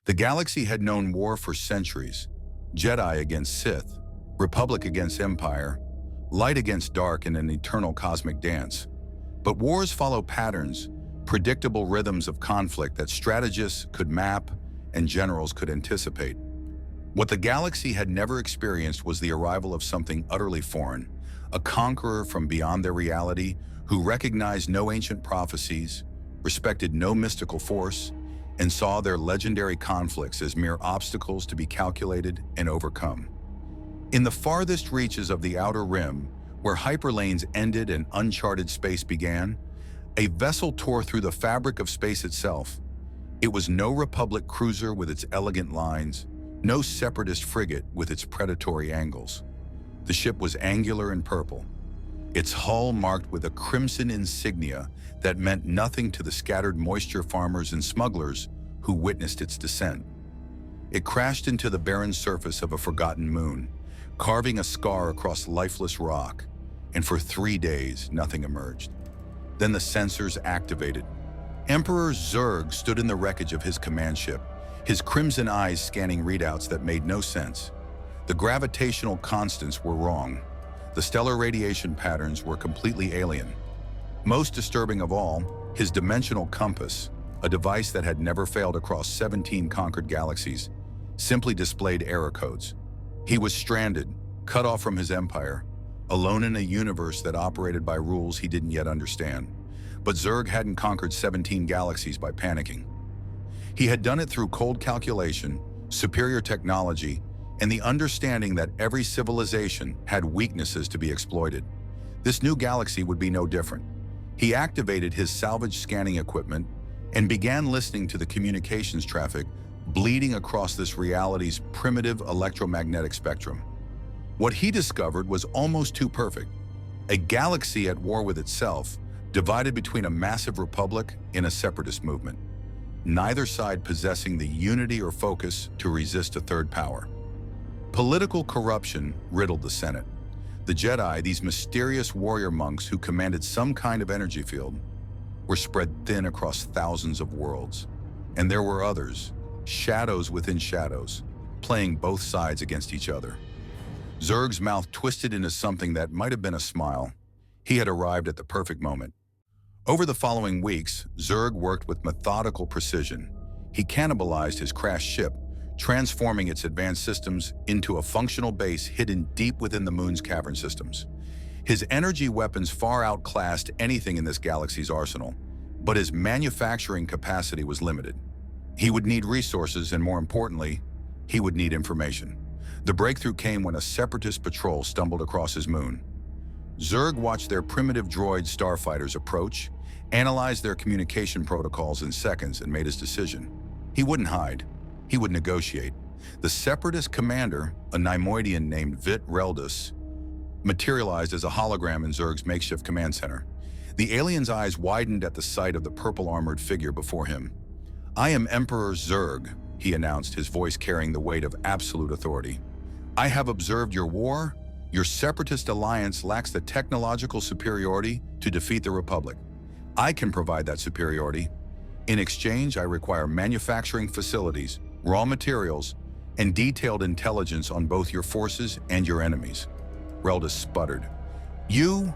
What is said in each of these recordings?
The galaxy had known war for centuries. Jedi against Sith, Republic against Empire, light against dark in an eternal cosmic dance. But wars follow patterns, predictable rhythms of conflict that strategists could map and generals could anticipate. What the galaxy had never experienced was the arrival of something utterly foreign, a conqueror from beyond their reality who recognized no ancient prophecies, respected no mystical force, and saw their legendary conflicts as mere obstacles to be calculated and overcome. In the farthest reaches of the Outer Rim, where hyperlanes ended and uncharted space began, a vessel tore through the fabric of space itself. It was no Republic cruiser with its elegant lines, no separatist frigate with its predatory angles. The ship was angular and purple, its hull marked with a crimson insignia that meant nothing to the scattered moisture farmers and smugglers who witnessed its descent. It crashed into the barren surface of a forgotten moon, carving a scar across lifeless rock, and for 3 days, nothing emerged. Then the sensors activated. Emperor Zurg stood in the wreckage of his command ship, his crimson eyes scanning readouts that made no sense. The gravitational constants were wrong. The stellar radiation patterns were completely alien. Most disturbing of all, his dimensional compass, a device that had never failed across 17 conquered galaxies, simply displayed error codes. He was stranded, cut off from his empire, alone in a universe that operated by rules he didn't yet understand. But Zurg hadn't conquered 17 galaxies by panicking. He had done it through cold calculation, superior technology, and the understanding that every civilization had weaknesses to be exploited. This new galaxy would be no different. He activated his salvage scanning equipment and began listening to the communications traffic bleeding across this reality's primitive electromagnetic spectrum. What he discovered was almost too perfect. A galaxy at war with itself, divided between a massive republic and a separatist movement, neither side possessing the unity or focus to resist a third power. Political corruption riddled the Senate. The Jedi, these mysterious warrior monks who commanded some kind of energy field, were spread thin across thousands of worlds. And there were others, shadows within shadows, playing both sides against each other. Zurg's mouth twisted into something that might have been a smile. He had arrived at the perfect moment. Over the following weeks, Zurg worked with methodical precision. He cannibalized his crashed ship, transforming its advanced systems into a functional base hidden deep within the moon's cavern systems. His energy weapons far outclassed anything in this galaxy's arsenal, but his manufacturing capacity was limited. He would need resources, and more importantly, he would need information. The breakthrough came when a separatist patrol stumbled across his moon. Zurg watched their primitive droid starfighters approach, analyzed their communication protocols in seconds, and made his decision. He wouldn't hide. He would negotiate. The separatist commander, a Neimoidian named Vit Reldus, materialized as a hologram in Zurg's makeshift command center. The alien's eyes widened at the sight of the purple-armored figure before him. "I am Emperor Zurg," he announced, his voice carrying the weight of absolute authority. "I have observed your war. Your separatist alliance lacks the technological superiority to defeat the Republic. I can provide that superiority. In exchange, I require manufacturing facilities, raw materials, and detailed intelligence on both your forces and your enemies." Reldus sputtered. You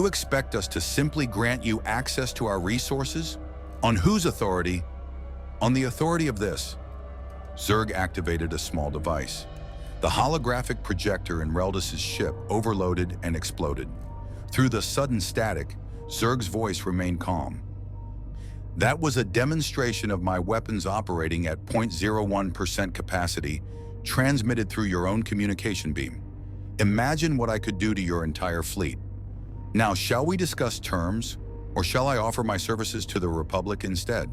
expect us to simply grant you access to our resources? On whose authority?" "On the authority of this." Zurg activated a small device. The holographic projector in Reldus's ship overloaded and exploded. Through the sudden static, Zurg's voice remained calm. "That was a demonstration of my weapons operating at 0.01% capacity, transmitted through your own communication beam. Imagine what I could do to your entire fleet. Now, shall we discuss terms, or shall I offer my services to the Republic instead?"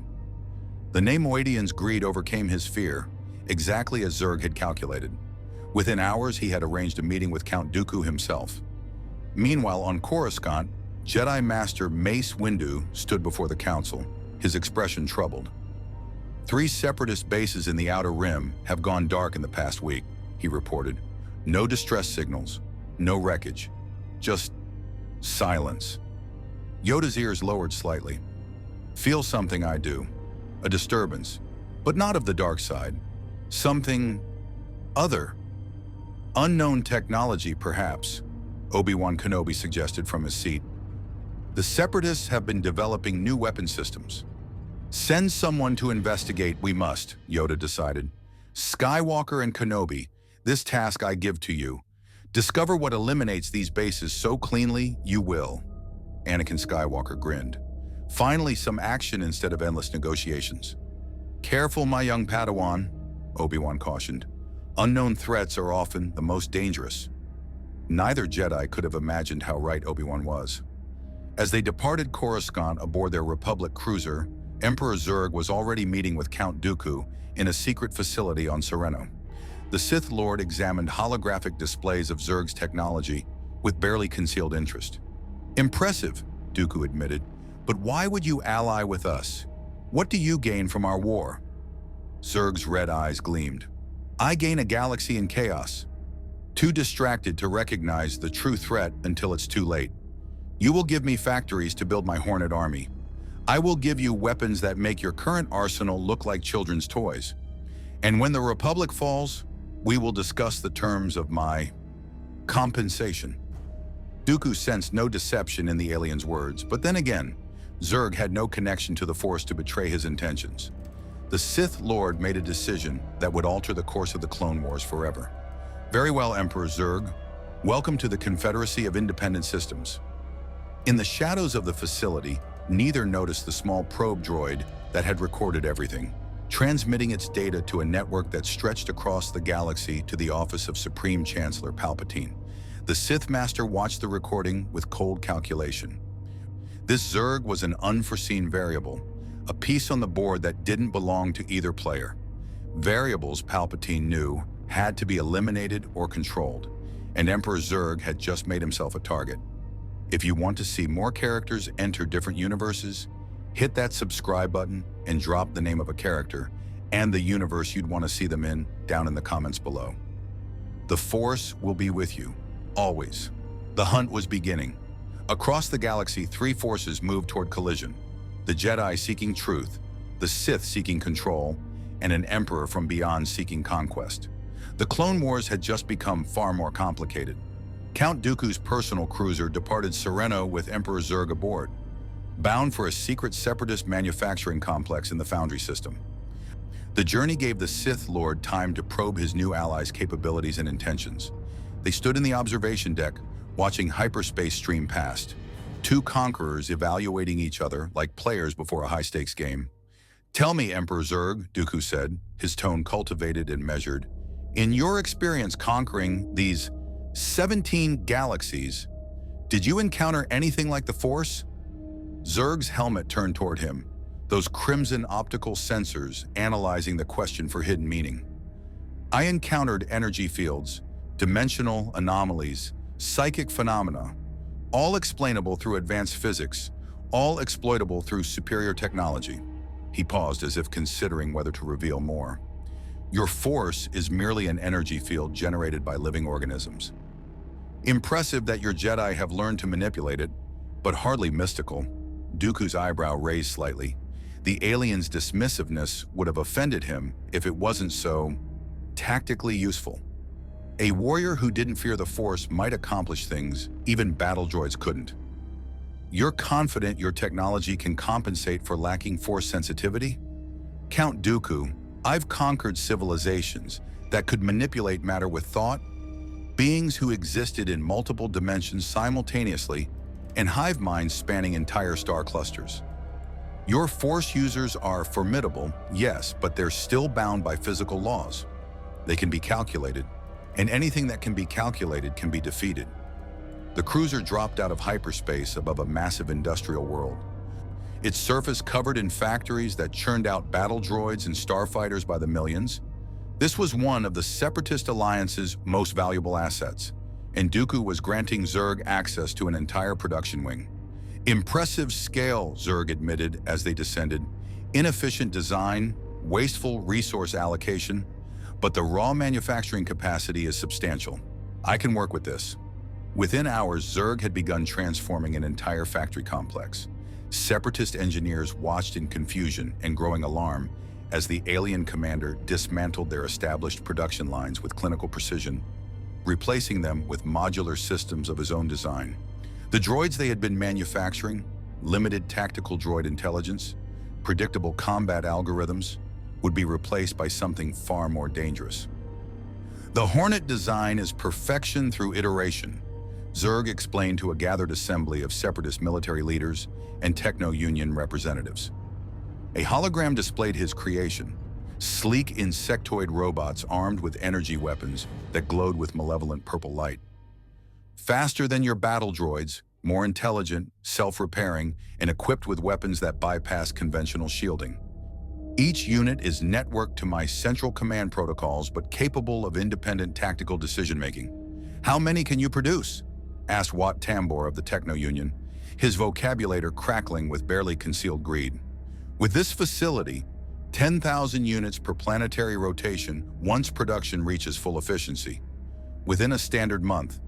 The Neimoidian's greed overcame his fear, exactly as Zurg had calculated. Within hours, he had arranged a meeting with Count Dooku himself. Meanwhile, on Coruscant, Jedi Master Mace Windu stood before the Council, his expression troubled. 3 separatist bases in the Outer Rim have gone dark in the past week, he reported. No distress signals, no wreckage, just silence. Yoda's ears lowered slightly. "Feel something, I do. A disturbance. but not of the dark side. Something other. Unknown technology, perhaps, Obi-Wan Kenobi suggested from his seat. The Separatists have been developing new weapon systems. Send someone to investigate, we must, Yoda decided. Skywalker and Kenobi, this task I give to you. Discover what eliminates these bases so cleanly, you will. Anakin Skywalker grinned. Finally, some action instead of endless negotiations. Careful, my young Padawan, Obi-Wan cautioned. Unknown threats are often the most dangerous. Neither Jedi could have imagined how right Obi-Wan was. As they departed Coruscant aboard their Republic cruiser, Emperor Zurg was already meeting with Count Dooku in a secret facility on Serenno. The Sith Lord examined holographic displays of Zurg's technology with barely concealed interest. Impressive, Dooku admitted, but why would you ally with us? What do you gain from our war? Zurg's red eyes gleamed. I gain a galaxy in chaos. Too distracted to recognize the true threat until it's too late. You will give me factories to build my Hornet army. I will give you weapons that make your current arsenal look like children's toys. And when the Republic falls, we will discuss the terms of my compensation. Dooku sensed no deception in the alien's words, but then again, Zurg had no connection to the Force to betray his intentions. The Sith Lord made a decision that would alter the course of the Clone Wars forever. Very well, Emperor Zurg. Welcome to the Confederacy of Independent Systems. In the shadows of the facility, neither noticed the small probe droid that had recorded everything, transmitting its data to a network that stretched across the galaxy to the office of Supreme Chancellor Palpatine. The Sith Master watched the recording with cold calculation. This Zurg was an unforeseen variable, a piece on the board that didn't belong to either player. Variables, Palpatine knew, had to be eliminated or controlled, and Emperor Zurg had just made himself a target. If you want to see more characters enter different universes, hit that subscribe button and drop the name of a character and the universe you'd want to see them in down in the comments below. The Force will be with you, always. The hunt was beginning. Across the galaxy, three forces moved toward collision. The Jedi seeking truth, the Sith seeking control, and an Emperor from beyond seeking conquest. The Clone Wars had just become far more complicated. Count Dooku's personal cruiser departed Serenno with Emperor Zurg aboard, bound for a secret separatist manufacturing complex in the Foundry system. The journey gave the Sith Lord time to probe his new allies' capabilities and intentions. They stood in the observation deck, watching hyperspace stream past, two conquerors evaluating each other like players before a high-stakes game. Tell me, Emperor Zurg, Dooku said, his tone cultivated and measured. In your experience conquering these 17 galaxies, did you encounter anything like the Force? Zurg's helmet turned toward him, those crimson optical sensors analyzing the question for hidden meaning. I encountered energy fields, dimensional anomalies, psychic phenomena, all explainable through advanced physics, all exploitable through superior technology. He paused as if considering whether to reveal more. Your Force is merely an energy field generated by living organisms. Impressive that your Jedi have learned to manipulate it, but hardly mystical. Dooku's eyebrow raised slightly. The alien's dismissiveness would have offended him if it wasn't so tactically useful. A warrior who didn't fear the Force might accomplish things even battle droids couldn't. You're confident your technology can compensate for lacking Force sensitivity? Count Dooku, I've conquered civilizations that could manipulate matter with thought, beings who existed in multiple dimensions simultaneously, and hive minds spanning entire star clusters. Your Force users are formidable, yes, but they're still bound by physical laws. They can be calculated, and anything that can be calculated can be defeated. The cruiser dropped out of hyperspace above a massive industrial world. Its surface covered in factories that churned out battle droids and starfighters by the millions. This was one of the Separatist Alliance's most valuable assets, and Dooku was granting Zurg access to an entire production wing. Impressive scale, Zurg admitted as they descended. Inefficient design, wasteful resource allocation, but the raw manufacturing capacity is substantial. I can work with this. Within hours, Zurg had begun transforming an entire factory complex. Separatist engineers watched in confusion and growing alarm as the alien commander dismantled their established production lines with clinical precision, replacing them with modular systems of his own design. The droids they had been manufacturing, limited tactical droid intelligence, predictable combat algorithms, would be replaced by something far more dangerous. The Hornet design is perfection through iteration, Zurg explained to a gathered assembly of separatist military leaders and techno-union representatives. A hologram displayed his creation, sleek insectoid robots armed with energy weapons that glowed with malevolent purple light. Faster than your battle droids, more intelligent, self-repairing, and equipped with weapons that bypass conventional shielding. Each unit is networked to my central command protocols but capable of independent tactical decision-making. "How many can you produce?" asked Wat Tambor of the Techno-Union, his vocabulary crackling with barely concealed greed. "With this facility, 10,000 units per planetary rotation once production reaches full efficiency. Within a standard month,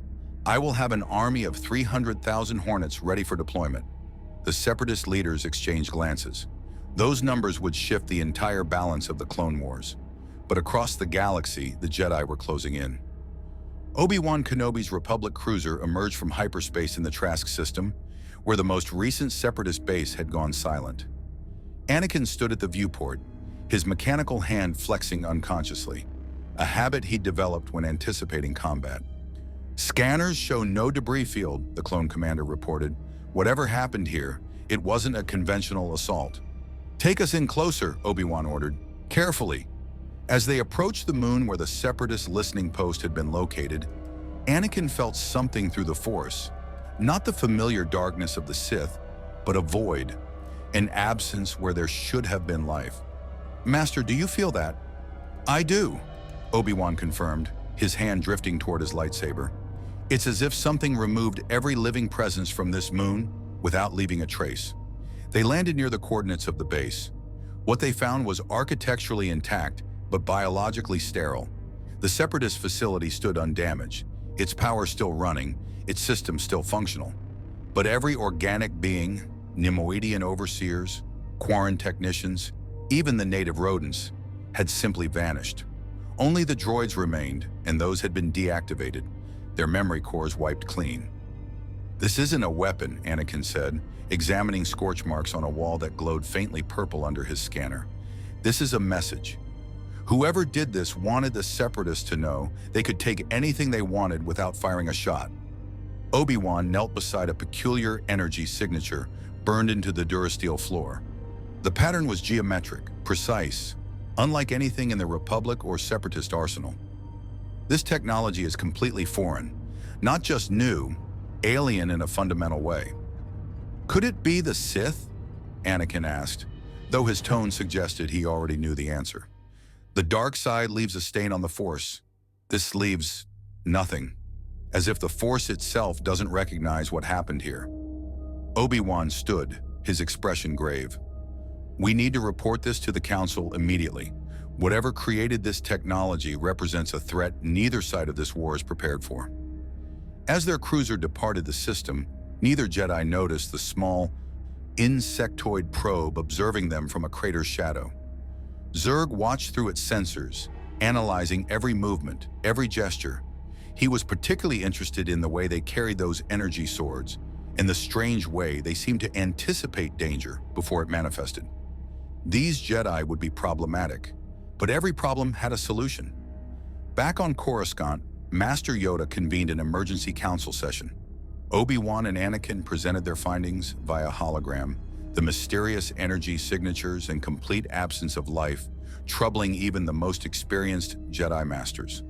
I will have an army of 300,000 Hornets ready for deployment." The separatist leaders exchanged glances. Those numbers would shift the entire balance of the Clone Wars. But across the galaxy, the Jedi were closing in. Obi-Wan Kenobi's Republic cruiser emerged from hyperspace in the Trask system, where the most recent separatist base had gone silent. Anakin stood at the viewport, his mechanical hand flexing unconsciously, a habit he'd developed when anticipating combat. "Scanners show no debris field," the clone commander reported. "Whatever happened here, it wasn't a conventional assault." "Take us in closer," Obi-Wan ordered. "Carefully." As they approached the moon where the separatist listening post had been located, Anakin felt something through the Force. Not the familiar darkness of the Sith, but a void, an absence where there should have been life. "Master, do you feel that?" "I do," Obi-Wan confirmed, his hand drifting toward his lightsaber. "It's as if something removed every living presence from this moon without leaving a trace." They landed near the coordinates of the base. What they found was architecturally intact, but biologically sterile. The Separatist facility stood undamaged, its power still running, its systems still functional. But every organic being, Nemoidian overseers, Quarren technicians, even the native rodents, had simply vanished. Only the droids remained, and those had been deactivated, their memory cores wiped clean. "This isn't a weapon," Anakin said, examining scorch marks on a wall that glowed faintly purple under his scanner. "This is a message. Whoever did this wanted the Separatists to know they could take anything they wanted without firing a shot." Obi-Wan knelt beside a peculiar energy signature burned into the durasteel floor. The pattern was geometric, precise, unlike anything in the Republic or Separatist arsenal. This technology is completely foreign, not just new, alien in a fundamental way. "Could it be the Sith?" Anakin asked, though his tone suggested he already knew the answer. "The dark side leaves a stain on the Force. This leaves nothing, as if the Force itself doesn't recognize what happened here." Obi-Wan stood, his expression grave. "We need to report this to the Council immediately. Whatever created this technology represents a threat neither side of this war is prepared for." As their cruiser departed the system, neither Jedi noticed the small, insectoid probe observing them from a crater's shadow. Zurg watched through its sensors, analyzing every movement, every gesture. He was particularly interested in the way they carried those energy swords, and the strange way they seemed to anticipate danger before it manifested. These Jedi would be problematic, but every problem had a solution. Back on Coruscant, Master Yoda convened an emergency council session. Obi-Wan and Anakin presented their findings via hologram, the mysterious energy signatures and complete absence of life, troubling even the most experienced Jedi Masters.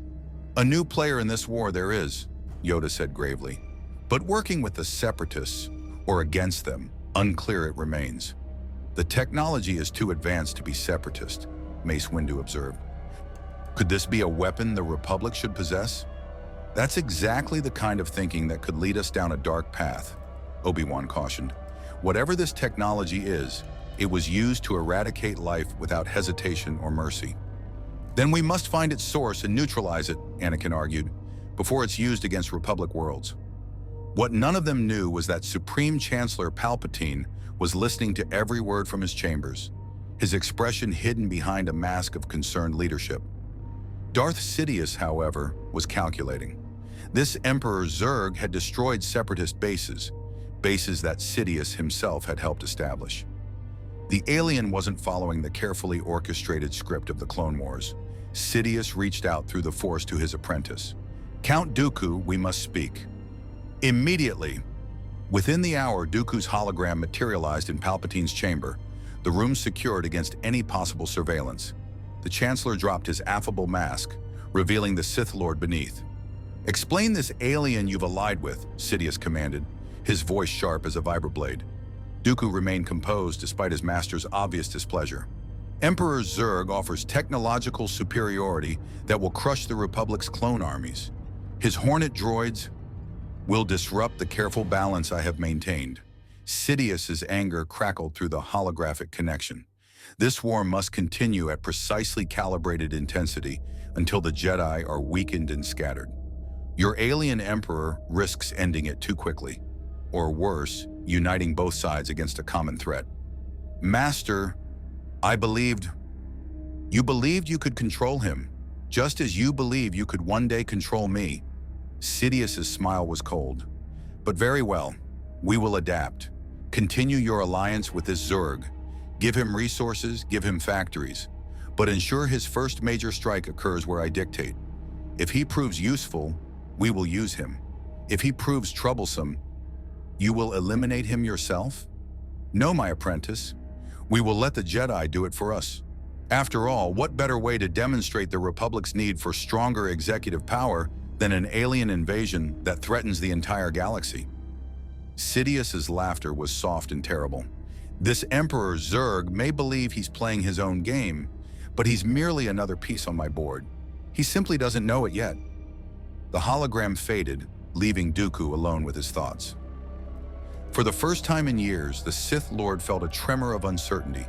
"A new player in this war there is," Yoda said gravely. "But working with the Separatists, or against them, unclear it remains. The technology is too advanced to be Separatist," Mace Windu observed. "Could this be a weapon the Republic should possess?" "That's exactly the kind of thinking that could lead us down a dark path," Obi-Wan cautioned. "Whatever this technology is, it was used to eradicate life without hesitation or mercy." "Then we must find its source and neutralize it," Anakin argued, "before it's used against Republic worlds." What none of them knew was that Supreme Chancellor Palpatine was listening to every word from his chambers. his expression hidden behind a mask of concerned leadership. Darth Sidious, however, was calculating. This Emperor Zurg had destroyed separatist bases that Sidious himself had helped establish. The alien wasn't following the carefully orchestrated script of the Clone Wars. Sidious reached out through the Force to his apprentice. "Count Dooku, we must speak." Immediately, within the hour, Dooku's hologram materialized in Palpatine's chamber, the room secured against any possible surveillance. The Chancellor dropped his affable mask, revealing the Sith Lord beneath. "Explain this alien you've allied with," Sidious commanded, his voice sharp as a vibroblade. Dooku remained composed despite his master's obvious displeasure. "Emperor Zurg offers technological superiority that will crush the Republic's clone armies. His Hornet droids will disrupt the careful balance I have maintained." Sidious's anger crackled through the holographic connection. This war must continue at precisely calibrated intensity until the Jedi are weakened and scattered. Your alien emperor risks ending it too quickly, or worse, uniting both sides against a common threat. "Master, you believed you could control him, just as you believe you could one day control me." Sidious's smile was cold. "But very well, we will adapt. Continue your alliance with this Zurg. Give him resources, give him factories, but ensure his first major strike occurs where I dictate. If he proves useful, we will use him. If he proves troublesome, you will eliminate him yourself? No, my apprentice. We will let the Jedi do it for us. After all, what better way to demonstrate the Republic's need for stronger executive power than an alien invasion that threatens the entire galaxy?" Sidious's laughter was soft and terrible. "This Emperor Zurg may believe he's playing his own game, but he's merely another piece on my board. He simply doesn't know it yet." The hologram faded, leaving Dooku alone with his thoughts. For the first time in years, the Sith Lord felt a tremor of uncertainty.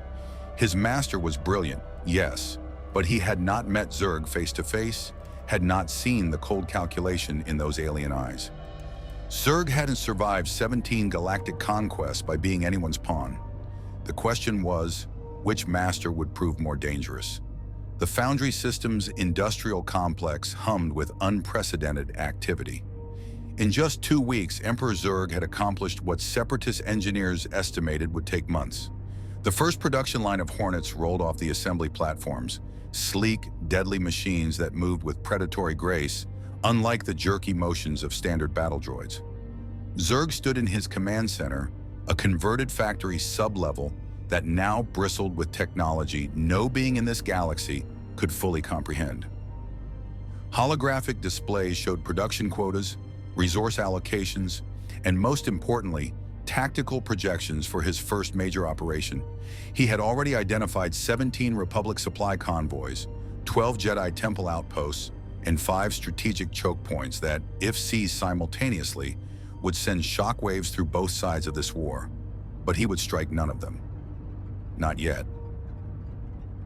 His master was brilliant, yes, but he had not met Zurg face to face, had not seen the cold calculation in those alien eyes. Zurg hadn't survived 17 galactic conquests by being anyone's pawn. The question was, which master would prove more dangerous? The Foundry System's industrial complex hummed with unprecedented activity. In just 2 weeks, Emperor Zurg had accomplished what Separatist engineers estimated would take months. The first production line of Hornets rolled off the assembly platforms, sleek, deadly machines that moved with predatory grace, unlike the jerky motions of standard battle droids. Zurg stood in his command center, a converted factory sub-level that now bristled with technology no being in this galaxy could fully comprehend. Holographic displays showed production quotas, resource allocations, and most importantly, tactical projections for his first major operation. He had already identified 17 Republic supply convoys, 12 Jedi Temple outposts, and 5 strategic choke points that, if seized simultaneously, would send shockwaves through both sides of this war. But he would strike none of them. Not yet.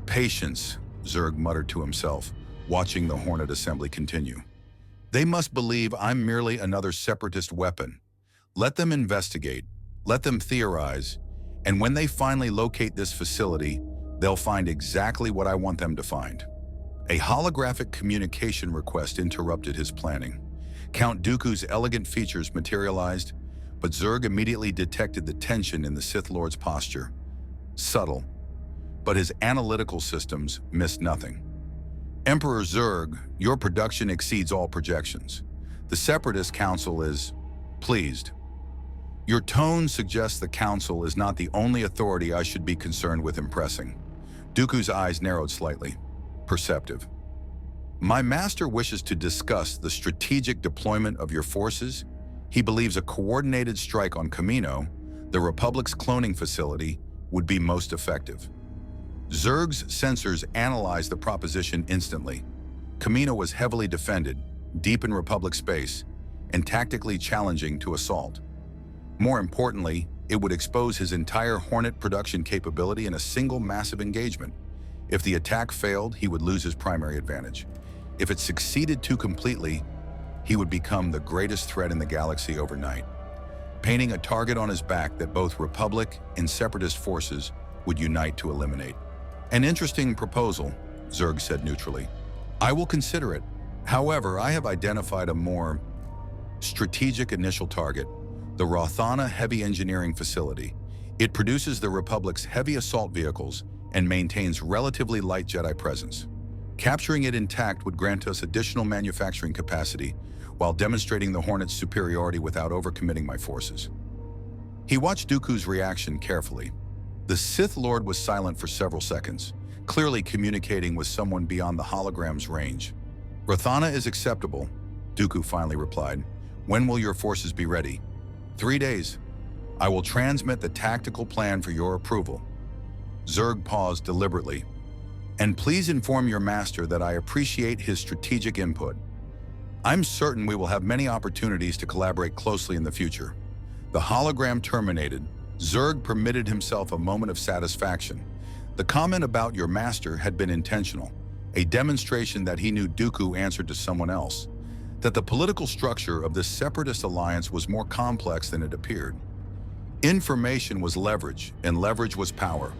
"Patience," Zurg muttered to himself, watching the Hornet assembly continue. "They must believe I'm merely another separatist weapon. Let them investigate, let them theorize, and when they finally locate this facility, they'll find exactly what I want them to find." A holographic communication request interrupted his planning. Count Dooku's elegant features materialized, but Zurg immediately detected the tension in the Sith Lord's posture. Subtle, but his analytical systems missed nothing. "Emperor Zurg, your production exceeds all projections. The Separatist Council is pleased. Your tone suggests the Council is not the only authority I should be concerned with impressing." Dooku's eyes narrowed slightly. Perceptive. "My master wishes to discuss the strategic deployment of your forces. He believes a coordinated strike on Kamino, the Republic's cloning facility, would be most effective." Zurg's sensors analyzed the proposition instantly. Kamino was heavily defended, deep in Republic space, and tactically challenging to assault. More importantly, it would expose his entire Hornet production capability in a single massive engagement. If the attack failed, he would lose his primary advantage. If it succeeded too completely, he would become the greatest threat in the galaxy overnight, painting a target on his back that both Republic and Separatist forces would unite to eliminate. An interesting proposal, Zurg said neutrally. I will consider it. However, I have identified a more strategic initial target, the Rothana Heavy Engineering Facility. It produces the Republic's heavy assault vehicles and maintains relatively light Jedi presence. Capturing it intact would grant us additional manufacturing capacity while demonstrating the Hornet's superiority without overcommitting my forces. He watched Dooku's reaction carefully. The Sith Lord was silent for several seconds, clearly communicating with someone beyond the hologram's range. Rothana is acceptable, Dooku finally replied. When will your forces be ready? 3 days. I will transmit the tactical plan for your approval. Zurg paused deliberately. And please inform your master that I appreciate his strategic input. I'm certain we will have many opportunities to collaborate closely in the future. The hologram terminated. Zurg permitted himself a moment of satisfaction. The comment about your master had been intentional, a demonstration that he knew Dooku answered to someone else, that the political structure of this separatist alliance was more complex than it appeared. Information was leverage, and leverage was power.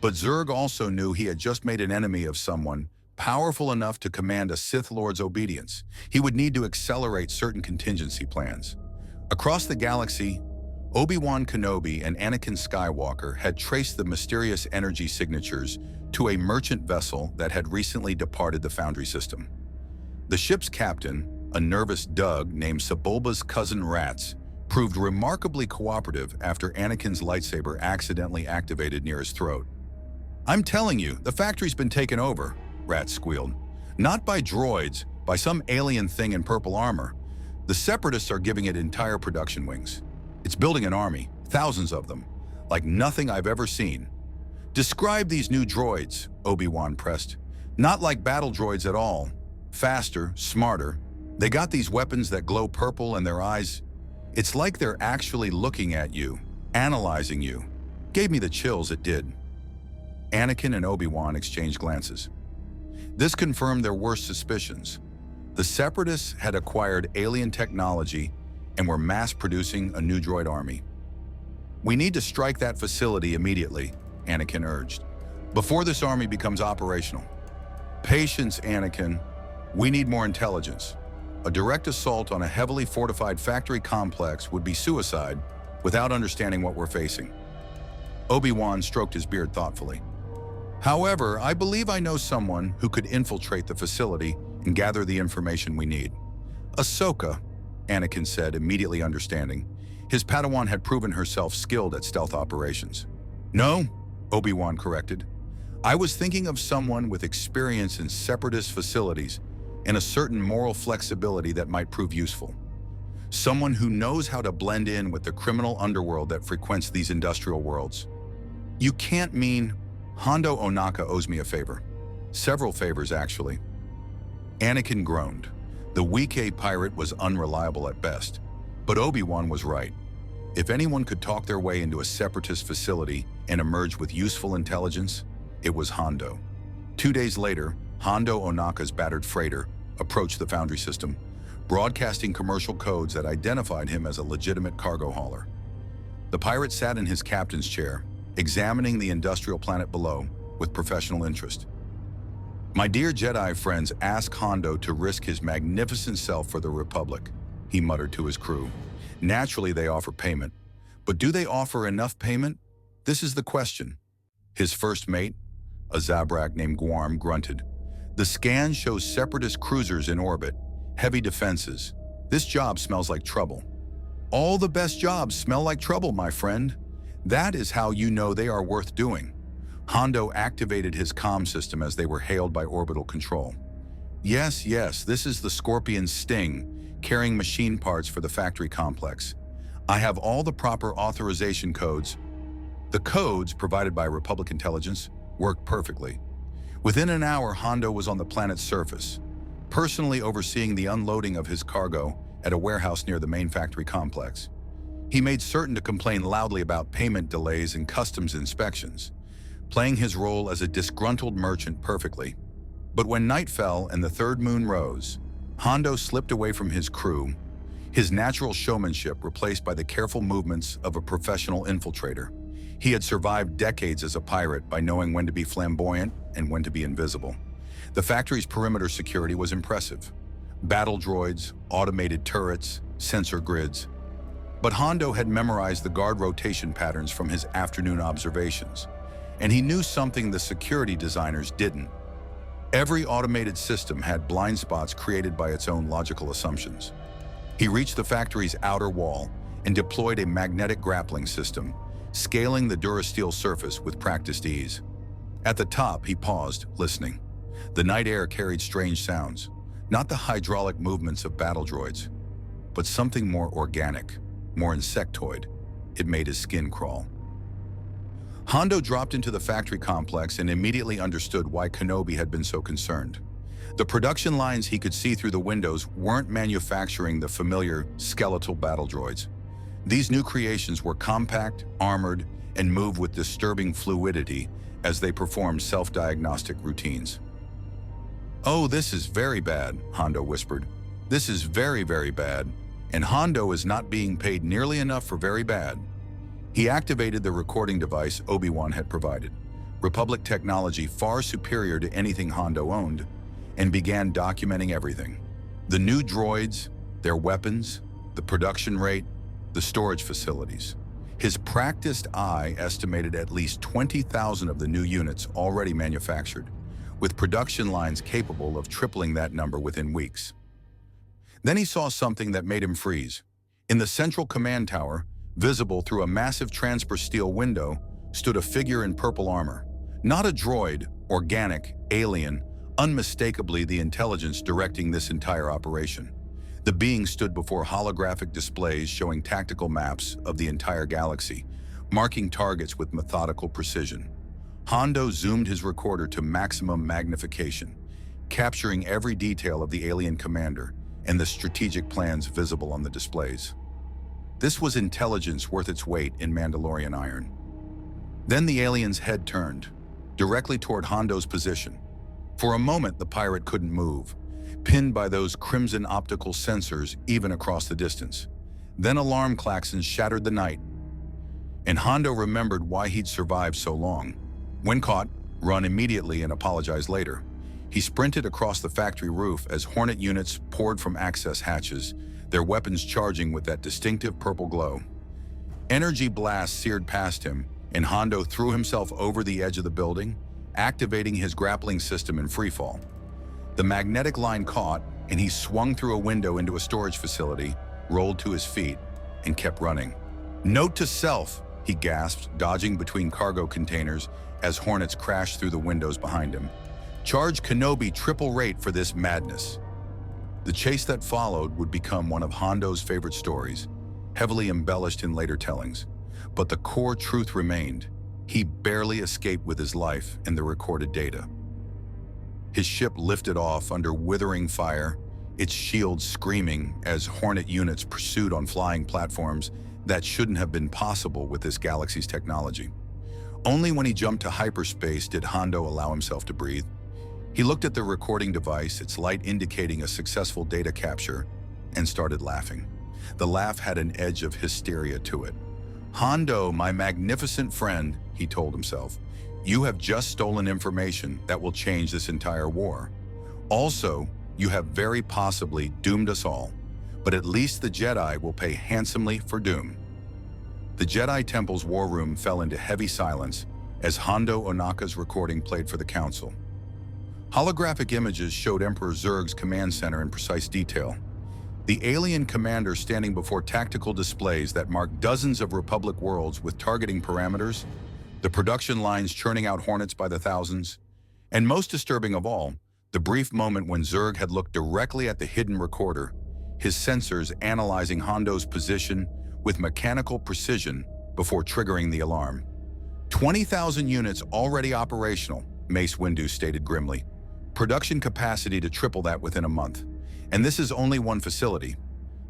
But Zurg also knew he had just made an enemy of someone powerful enough to command a Sith Lord's obedience. He would need to accelerate certain contingency plans. Across the galaxy, Obi-Wan Kenobi and Anakin Skywalker had traced the mysterious energy signatures to a merchant vessel that had recently departed the Foundry system. The ship's captain, a nervous Doug named Sebulba's cousin Rats, proved remarkably cooperative after Anakin's lightsaber accidentally activated near his throat. I'm telling you, the factory's been taken over, Rats squealed. Not by droids, by some alien thing in purple armor. The Separatists are giving it entire production wings. It's building an army, thousands of them, like nothing I've ever seen. Describe these new droids, Obi-Wan pressed. Not like battle droids at all. Faster, smarter. They got these weapons that glow purple and their eyes. It's like they're actually looking at you, analyzing you. Gave me the chills, it did. Anakin and Obi-Wan exchanged glances. This confirmed their worst suspicions. The Separatists had acquired alien technology and were mass-producing a new droid army. We need to strike that facility immediately, Anakin urged, before this army becomes operational. Patience, Anakin. We need more intelligence. A direct assault on a heavily fortified factory complex would be suicide without understanding what we're facing. Obi-Wan stroked his beard thoughtfully. However, I believe I know someone who could infiltrate the facility and gather the information we need. Ahsoka, Anakin said, immediately understanding. His Padawan had proven herself skilled at stealth operations. No, Obi-Wan corrected. I was thinking of someone with experience in separatist facilities and a certain moral flexibility that might prove useful. Someone who knows how to blend in with the criminal underworld that frequents these industrial worlds. You can't mean Hondo Ohnaka owes me a favor. Several favors, actually. Anakin groaned. The Weekay pirate was unreliable at best, but Obi-Wan was right. If anyone could talk their way into a separatist facility and emerge with useful intelligence, it was Hondo. 2 days later, Hondo Ohnaka's battered freighter approached the Foundry system, broadcasting commercial codes that identified him as a legitimate cargo hauler. The pirate sat in his captain's chair, examining the industrial planet below with professional interest. My dear Jedi friends, ask Hondo to risk his magnificent self for the Republic, he muttered to his crew. Naturally, they offer payment. But do they offer enough payment? This is the question. His first mate, a Zabrak named Guarm, grunted. The scan shows separatist cruisers in orbit, heavy defenses. This job smells like trouble. All the best jobs smell like trouble, my friend. That is how you know they are worth doing. Hondo activated his comm system as they were hailed by orbital control. Yes, this is the Scorpion Sting, carrying machine parts for the factory complex. I have all the proper authorization codes. The codes, provided by Republic Intelligence, worked perfectly. Within an hour, Hondo was on the planet's surface, personally overseeing the unloading of his cargo at a warehouse near the main factory complex. He made certain to complain loudly about payment delays and customs inspections, playing his role as a disgruntled merchant perfectly. But when night fell and the third moon rose, Hondo slipped away from his crew, his natural showmanship replaced by the careful movements of a professional infiltrator. He had survived decades as a pirate by knowing when to be flamboyant and when to be invisible. The factory's perimeter security was impressive. Battle droids, automated turrets, sensor grids. But Hondo had memorized the guard rotation patterns from his afternoon observations, and he knew something the security designers didn't. Every automated system had blind spots created by its own logical assumptions. He reached the factory's outer wall and deployed a magnetic grappling system, scaling the Durasteel surface with practiced ease. At the top, he paused, listening. The night air carried strange sounds, not the hydraulic movements of battle droids, but something more organic, more insectoid. It made his skin crawl. Hondo dropped into the factory complex and immediately understood why Kenobi had been so concerned. The production lines he could see through the windows weren't manufacturing the familiar skeletal battle droids. These new creations were compact, armored, and moved with disturbing fluidity as they performed self-diagnostic routines. "Oh, this is very bad," Hondo whispered. "This is very, very bad." And Hondo is not being paid nearly enough for very bad. He activated the recording device Obi-Wan had provided, Republic technology far superior to anything Hondo owned, and began documenting everything. The new droids, their weapons, the production rate, the storage facilities. His practiced eye estimated at least 20,000 of the new units already manufactured, with production lines capable of tripling that number within weeks. Then he saw something that made him freeze. In the central command tower, visible through a massive transfer steel window, stood a figure in purple armor. Not a droid, organic, alien, unmistakably the intelligence directing this entire operation. The being stood before holographic displays showing tactical maps of the entire galaxy, marking targets with methodical precision. Hondo zoomed his recorder to maximum magnification, capturing every detail of the alien commander and the strategic plans visible on the displays. This was intelligence worth its weight in Mandalorian iron. Then the alien's head turned, directly toward Hondo's position. For a moment, the pirate couldn't move, pinned by those crimson optical sensors even across the distance. Then alarm klaxons shattered the night, and Hondo remembered why he'd survived so long. When caught, run immediately and apologize later. He sprinted across the factory roof as Hornet units poured from access hatches, their weapons charging with that distinctive purple glow. Energy blasts seared past him, and Hondo threw himself over the edge of the building, activating his grappling system in freefall. The magnetic line caught, and he swung through a window into a storage facility, rolled to his feet, and kept running. "Note to self," he gasped, dodging between cargo containers as Hornets crashed through the windows behind him. "Charge Kenobi triple rate for this madness." The chase that followed would become one of Hondo's favorite stories, heavily embellished in later tellings. But the core truth remained. He barely escaped with his life and the recorded data. His ship lifted off under withering fire, its shields screaming as Hornet units pursued on flying platforms that shouldn't have been possible with this galaxy's technology. Only when he jumped to hyperspace did Hondo allow himself to breathe. He looked at the recording device, its light indicating a successful data capture, and started laughing. The laugh had an edge of hysteria to it. "Hondo, my magnificent friend," he told himself, "you have just stolen information that will change this entire war. Also, you have very possibly doomed us all, but at least the Jedi will pay handsomely for doom." The Jedi Temple's war room fell into heavy silence as Hondo Ohnaka's recording played for the Council. Holographic images showed Emperor Zurg's command center in precise detail. The alien commander standing before tactical displays that marked dozens of Republic worlds with targeting parameters, the production lines churning out Hornets by the thousands, and most disturbing of all, the brief moment when Zurg had looked directly at the hidden recorder, his sensors analyzing Hondo's position with mechanical precision before triggering the alarm. 20,000 units already operational, Mace Windu stated grimly. Production capacity to triple that within a month. And this is only one facility.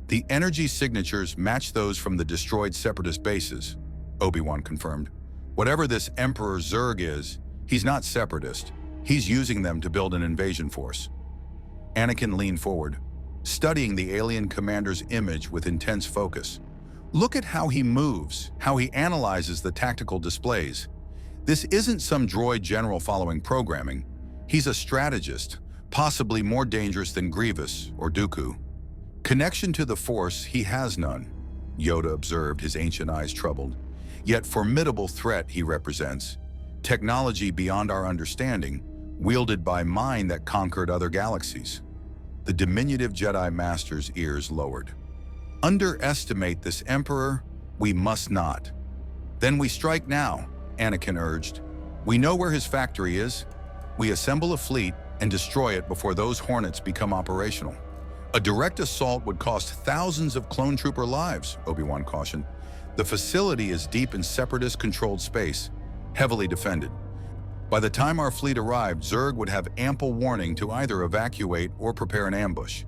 The energy signatures match those from the destroyed Separatist bases, Obi-Wan confirmed. Whatever this Emperor Zurg is, he's not Separatist. He's using them to build an invasion force. Anakin leaned forward, studying the alien commander's image with intense focus. Look at how he moves, how he analyzes the tactical displays. This isn't some droid general following programming. He's a strategist, possibly more dangerous than Grievous or Dooku. Connection to the Force he has none, Yoda observed, his ancient eyes troubled. Yet formidable threat he represents. Technology beyond our understanding, wielded by mind that conquered other galaxies. The diminutive Jedi Master's ears lowered. Underestimate this Emperor? We must not. Then we strike now, Anakin urged. We know where his factory is. We assemble a fleet and destroy it before those Hornets become operational. A direct assault would cost thousands of clone trooper lives, Obi-Wan cautioned. The facility is deep in Separatist-controlled space, heavily defended. By the time our fleet arrived, Zurg would have ample warning to either evacuate or prepare an ambush.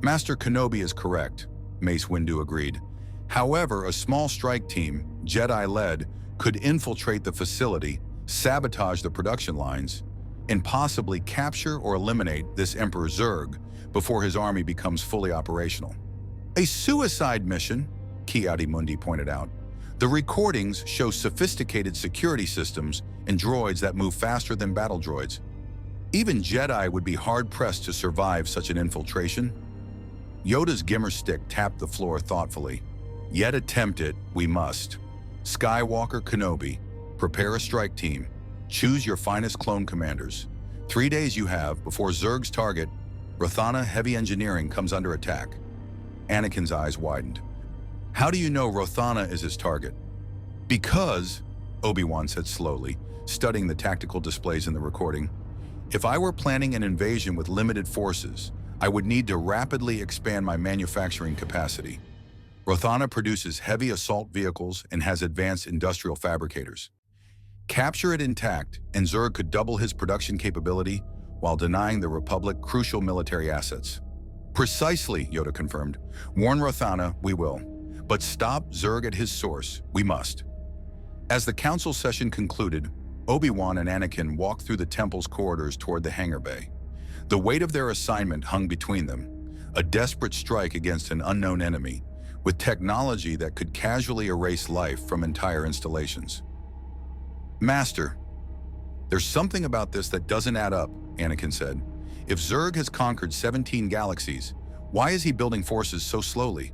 Master Kenobi is correct, Mace Windu agreed. However, a small strike team, Jedi-led, could infiltrate the facility, sabotage the production lines, and possibly capture or eliminate this Emperor Zurg before his army becomes fully operational. A suicide mission, Ki-Adi-Mundi pointed out. The recordings show sophisticated security systems and droids that move faster than battle droids. Even Jedi would be hard-pressed to survive such an infiltration. Yoda's gimmer stick tapped the floor thoughtfully. Yet attempt it, we must. Skywalker Kenobi, prepare a strike team. Choose your finest clone commanders. 3 days you have before Zurg's target, Rothana Heavy Engineering, comes under attack. Anakin's eyes widened. How do you know Rothana is his target? Because, Obi-Wan said slowly, studying the tactical displays in the recording, if I were planning an invasion with limited forces, I would need to rapidly expand my manufacturing capacity. Rothana produces heavy assault vehicles and has advanced industrial fabricators. Capture it intact, and Zurg could double his production capability while denying the Republic crucial military assets. Precisely, Yoda confirmed. Warn Rothana, we will. But stop Zurg at his source, we must. As the council session concluded, Obi-Wan and Anakin walked through the temple's corridors toward the hangar bay. The weight of their assignment hung between them, a desperate strike against an unknown enemy, with technology that could casually erase life from entire installations. Master, there's something about this that doesn't add up, Anakin said. If Zurg has conquered 17 galaxies, why is he building forces so slowly?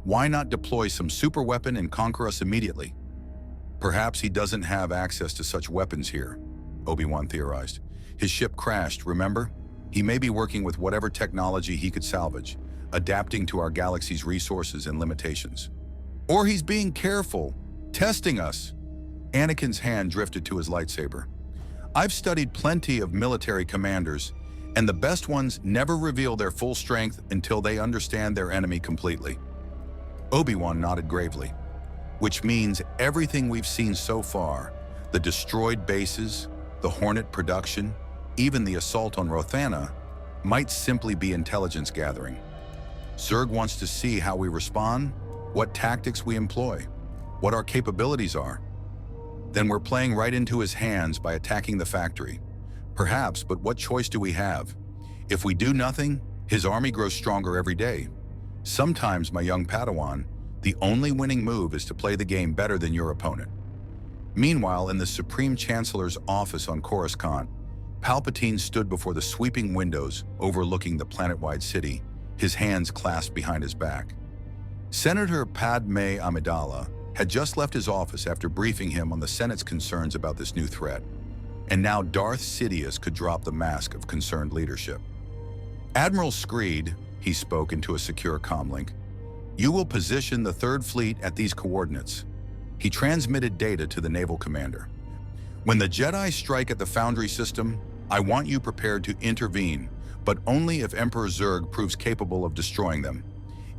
Why not deploy some super weapon and conquer us immediately? Perhaps he doesn't have access to such weapons here, Obi-Wan theorized. His ship crashed, remember? He may be working with whatever technology he could salvage, adapting to our galaxy's resources and limitations. Or he's being careful, testing us. Anakin's hand drifted to his lightsaber. I've studied plenty of military commanders, and the best ones never reveal their full strength until they understand their enemy completely. Obi-Wan nodded gravely. Which means everything we've seen so far, the destroyed bases, the Hornet production, even the assault on Rothana, might simply be intelligence gathering. Zurg wants to see how we respond, what tactics we employ, what our capabilities are. Then we're playing right into his hands by attacking the factory. Perhaps, but what choice do we have? If we do nothing, his army grows stronger every day. Sometimes, my young Padawan, the only winning move is to play the game better than your opponent. Meanwhile, in the Supreme Chancellor's office on Coruscant, Palpatine stood before the sweeping windows overlooking the planet-wide city, his hands clasped behind his back. Senator Padme Amidala had just left his office after briefing him on the Senate's concerns about this new threat, and now Darth Sidious could drop the mask of concerned leadership. Admiral Screed, he spoke into a secure comlink, you will position the Third Fleet at these coordinates. He transmitted data to the naval commander. When the Jedi strike at the Foundry system, I want you prepared to intervene, but only if Emperor Zurg proves capable of destroying them.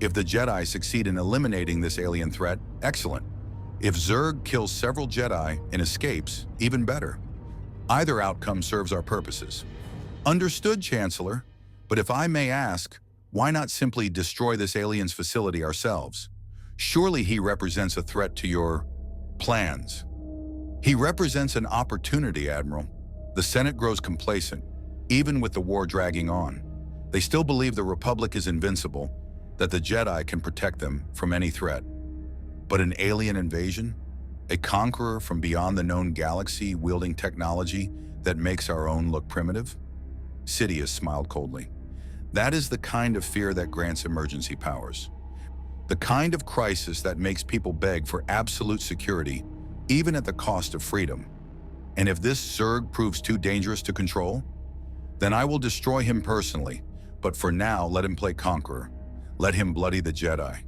If the Jedi succeed in eliminating this alien threat, excellent. If Zurg kills several Jedi and escapes, even better. Either outcome serves our purposes. Understood, Chancellor, but if I may ask, why not simply destroy this alien's facility ourselves? Surely he represents a threat to your plans. He represents an opportunity, Admiral. The Senate grows complacent, even with the war dragging on. They still believe the Republic is invincible, that the Jedi can protect them from any threat. But an alien invasion? A conqueror from beyond the known galaxy wielding technology that makes our own look primitive? Sidious smiled coldly. That is the kind of fear that grants emergency powers. The kind of crisis that makes people beg for absolute security, even at the cost of freedom. And if this Zurg proves too dangerous to control, then I will destroy him personally. But for now, let him play conqueror. Let him bloody the Jedi.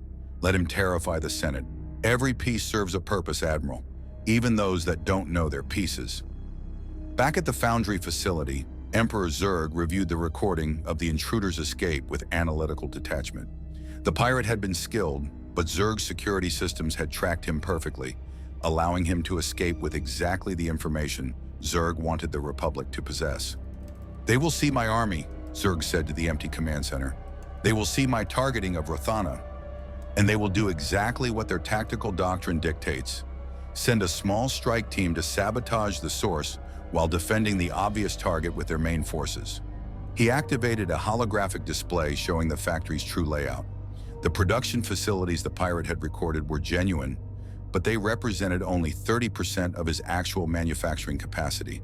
Let him terrify the Senate. Every piece serves a purpose, Admiral, even those that don't know their pieces. Back at the Foundry facility, Emperor Zurg reviewed the recording of the intruder's escape with analytical detachment. The pirate had been skilled, but Zurg's security systems had tracked him perfectly, allowing him to escape with exactly the information Zurg wanted the Republic to possess. They will see my army, Zurg said to the empty command center. They will see my targeting of Rothana, and they will do exactly what their tactical doctrine dictates. Send a small strike team to sabotage the source while defending the obvious target with their main forces. He activated a holographic display showing the factory's true layout. The production facilities the pirate had recorded were genuine, but they represented only 30% of his actual manufacturing capacity.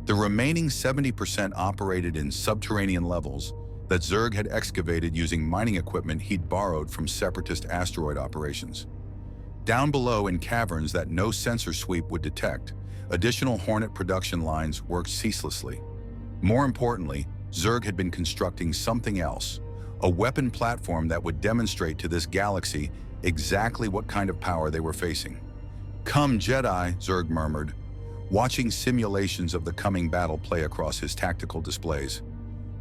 The remaining 70% operated in subterranean levels that Zurg had excavated using mining equipment he'd borrowed from separatist asteroid operations. Down below, in caverns that no sensor sweep would detect, additional Hornet production lines worked ceaselessly. More importantly, Zurg had been constructing something else, a weapon platform that would demonstrate to this galaxy exactly what kind of power they were facing. "Come, Jedi," Zurg murmured, watching simulations of the coming battle play across his tactical displays.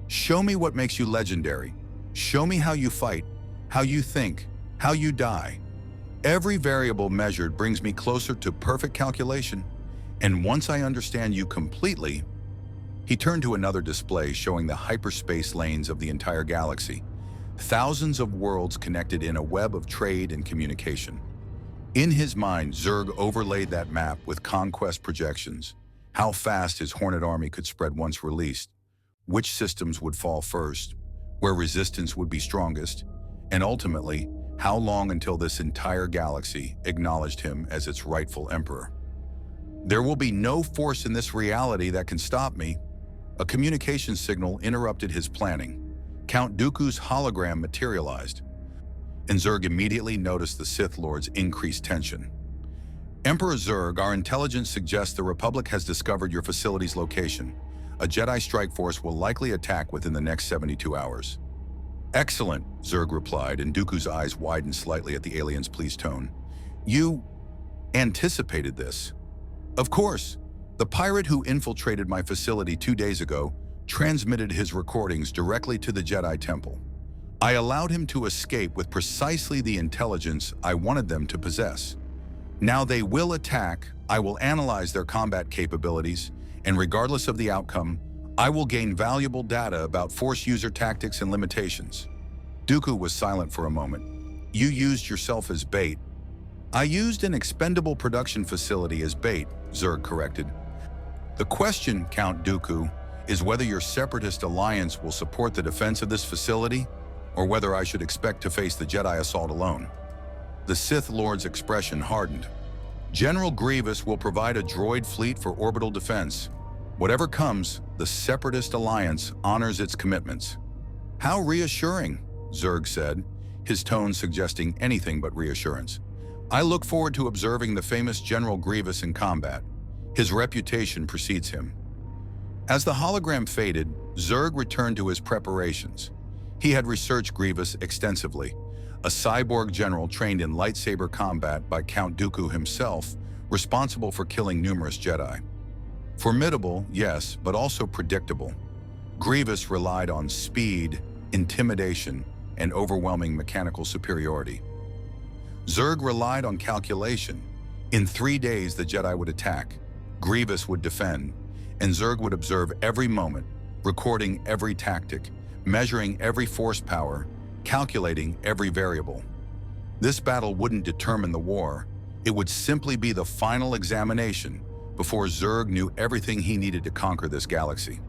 "Show me what makes you legendary. Show me how you fight, how you think, how you die. Every variable measured brings me closer to perfect calculation, and once I understand you completely..." He turned to another display showing the hyperspace lanes of the entire galaxy, thousands of worlds connected in a web of trade and communication. In his mind, Zurg overlaid that map with conquest projections, how fast his Hornet army could spread once released, which systems would fall first, where resistance would be strongest, and ultimately, how long until this entire galaxy acknowledged him as its rightful emperor. "There will be no force in this reality that can stop me." A communication signal interrupted his planning. Count Dooku's hologram materialized, and Zurg immediately noticed the Sith Lord's increased tension. "Emperor Zurg, our intelligence suggests the Republic has discovered your facility's location. A Jedi strike force will likely attack within the next 72 hours. "Excellent," Zurg replied, and Dooku's eyes widened slightly at the alien's pleased tone. "You anticipated this?" "Of course. The pirate who infiltrated my facility 2 days ago transmitted his recordings directly to the Jedi Temple. I allowed him to escape with precisely the intelligence I wanted them to possess. Now they will attack, I will analyze their combat capabilities, and regardless of the outcome, I will gain valuable data about Force user tactics and limitations." Dooku was silent for a moment. "You used yourself as bait." "I used an expendable production facility as bait," Zurg corrected. "The question, Count Dooku, is whether your Separatist alliance will support the defense of this facility, or whether I should expect to face the Jedi assault alone." The Sith Lord's expression hardened. "General Grievous will provide a droid fleet for orbital defense. Whatever comes, the Separatist alliance honors its commitments." "How reassuring," Zurg said, his tone suggesting anything but reassurance. "I look forward to observing the famous General Grievous in combat. His reputation precedes him." As the hologram faded, Zurg returned to his preparations. He had researched Grievous extensively, a cyborg general trained in lightsaber combat by Count Dooku himself, responsible for killing numerous Jedi. Formidable, yes, but also predictable. Grievous relied on speed, intimidation, and overwhelming mechanical superiority. Zurg relied on calculation. In 3 days, the Jedi would attack, Grievous would defend, and Zurg would observe every moment, recording every tactic, measuring every force power, calculating every variable. This battle wouldn't determine the war. It would simply be the final examination before Zurg knew everything he needed to conquer this galaxy.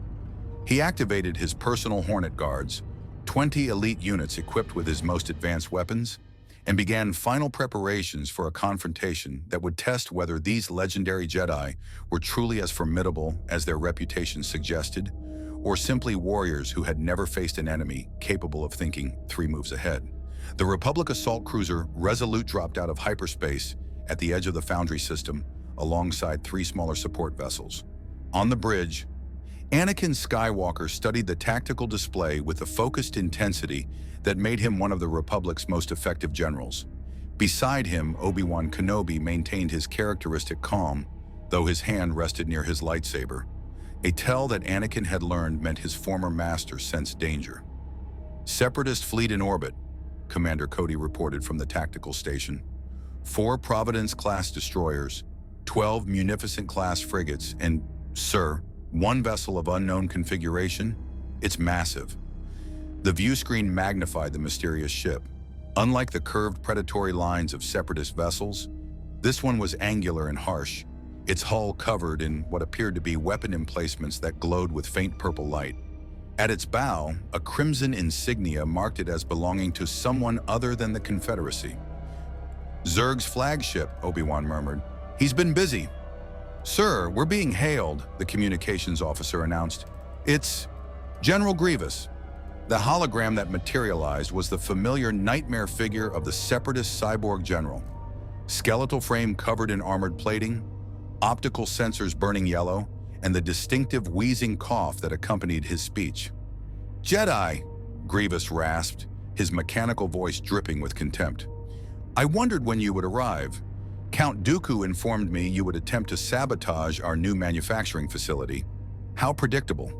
He activated his personal Hornet Guards, 20 elite units equipped with his most advanced weapons, and began final preparations for a confrontation that would test whether these legendary Jedi were truly as formidable as their reputation suggested, or simply warriors who had never faced an enemy capable of thinking 3 moves ahead. The Republic assault cruiser Resolute dropped out of hyperspace at the edge of the Foundry system alongside 3 smaller support vessels. On the bridge, Anakin Skywalker studied the tactical display with a focused intensity that made him one of the Republic's most effective generals. Beside him, Obi-Wan Kenobi maintained his characteristic calm, though his hand rested near his lightsaber, a tell that Anakin had learned meant his former master sensed danger. Separatist fleet in orbit, Commander Cody reported from the tactical station. 4 Providence-class destroyers, 12 Munificent-class frigates, and, sir, 1 vessel of unknown configuration? It's massive. The view screen magnified the mysterious ship. Unlike the curved predatory lines of Separatist vessels, this one was angular and harsh, its hull covered in what appeared to be weapon emplacements that glowed with faint purple light. At its bow, a crimson insignia marked it as belonging to someone other than the Confederacy. "Zurg's flagship," Obi-Wan murmured. "He's been busy." "Sir, we're being hailed," the communications officer announced. "It's General Grievous." The hologram that materialized was the familiar nightmare figure of the Separatist cyborg general. Skeletal frame covered in armored plating, optical sensors burning yellow, and the distinctive wheezing cough that accompanied his speech. "Jedi," Grievous rasped, his mechanical voice dripping with contempt. "I wondered when you would arrive. Count Dooku informed me you would attempt to sabotage our new manufacturing facility. How predictable."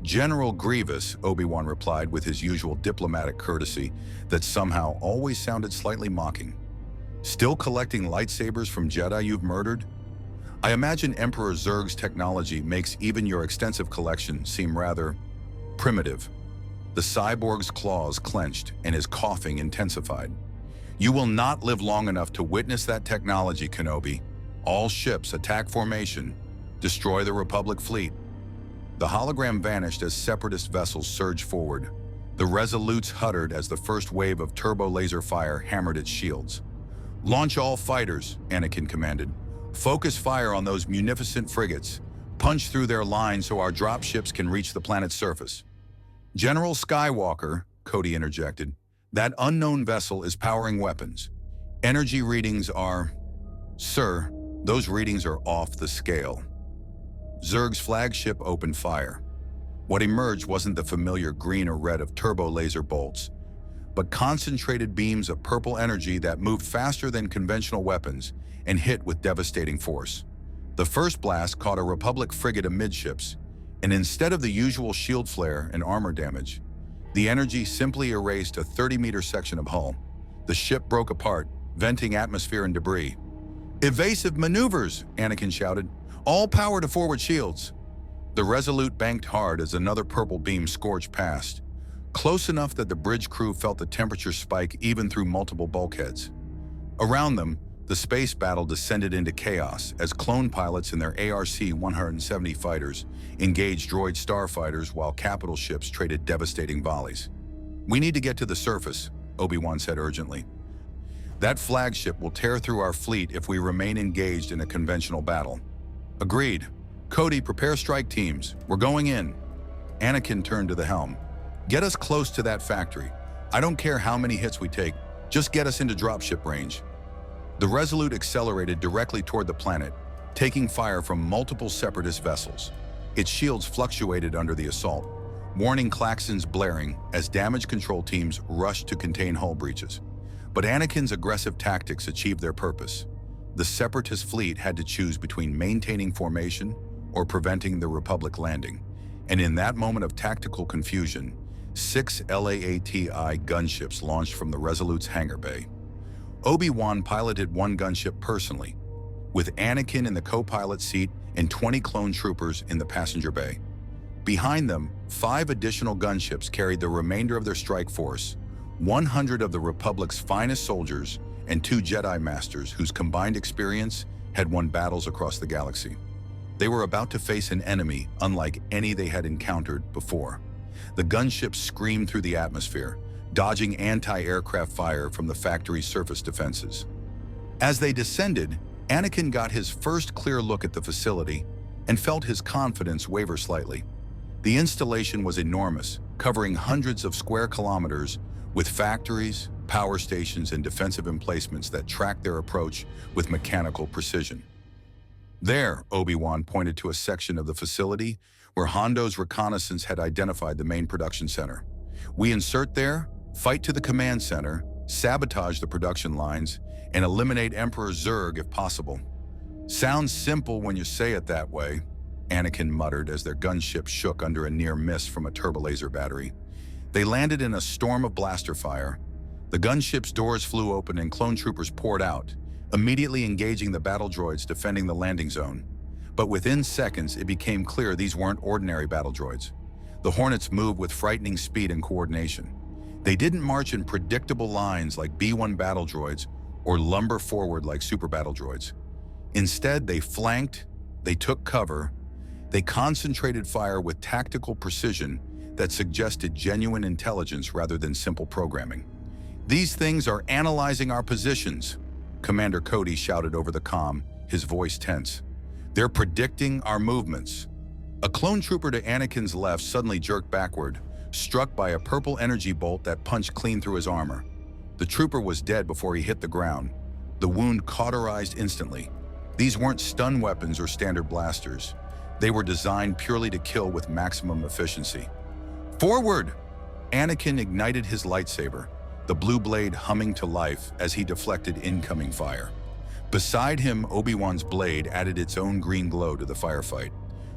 "General Grievous," Obi-Wan replied with his usual diplomatic courtesy that somehow always sounded slightly mocking. "Still collecting lightsabers from Jedi you've murdered? I imagine Emperor Zurg's technology makes even your extensive collection seem rather primitive." The cyborg's claws clenched and his coughing intensified. "You will not live long enough to witness that technology, Kenobi. All ships attack formation. Destroy the Republic fleet." The hologram vanished as Separatist vessels surged forward. The Resolutes huddered as the first wave of turbo laser fire hammered its shields. "Launch all fighters," Anakin commanded. "Focus fire on those munificent frigates. Punch through their lines so our dropships can reach the planet's surface." "General Skywalker," Cody interjected, "that unknown vessel is powering weapons. Energy readings are..." "Sir, those readings are off the scale." Zurg's flagship opened fire. What emerged wasn't the familiar green or red of turbo laser bolts, but concentrated beams of purple energy that moved faster than conventional weapons and hit with devastating force. The first blast caught a Republic frigate amidships, and instead of the usual shield flare and armor damage, the energy simply erased a 30-meter section of hull. The ship broke apart, venting atmosphere and debris. "Evasive maneuvers!" Anakin shouted. "All power to forward shields." The Resolute banked hard as another purple beam scorched past, close enough that the bridge crew felt the temperature spike even through multiple bulkheads. Around them, the space battle descended into chaos as clone pilots in their ARC-170 fighters engaged droid starfighters while capital ships traded devastating volleys. "We need to get to the surface," Obi-Wan said urgently. "That flagship will tear through our fleet if we remain engaged in a conventional battle." "Agreed. Cody, prepare strike teams. We're going in." Anakin turned to the helm. "Get us close to that factory. I don't care how many hits we take, just get us into dropship range." The Resolute accelerated directly toward the planet, taking fire from multiple Separatist vessels. Its shields fluctuated under the assault, warning klaxons blaring as damage control teams rushed to contain hull breaches. But Anakin's aggressive tactics achieved their purpose. The Separatist fleet had to choose between maintaining formation or preventing the Republic landing, and in that moment of tactical confusion, 6 LAATI gunships launched from the Resolute's hangar bay. Obi-Wan piloted one gunship personally, with Anakin in the co-pilot seat and 20 clone troopers in the passenger bay. Behind them, 5 additional gunships carried the remainder of their strike force, 100 of the Republic's finest soldiers and 2 Jedi Masters whose combined experience had won battles across the galaxy. They were about to face an enemy unlike any they had encountered before. The gunships screamed through the atmosphere, dodging anti-aircraft fire from the factory's surface defenses. As they descended, Anakin got his first clear look at the facility and felt his confidence waver slightly. The installation was enormous, covering hundreds of square kilometers, with factories, power stations, and defensive emplacements that tracked their approach with mechanical precision. There, Obi-Wan pointed to a section of the facility where Hondo's reconnaissance had identified the main production center. We insert there, fight to the command center, sabotage the production lines, and eliminate Emperor Zurg if possible. Sounds simple when you say it that way, Anakin muttered as their gunship shook under a near miss from a turbolaser battery. They landed in a storm of blaster fire. The gunship's doors flew open and clone troopers poured out, immediately engaging the battle droids defending the landing zone. But within seconds, it became clear these weren't ordinary battle droids. The Hornets moved with frightening speed and coordination. They didn't march in predictable lines like B-1 battle droids or lumber forward like super battle droids. Instead, they flanked, they took cover, they concentrated fire with tactical precision that suggested genuine intelligence rather than simple programming. "These things are analyzing our positions," Commander Cody shouted over the comm, his voice tense. "They're predicting our movements." A clone trooper to Anakin's left suddenly jerked backward, struck by a purple energy bolt that punched clean through his armor. The trooper was dead before he hit the ground, the wound cauterized instantly. These weren't stun weapons or standard blasters. They were designed purely to kill with maximum efficiency. "Forward!" Anakin ignited his lightsaber, the blue blade humming to life as he deflected incoming fire. Beside him, Obi-Wan's blade added its own green glow to the firefight.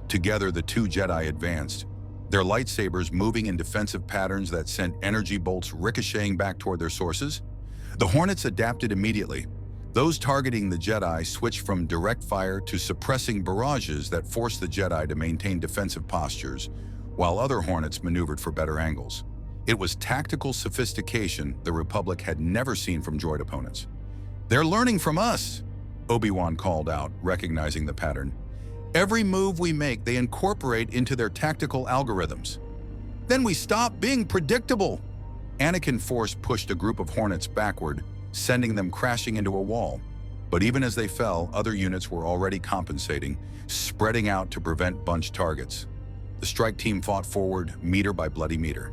Together, the two Jedi advanced, their lightsabers moving in defensive patterns that sent energy bolts ricocheting back toward their sources. The Hornets adapted immediately. Those targeting the Jedi switched from direct fire to suppressing barrages that forced the Jedi to maintain defensive postures, while other Hornets maneuvered for better angles. It was tactical sophistication the Republic had never seen from droid opponents. "They're learning from us," Obi-Wan called out, recognizing the pattern. "Every move we make, they incorporate into their tactical algorithms. Then we stop being predictable." Anakin Force pushed a group of Hornets backward, sending them crashing into a wall. But even as they fell, other units were already compensating, spreading out to prevent bunched targets. The strike team fought forward, meter by bloody meter.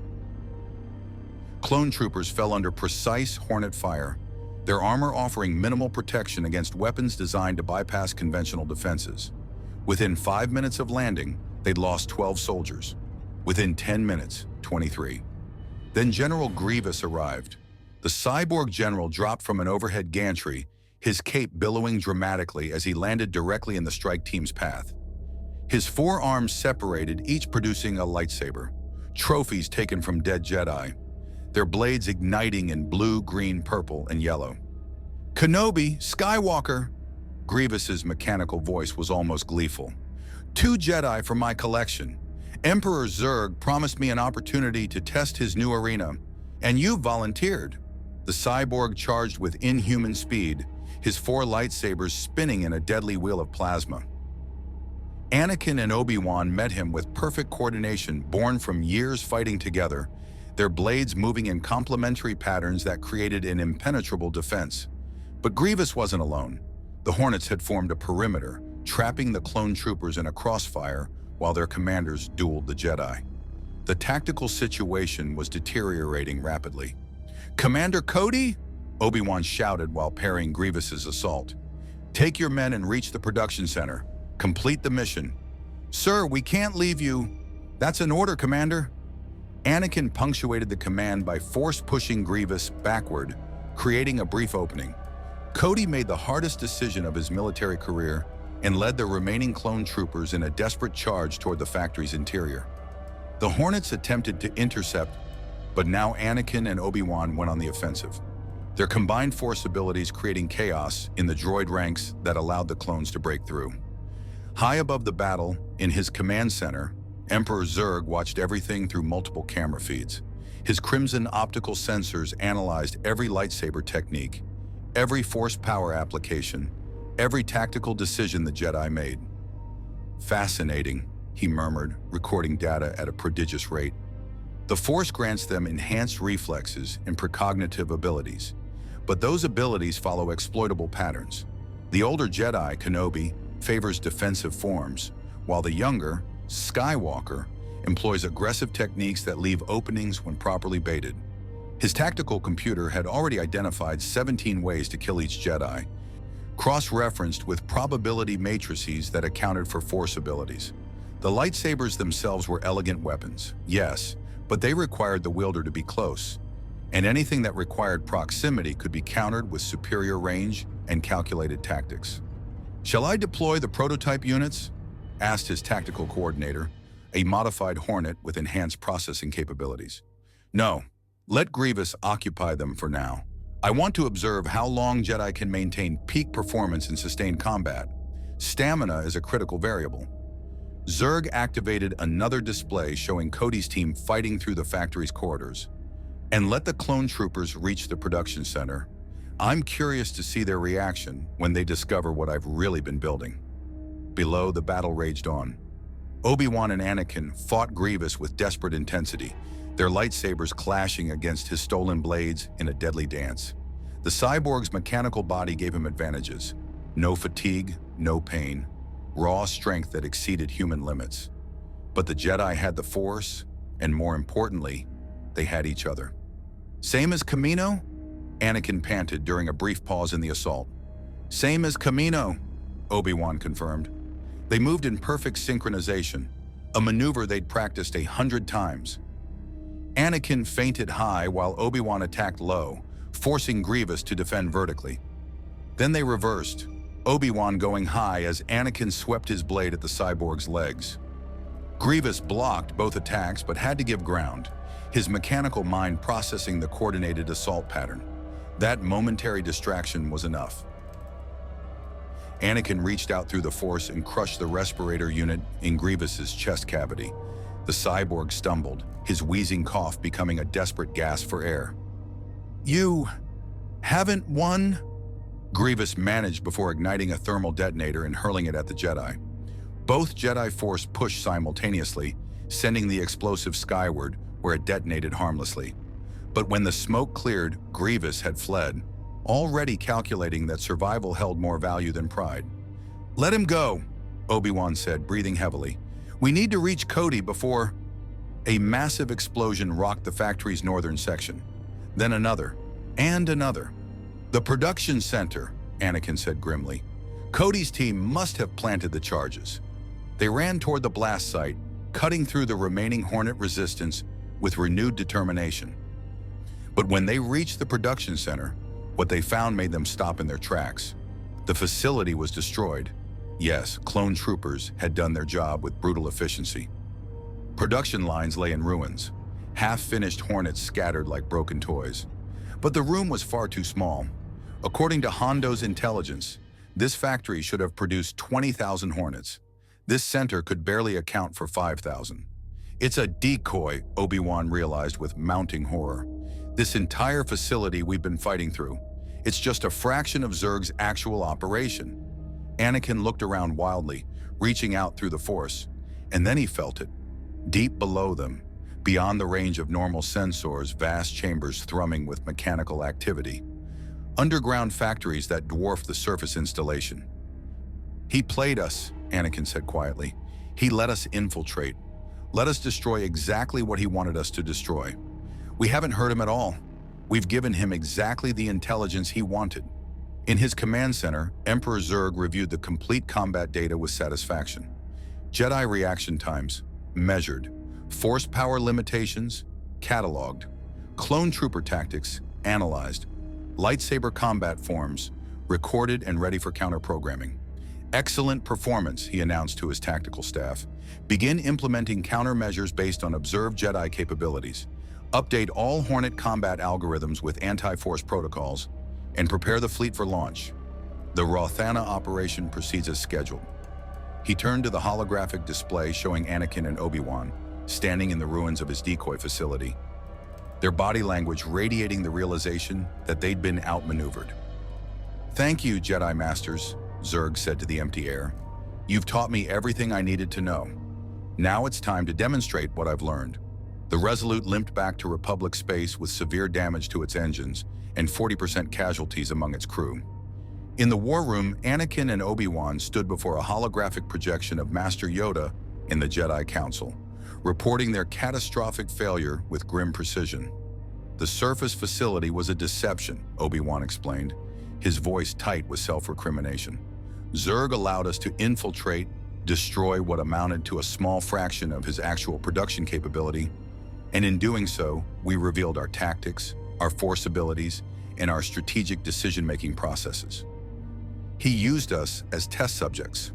Clone troopers fell under precise Hornet fire, their armor offering minimal protection against weapons designed to bypass conventional defenses. Within 5 minutes of landing, they'd lost 12 soldiers. Within 10 minutes, 23. Then General Grievous arrived. The cyborg general dropped from an overhead gantry, his cape billowing dramatically as he landed directly in the strike team's path. His 4 arms separated, each producing a lightsaber, trophies taken from dead Jedi, their blades igniting in blue, green, purple, and yellow. "Kenobi, Skywalker!" Grievous's mechanical voice was almost gleeful. "2 Jedi from my collection. Emperor Zurg promised me an opportunity to test his new arena, and you volunteered." The cyborg charged with inhuman speed, his 4 lightsabers spinning in a deadly wheel of plasma. Anakin and Obi-Wan met him with perfect coordination born from years fighting together, their blades moving in complementary patterns that created an impenetrable defense. But Grievous wasn't alone. The Hornets had formed a perimeter, trapping the clone troopers in a crossfire while their commanders dueled the Jedi. The tactical situation was deteriorating rapidly. "Commander Cody?" Obi-Wan shouted while parrying Grievous's assault. "Take your men and reach the production center. Complete the mission." "Sir, we can't leave you." "That's an order, Commander." Anakin punctuated the command by force-pushing Grievous backward, creating a brief opening. Cody made the hardest decision of his military career and led the remaining clone troopers in a desperate charge toward the factory's interior. The Hornets attempted to intercept, but now Anakin and Obi-Wan went on the offensive, their combined force abilities creating chaos in the droid ranks that allowed the clones to break through. High above the battle, in his command center, Emperor Zurg watched everything through multiple camera feeds. His crimson optical sensors analyzed every lightsaber technique, every force power application, every tactical decision the Jedi made. "Fascinating," he murmured, recording data at a prodigious rate. The Force grants them enhanced reflexes and precognitive abilities, but those abilities follow exploitable patterns. The older Jedi, Kenobi, favors defensive forms, while the younger, Skywalker, employs aggressive techniques that leave openings when properly baited. His tactical computer had already identified 17 ways to kill each Jedi, cross-referenced with probability matrices that accounted for Force abilities. The lightsabers themselves were elegant weapons, yes, but they required the wielder to be close, and anything that required proximity could be countered with superior range and calculated tactics. "Shall I deploy the prototype units?" asked his tactical coordinator, a modified Hornet with enhanced processing capabilities. "No, let Grievous occupy them for now. I want to observe how long Jedi can maintain peak performance in sustained combat. Stamina is a critical variable." Zurg activated another display showing Cody's team fighting through the factory's corridors. "And let the clone troopers reach the production center. I'm curious to see their reaction when they discover what I've really been building." Below, the battle raged on. Obi-Wan and Anakin fought Grievous with desperate intensity, their lightsabers clashing against his stolen blades in a deadly dance. The cyborg's mechanical body gave him advantages. No fatigue, no pain, raw strength that exceeded human limits. But the Jedi had the Force, and more importantly, they had each other. "Same as Kamino?" Anakin panted during a brief pause in the assault. "Same as Kamino," Obi-Wan confirmed. They moved in perfect synchronization, a maneuver they'd practiced 100 times. Anakin feinted high while Obi-Wan attacked low, forcing Grievous to defend vertically. Then they reversed, Obi-Wan going high as Anakin swept his blade at the cyborg's legs. Grievous blocked both attacks but had to give ground, his mechanical mind processing the coordinated assault pattern. That momentary distraction was enough. Anakin reached out through the Force and crushed the respirator unit in Grievous's chest cavity. The cyborg stumbled, his wheezing cough becoming a desperate gasp for air. "You haven't won?" Grievous managed before igniting a thermal detonator and hurling it at the Jedi. Both Jedi Force pushed simultaneously, sending the explosive skyward, where it detonated harmlessly. But when the smoke cleared, Grievous had fled, already calculating that survival held more value than pride. "Let him go," Obi-Wan said, breathing heavily. "We need to reach Cody before—" A massive explosion rocked the factory's northern section. Then another, and another. "The production center," Anakin said grimly. "Cody's team must have planted the charges." They ran toward the blast site, cutting through the remaining Hornet resistance with renewed determination. But when they reached the production center, what they found made them stop in their tracks. The facility was destroyed. Yes, clone troopers had done their job with brutal efficiency. Production lines lay in ruins, half-finished Hornets scattered like broken toys. But the room was far too small. According to Hondo's intelligence, this factory should have produced 20,000 Hornets. This center could barely account for 5,000. "It's a decoy," Obi-Wan realized with mounting horror. "This entire facility we've been fighting through. It's just a fraction of Zurg's actual operation." Anakin looked around wildly, reaching out through the Force, and then he felt it. Deep below them, beyond the range of normal sensors, vast chambers thrumming with mechanical activity. Underground factories that dwarfed the surface installation. "He played us," Anakin said quietly. "He let us infiltrate. Let us destroy exactly what he wanted us to destroy. We haven't hurt him at all. We've given him exactly the intelligence he wanted." In his command center, Emperor Zurg reviewed the complete combat data with satisfaction. Jedi reaction times, measured. Force power limitations, cataloged. Clone trooper tactics, analyzed. Lightsaber combat forms, recorded and ready for counter-programming. "Excellent performance," he announced to his tactical staff. "Begin implementing countermeasures based on observed Jedi capabilities. Update all Hornet combat algorithms with anti-force protocols, and prepare the fleet for launch. The Rothana operation proceeds as scheduled." He turned to the holographic display showing Anakin and Obi-Wan, standing in the ruins of his decoy facility, their body language radiating the realization that they'd been outmaneuvered. "Thank you, Jedi Masters," Zurg said to the empty air. "You've taught me everything I needed to know. Now it's time to demonstrate what I've learned." The Resolute limped back to Republic space with severe damage to its engines and 40% casualties among its crew. In the war room, Anakin and Obi-Wan stood before a holographic projection of Master Yoda in the Jedi Council, reporting their catastrophic failure with grim precision. The surface facility was a deception, Obi-Wan explained, his voice tight with self-recrimination. Zurg allowed us to infiltrate, destroy what amounted to a small fraction of his actual production capability, and in doing so, we revealed our tactics, our force abilities, and our strategic decision-making processes. He used us as test subjects.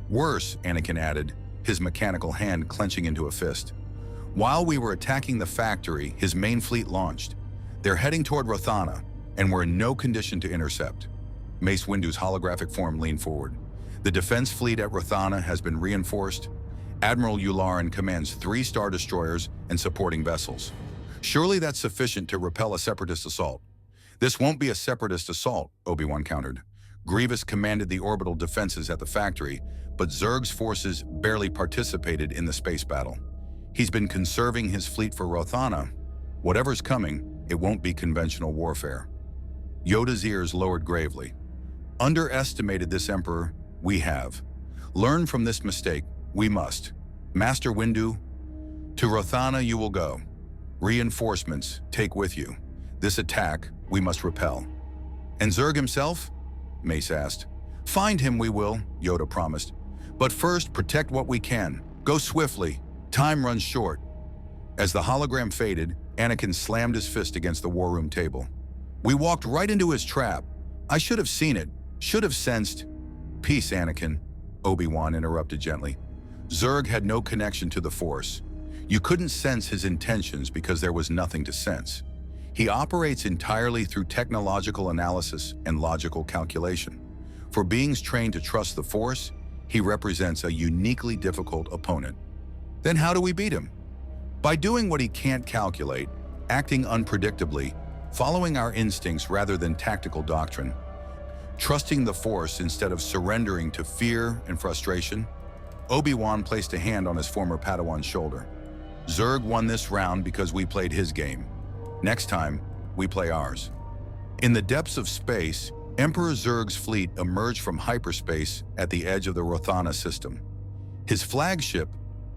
Worse, Anakin added, his mechanical hand clenching into a fist. While we were attacking the factory, his main fleet launched. They're heading toward Rothana, and we're in no condition to intercept. Mace Windu's holographic form leaned forward. The defense fleet at Rothana has been reinforced. Admiral Yularen commands 3 Star Destroyers and supporting vessels. Surely that's sufficient to repel a Separatist assault. This won't be a Separatist assault, Obi-Wan countered. Grievous commanded the orbital defenses at the factory, but Zurg's forces barely participated in the space battle. He's been conserving his fleet for Rothana. Whatever's coming, it won't be conventional warfare. Yoda's ears lowered gravely. Underestimated this Emperor, we have. Learn from this mistake, we must. Master Windu, to Rothana you will go. Reinforcements take with you. This attack we must repel. And Zurg himself? Mace asked. Find him we will, Yoda promised. But first, protect what we can. Go swiftly. Time runs short. As the hologram faded, Anakin slammed his fist against the war room table. We walked right into his trap. I should have seen it, should have sensed. Peace, Anakin, Obi-Wan interrupted gently. Zurg had no connection to the Force. You couldn't sense his intentions because there was nothing to sense. He operates entirely through technological analysis and logical calculation. For beings trained to trust the Force, he represents a uniquely difficult opponent. Then how do we beat him? By doing what he can't calculate, acting unpredictably, following our instincts rather than tactical doctrine, trusting the Force instead of surrendering to fear and frustration. Obi-Wan placed a hand on his former Padawan's shoulder. Zurg won this round because we played his game. Next time, we play ours. In the depths of space, Emperor Zurg's fleet emerged from hyperspace at the edge of the Rothana system. His flagship,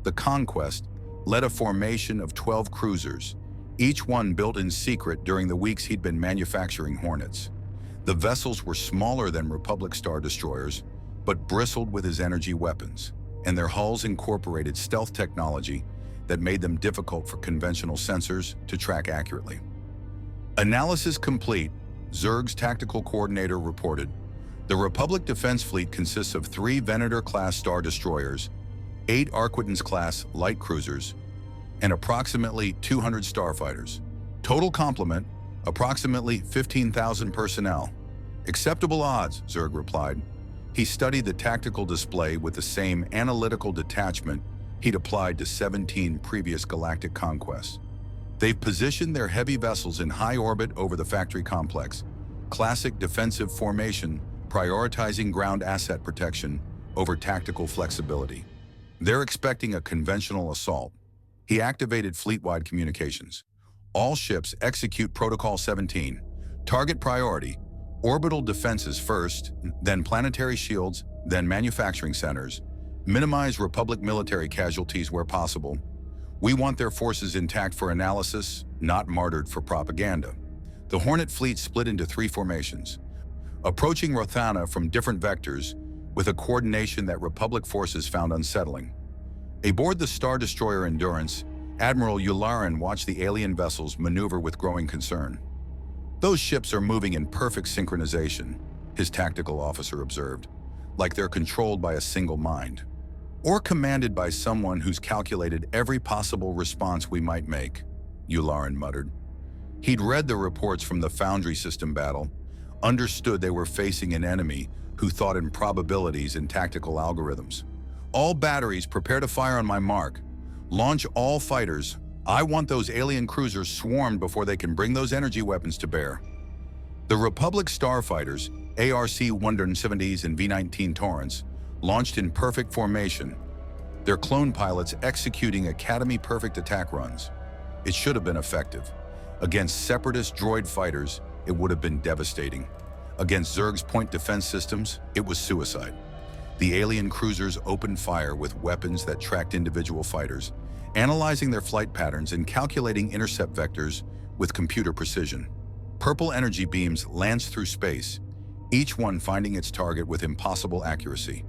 the Conquest, led a formation of 12 cruisers, each one built in secret during the weeks he'd been manufacturing Hornets. The vessels were smaller than Republic Star Destroyers, but bristled with his energy weapons, and their hulls incorporated stealth technology that made them difficult for conventional sensors to track accurately. Analysis complete, Zurg's tactical coordinator reported. The Republic Defense Fleet consists of 3 Venator-class Star Destroyers, 8 Arquitens-class light cruisers, and approximately 200 starfighters. Total complement, approximately 15,000 personnel. Acceptable odds, Zurg replied. He studied the tactical display with the same analytical detachment he'd applied to 17 previous galactic conquests. They've positioned their heavy vessels in high orbit over the factory complex, classic defensive formation prioritizing ground asset protection over tactical flexibility. They're expecting a conventional assault. He activated fleet-wide communications. All ships execute Protocol 17. Target priority, orbital defenses first, then planetary shields, then manufacturing centers. Minimize Republic military casualties where possible. We want their forces intact for analysis, not martyred for propaganda. The Hornet fleet split into 3 formations, approaching Rothana from different vectors with a coordination that Republic forces found unsettling. Aboard the Star Destroyer Endurance, Admiral Yularen watched the alien vessels maneuver with growing concern. Those ships are moving in perfect synchronization, his tactical officer observed, like they're controlled by a single mind. Or commanded by someone who's calculated every possible response we might make, Yularen muttered. He'd read the reports from the Foundry system battle, understood they were facing an enemy who thought in probabilities and tactical algorithms. All batteries prepare to fire on my mark. Launch all fighters. I want those alien cruisers swarmed before they can bring those energy weapons to bear. The Republic starfighters, ARC-170s and V-19 Torrents, launched in perfect formation. their clone pilots executing Academy-perfect attack runs. It should have been effective. Against separatist droid fighters, it would have been devastating. Against Zurg's point defense systems, it was suicide. The alien cruisers opened fire with weapons that tracked individual fighters, analyzing their flight patterns and calculating intercept vectors with computer precision. Purple energy beams lanced through space, each one finding its target with impossible accuracy.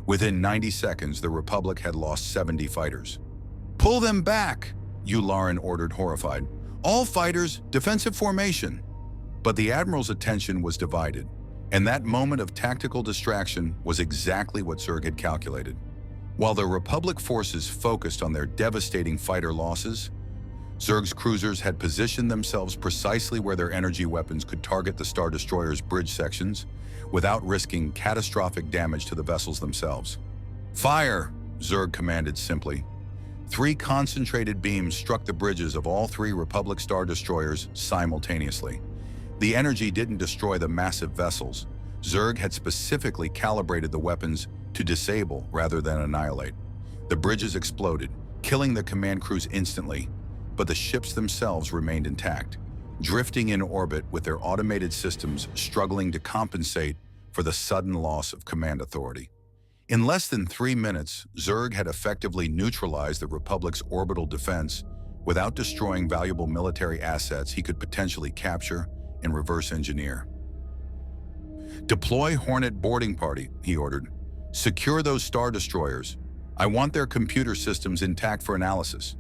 Within 90 seconds, the Republic had lost 70 fighters. "Pull them back!" Yularen ordered, horrified. "All fighters, defensive formation!" But the Admiral's attention was divided, and that moment of tactical distraction was exactly what Zurg had calculated. While the Republic forces focused on their devastating fighter losses, Zurg's cruisers had positioned themselves precisely where their energy weapons could target the Star Destroyer's bridge sections without risking catastrophic damage to the vessels themselves. "Fire!" Zurg commanded simply. 3 concentrated beams struck the bridges of all 3 Republic Star Destroyers simultaneously. The energy didn't destroy the massive vessels. Zurg had specifically calibrated the weapons to disable rather than annihilate. The bridges exploded, killing the command crews instantly, but the ships themselves remained intact, drifting in orbit with their automated systems struggling to compensate for the sudden loss of command authority. In less than 3 minutes, Zurg had effectively neutralized the Republic's orbital defense without destroying valuable military assets he could potentially capture and reverse engineer. "Deploy Hornet boarding party," he ordered. "Secure those Star Destroyers. I want their computer systems intact for analysis."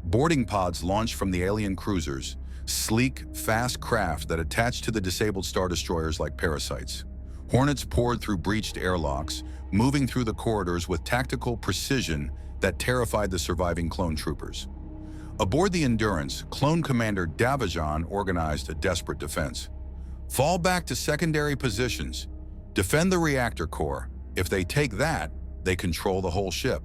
Boarding pods launched from the alien cruisers, sleek, fast craft that attached to the disabled Star Destroyers like parasites. Hornets poured through breached airlocks, moving through the corridors with tactical precision that terrified the surviving clone troopers. Aboard the Endurance, Clone Commander Davajan organized a desperate defense. "Fall back to secondary positions. Defend the reactor core. If they take that, they control the whole ship."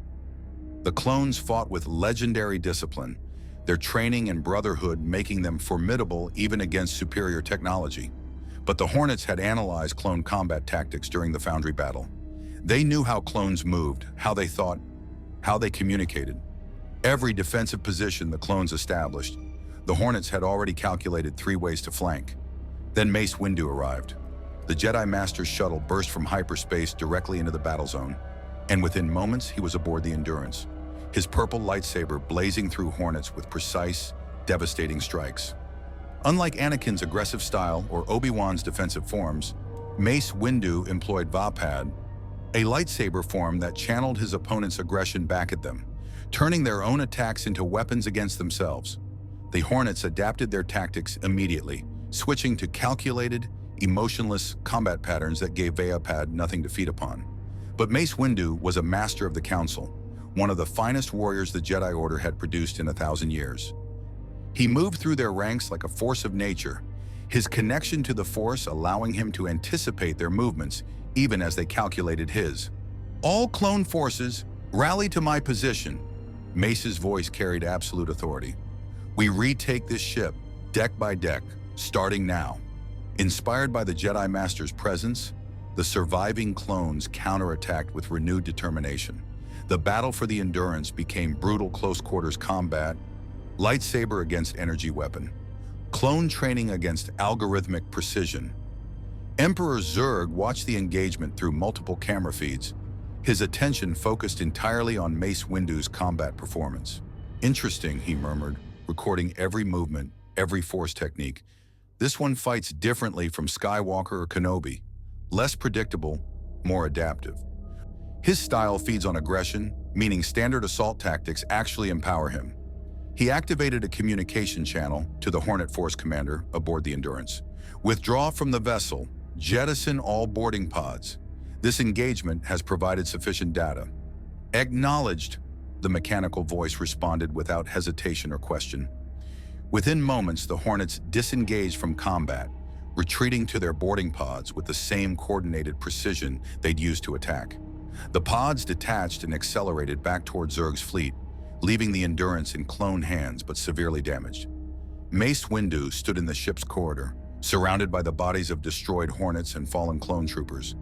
The clones fought with legendary discipline, their training and brotherhood making them formidable even against superior technology. But the Hornets had analyzed clone combat tactics during the Foundry battle. They knew how clones moved, how they thought, how they communicated. Every defensive position the clones established, the Hornets had already calculated 3 ways to flank. Then Mace Windu arrived. The Jedi Master's shuttle burst from hyperspace directly into the battle zone, and within moments he was aboard the Endurance, his purple lightsaber blazing through Hornets with precise, devastating strikes. Unlike Anakin's aggressive style or Obi-Wan's defensive forms, Mace Windu employed Vapad, a lightsaber form that channeled his opponent's aggression back at them, turning their own attacks into weapons against themselves. The Hornets adapted their tactics immediately, switching to calculated, emotionless combat patterns that gave Vapad nothing to feed upon. But Mace Windu was a master of the Council, one of the finest warriors the Jedi Order had produced in 1,000 years. He moved through their ranks like a force of nature, his connection to the Force allowing him to anticipate their movements even as they calculated his. "All clone forces, rally to my position." Mace's voice carried absolute authority. "We retake this ship, deck by deck, starting now." Inspired by the Jedi Master's presence, the surviving clones counterattacked with renewed determination. The battle for the Endurance became brutal close-quarters combat, lightsaber against energy weapon, clone training against algorithmic precision. Emperor Zurg watched the engagement through multiple camera feeds, his attention focused entirely on Mace Windu's combat performance. "Interesting," he murmured, recording every movement, every force technique. "This one fights differently from Skywalker or Kenobi. Less predictable, more adaptive." His style feeds on aggression, meaning standard assault tactics actually empower him. He activated a communication channel to the Hornet Force commander aboard the Endurance. "Withdraw from the vessel. Jettison all boarding pods. This engagement has provided sufficient data." "Acknowledged," the mechanical voice responded without hesitation or question. Within moments, the Hornets disengaged from combat, retreating to their boarding pods with the same coordinated precision they'd used to attack. The pods detached and accelerated back toward Zurg's fleet, leaving the Endurance in clone hands but severely damaged. Mace Windu stood in the ship's corridor, surrounded by the bodies of destroyed Hornets and fallen clone troopers,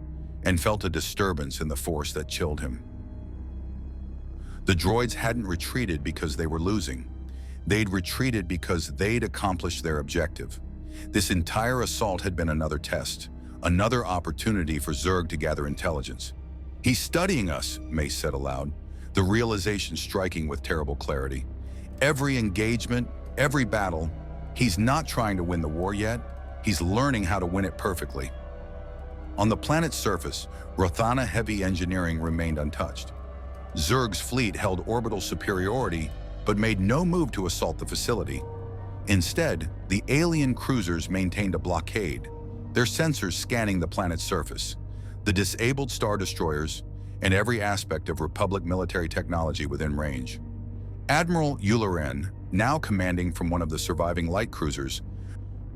and felt a disturbance in the Force that chilled him. The droids hadn't retreated because they were losing. They'd retreated because they'd accomplished their objective. This entire assault had been another test, another opportunity for Zurg to gather intelligence. "He's studying us," Mace said aloud, the realization striking with terrible clarity. "Every engagement, every battle, he's not trying to win the war yet, he's learning how to win it perfectly." On the planet's surface, Rothana heavy engineering remained untouched. Zurg's fleet held orbital superiority, but made no move to assault the facility. Instead, the alien cruisers maintained a blockade, their sensors scanning the planet's surface, the disabled Star Destroyers, and every aspect of Republic military technology within range. Admiral Yularen, now commanding from one of the surviving light cruisers,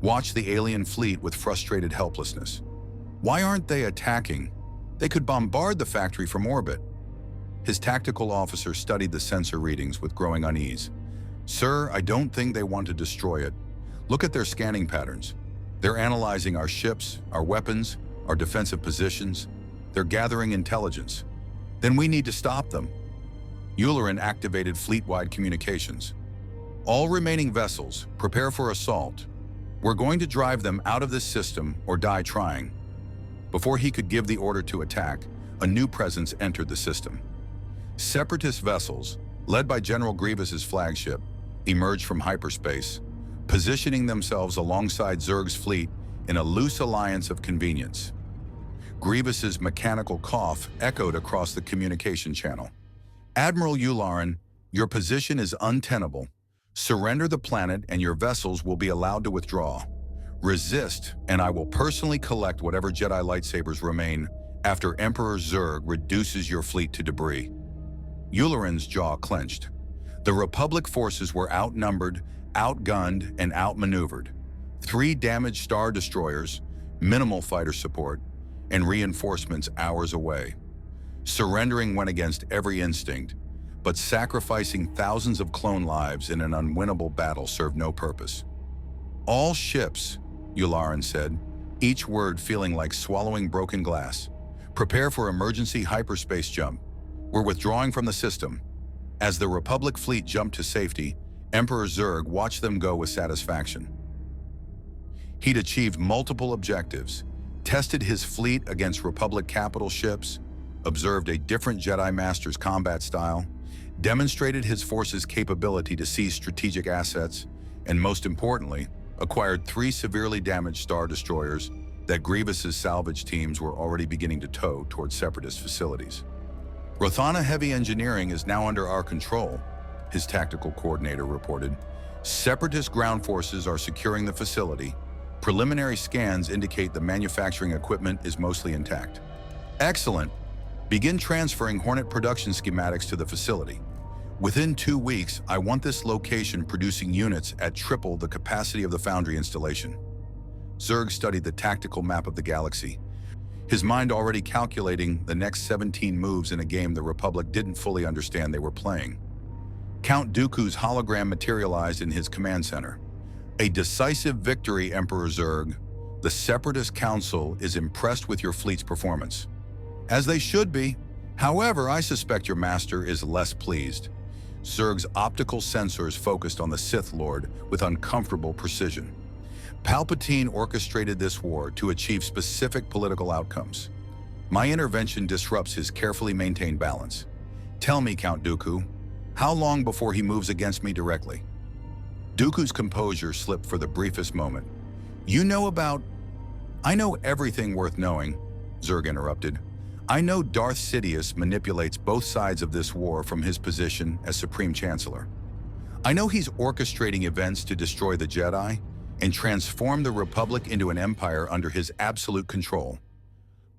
watched the alien fleet with frustrated helplessness. Why aren't they attacking? They could bombard the factory from orbit. His tactical officer studied the sensor readings with growing unease. "Sir, I don't think they want to destroy it. Look at their scanning patterns. They're analyzing our ships, our weapons, our defensive positions. They're gathering intelligence. Then we need to stop them." Yularen activated fleet-wide communications. "All remaining vessels, prepare for assault. We're going to drive them out of this system or die trying." Before he could give the order to attack, a new presence entered the system. Separatist vessels, led by General Grievous's flagship, emerged from hyperspace, positioning themselves alongside Zurg's fleet in a loose alliance of convenience. Grievous's mechanical cough echoed across the communication channel. "Admiral Yularen, your position is untenable. Surrender the planet and your vessels will be allowed to withdraw. Resist, and I will personally collect whatever Jedi lightsabers remain after Emperor Zurg reduces your fleet to debris." Yularen's jaw clenched. The Republic forces were outnumbered, outgunned, and outmaneuvered. 3 damaged Star Destroyers, minimal fighter support, and reinforcements hours away. Surrendering went against every instinct, but sacrificing thousands of clone lives in an unwinnable battle served no purpose. "All ships," Yularen said, each word feeling like swallowing broken glass, "prepare for emergency hyperspace jump. We're withdrawing from the system." As the Republic fleet jumped to safety, Emperor Zurg watched them go with satisfaction. He'd achieved multiple objectives, tested his fleet against Republic capital ships, observed a different Jedi Master's combat style, demonstrated his force's capability to seize strategic assets, and most importantly, acquired 3 severely damaged Star Destroyers that Grievous's salvage teams were already beginning to tow towards Separatist facilities. "Rothana heavy engineering is now under our control," his tactical coordinator reported. "Separatist ground forces are securing the facility. Preliminary scans indicate the manufacturing equipment is mostly intact." "Excellent. Begin transferring Hornet production schematics to the facility. Within 2 weeks, I want this location producing units at triple the capacity of the foundry installation." Zurg studied the tactical map of the galaxy, his mind already calculating the next 17 moves in a game the Republic didn't fully understand they were playing. Count Dooku's hologram materialized in his command center. "A decisive victory, Emperor Zurg. The Separatist Council is impressed with your fleet's performance." "As they should be. However, I suspect your master is less pleased." Zurg's optical sensors focused on the Sith Lord with uncomfortable precision. "Palpatine orchestrated this war to achieve specific political outcomes. My intervention disrupts his carefully maintained balance. Tell me, Count Dooku, how long before he moves against me directly?" Dooku's composure slipped for the briefest moment. "You know about—" "I know everything worth knowing," Zurg interrupted. "I know Darth Sidious manipulates both sides of this war from his position as Supreme Chancellor. I know he's orchestrating events to destroy the Jedi and transform the Republic into an empire under his absolute control.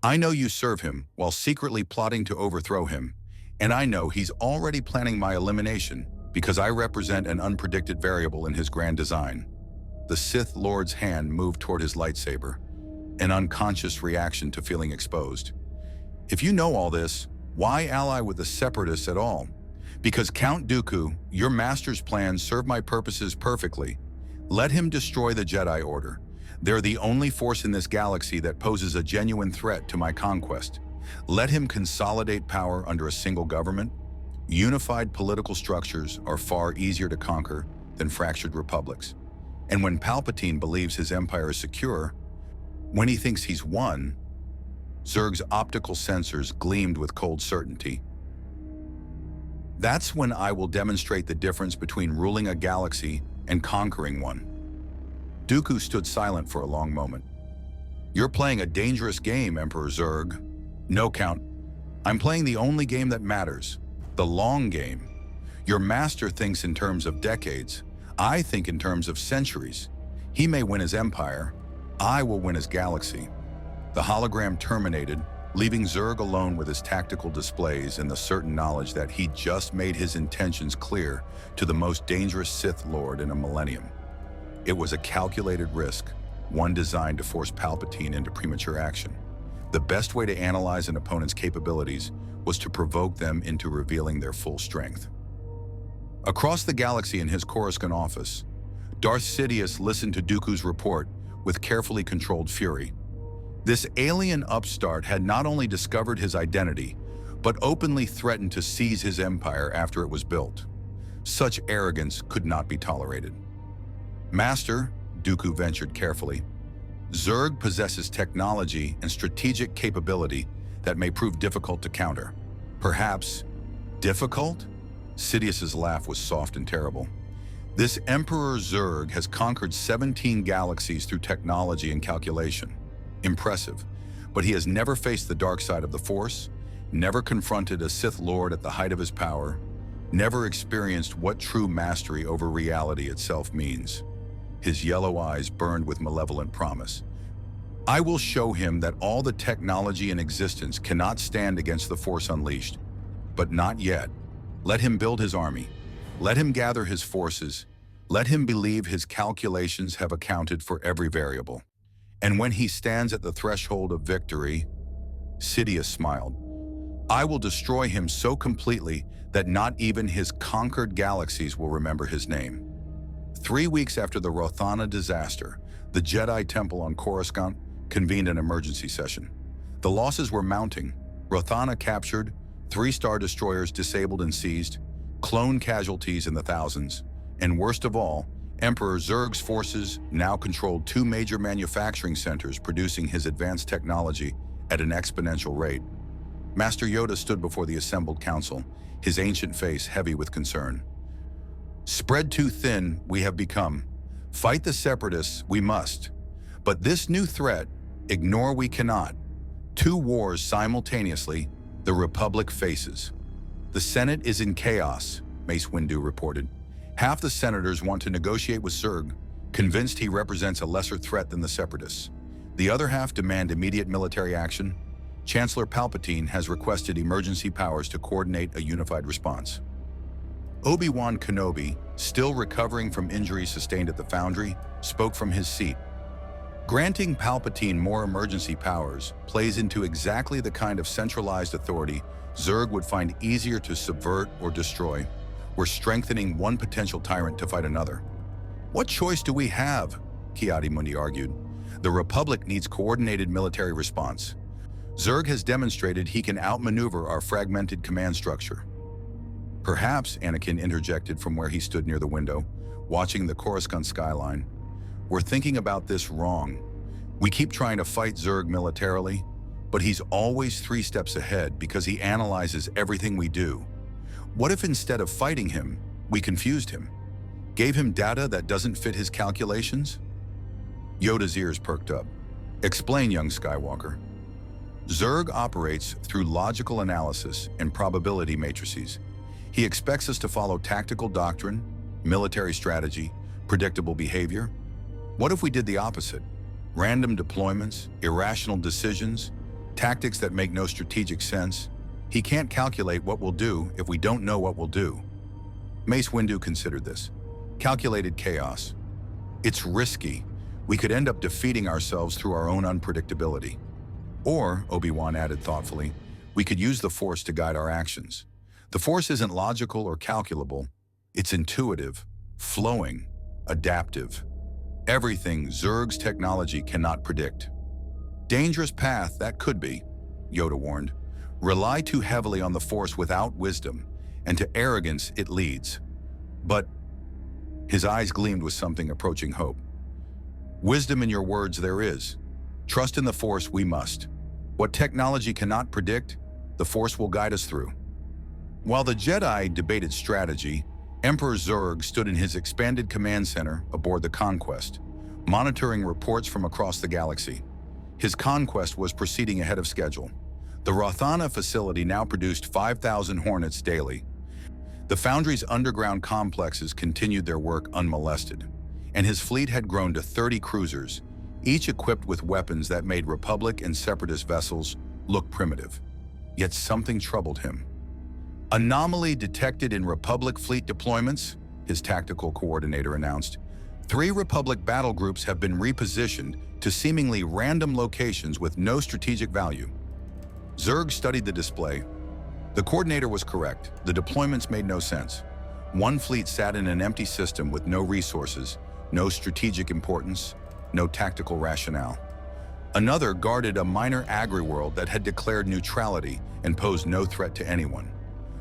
I know you serve him while secretly plotting to overthrow him, and I know he's already planning my elimination because I represent an unpredicted variable in his grand design." The Sith Lord's hand moved toward his lightsaber, an unconscious reaction to feeling exposed. "If you know all this, why ally with the Separatists at all? Because Count Dooku, your master's plans serve my purposes perfectly. Let him destroy the Jedi Order. They're the only force in this galaxy that poses a genuine threat to my conquest. Let him consolidate power under a single government. Unified political structures are far easier to conquer than fractured republics. And when Palpatine believes his empire is secure, when he thinks he's won, Zurg's optical sensors gleamed with cold certainty. That's when I will demonstrate the difference between ruling a galaxy and conquering one. Dooku stood silent for a long moment. You're playing a dangerous game, Emperor Zurg. No, Count. I'm playing the only game that matters, the long game. Your master thinks in terms of decades. I think in terms of centuries. He may win his empire. I will win his galaxy. The hologram terminated, leaving Zurg alone with his tactical displays and the certain knowledge that he'd just made his intentions clear to the most dangerous Sith Lord in a millennium. It was a calculated risk, one designed to force Palpatine into premature action. The best way to analyze an opponent's capabilities was to provoke them into revealing their full strength. Across the galaxy in his Coruscant office, Darth Sidious listened to Dooku's report with carefully controlled fury. This alien upstart had not only discovered his identity, but openly threatened to seize his empire after it was built. Such arrogance could not be tolerated. Master, Dooku ventured carefully, Zurg possesses technology and strategic capability that may prove difficult to counter. Perhaps difficult? Sidious's laugh was soft and terrible. This Emperor Zurg has conquered 17 galaxies through technology and calculation. Impressive, but he has never faced the dark side of the Force, never confronted a Sith Lord at the height of his power, never experienced what true mastery over reality itself means. His yellow eyes burned with malevolent promise. I will show him that all the technology in existence cannot stand against the Force unleashed. But not yet. Let him build his army. Let him gather his forces. Let him believe his calculations have accounted for every variable. And when he stands at the threshold of victory, Sidious smiled. I will destroy him so completely that not even his conquered galaxies will remember his name. 3 weeks after the Rothana disaster, the Jedi Temple on Coruscant convened an emergency session. The losses were mounting. Rothana captured, 3 Star Destroyers disabled and seized, clone casualties in the thousands, and worst of all, Emperor Zurg's forces now controlled 2 major manufacturing centers producing his advanced technology at an exponential rate. Master Yoda stood before the assembled council, his ancient face heavy with concern. Spread too thin, we have become. Fight the separatists, we must. But this new threat, ignore we cannot. 2 wars simultaneously, the Republic faces. The Senate is in chaos, Mace Windu reported. Half the senators want to negotiate with Zurg, convinced he represents a lesser threat than the separatists. The other half demand immediate military action. Chancellor Palpatine has requested emergency powers to coordinate a unified response. Obi-Wan Kenobi, still recovering from injuries sustained at the Foundry, spoke from his seat. Granting Palpatine more emergency powers plays into exactly the kind of centralized authority Zurg would find easier to subvert or destroy. We're strengthening one potential tyrant to fight another. What choice do we have? Ki-Adi-Mundi argued. The Republic needs coordinated military response. Zurg has demonstrated he can outmaneuver our fragmented command structure. Perhaps, Anakin interjected from where he stood near the window, watching the Coruscant skyline. We're thinking about this wrong. We keep trying to fight Zurg militarily, but he's always 3 steps ahead because he analyzes everything we do. What if instead of fighting him, we confused him? Gave him data that doesn't fit his calculations? Yoda's ears perked up. Explain, young Skywalker. Zurg operates through logical analysis and probability matrices. He expects us to follow tactical doctrine, military strategy, predictable behavior. What if we did the opposite? Random deployments, irrational decisions, tactics that make no strategic sense. He can't calculate what we'll do if we don't know what we'll do. Mace Windu considered this. Calculated chaos. It's risky. We could end up defeating ourselves through our own unpredictability. Or, Obi-Wan added thoughtfully, we could use the Force to guide our actions. The Force isn't logical or calculable. It's intuitive, flowing, adaptive. Everything Zurg's technology cannot predict. Dangerous path that could be, Yoda warned. Rely too heavily on the Force without wisdom, and to arrogance it leads. But his eyes gleamed with something approaching hope. Wisdom in your words there is. Trust in the Force we must. What technology cannot predict, the Force will guide us through. While the Jedi debated strategy, Emperor Zurg stood in his expanded command center aboard the Conquest, monitoring reports from across the galaxy. His conquest was proceeding ahead of schedule. The Rothana facility now produced 5,000 Hornets daily. The Foundry's underground complexes continued their work unmolested, and his fleet had grown to 30 cruisers, each equipped with weapons that made Republic and Separatist vessels look primitive. Yet something troubled him. Anomaly detected in Republic fleet deployments, his tactical coordinator announced. 3 Republic battle groups have been repositioned to seemingly random locations with no strategic value. Zurg studied the display. The coordinator was correct. The deployments made no sense. One fleet sat in an empty system with no resources, no strategic importance, no tactical rationale. Another guarded a minor agri-world that had declared neutrality and posed no threat to anyone.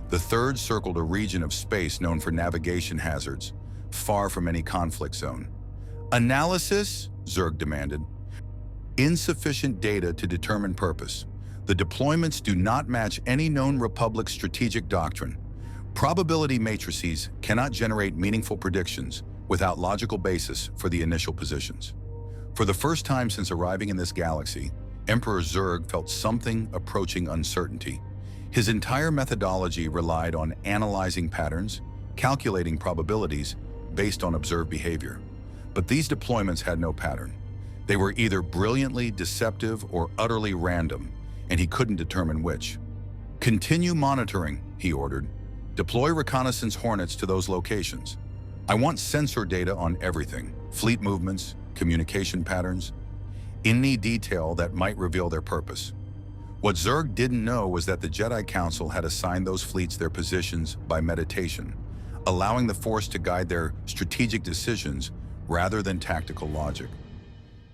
The third circled a region of space known for navigation hazards, far from any conflict zone. Analysis? Zurg demanded. Insufficient data to determine purpose. The deployments do not match any known Republic strategic doctrine. Probability matrices cannot generate meaningful predictions without logical basis for the initial positions. For the first time since arriving in this galaxy, Emperor Zurg felt something approaching uncertainty. His entire methodology relied on analyzing patterns, calculating probabilities based on observed behavior. But these deployments had no pattern. They were either brilliantly deceptive or utterly random, and he couldn't determine which. Continue monitoring, he ordered. Deploy reconnaissance Hornets to those locations. I want sensor data on everything, fleet movements, communication patterns, any detail that might reveal their purpose. What Zurg didn't know was that the Jedi Council had assigned those fleets their positions by meditation, allowing the Force to guide their strategic decisions rather than tactical logic.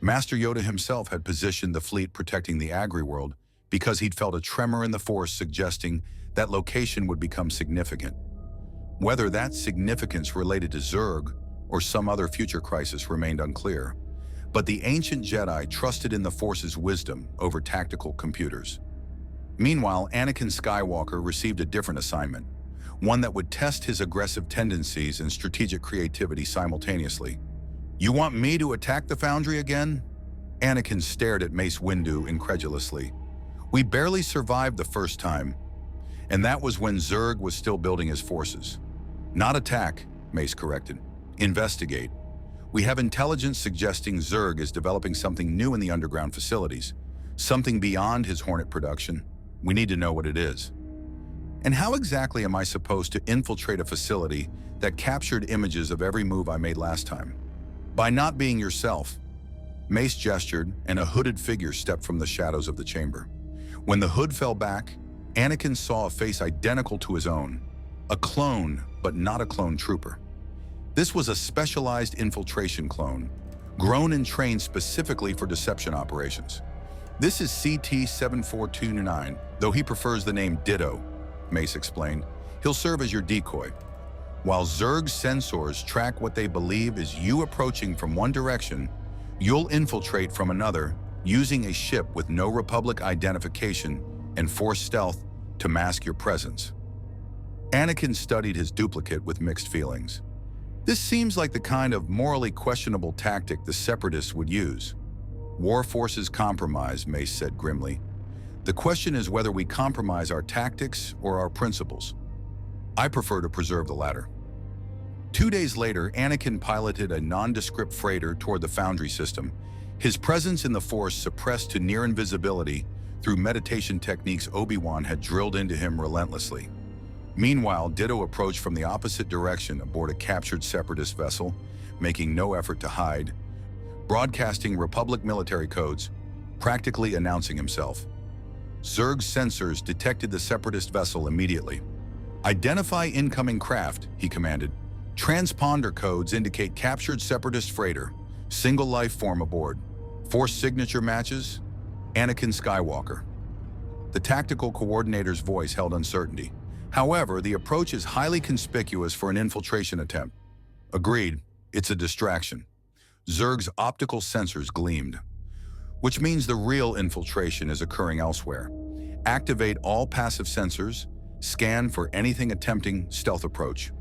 Master Yoda himself had positioned the fleet protecting the agri-world because he'd felt a tremor in the Force suggesting that location would become significant. Whether that significance related to Zurg or some other future crisis remained unclear, but the ancient Jedi trusted in the Force's wisdom over tactical computers. Meanwhile, Anakin Skywalker received a different assignment, one that would test his aggressive tendencies and strategic creativity simultaneously. You want me to attack the Foundry again? Anakin stared at Mace Windu incredulously. We barely survived the first time, and that was when Zurg was still building his forces. Not attack, Mace corrected. Investigate. We have intelligence suggesting Zurg is developing something new in the underground facilities, something beyond his Hornet production. We need to know what it is. And how exactly am I supposed to infiltrate a facility that captured images of every move I made last time? By not being yourself. Mace gestured, and a hooded figure stepped from the shadows of the chamber. When the hood fell back, Anakin saw a face identical to his own. A clone, but not a clone trooper. This was a specialized infiltration clone, grown and trained specifically for deception operations. This is CT-7429, though he prefers the name Ditto, Mace explained. He'll serve as your decoy. While Zurg's sensors track what they believe is you approaching from one direction, you'll infiltrate from another using a ship with no Republic identification and Force stealth to mask your presence. Anakin studied his duplicate with mixed feelings. This seems like the kind of morally questionable tactic the Separatists would use. War forces compromise, Mace said grimly. The question is whether we compromise our tactics or our principles. I prefer to preserve the latter. 2 days later, Anakin piloted a nondescript freighter toward the Foundry system, his presence in the Force suppressed to near invisibility through meditation techniques Obi-Wan had drilled into him relentlessly. Meanwhile, Ditto approached from the opposite direction aboard a captured Separatist vessel, making no effort to hide, broadcasting Republic military codes, practically announcing himself. Zurg's sensors detected the Separatist vessel immediately. Identify incoming craft, he commanded. Transponder codes indicate captured Separatist freighter, single life form aboard. Force signature matches, Anakin Skywalker. The tactical coordinator's voice held uncertainty. However, the approach is highly conspicuous for an infiltration attempt. Agreed, it's a distraction. Zurg's optical sensors gleamed, which means the real infiltration is occurring elsewhere. Activate all passive sensors, scan for anything attempting stealth approach.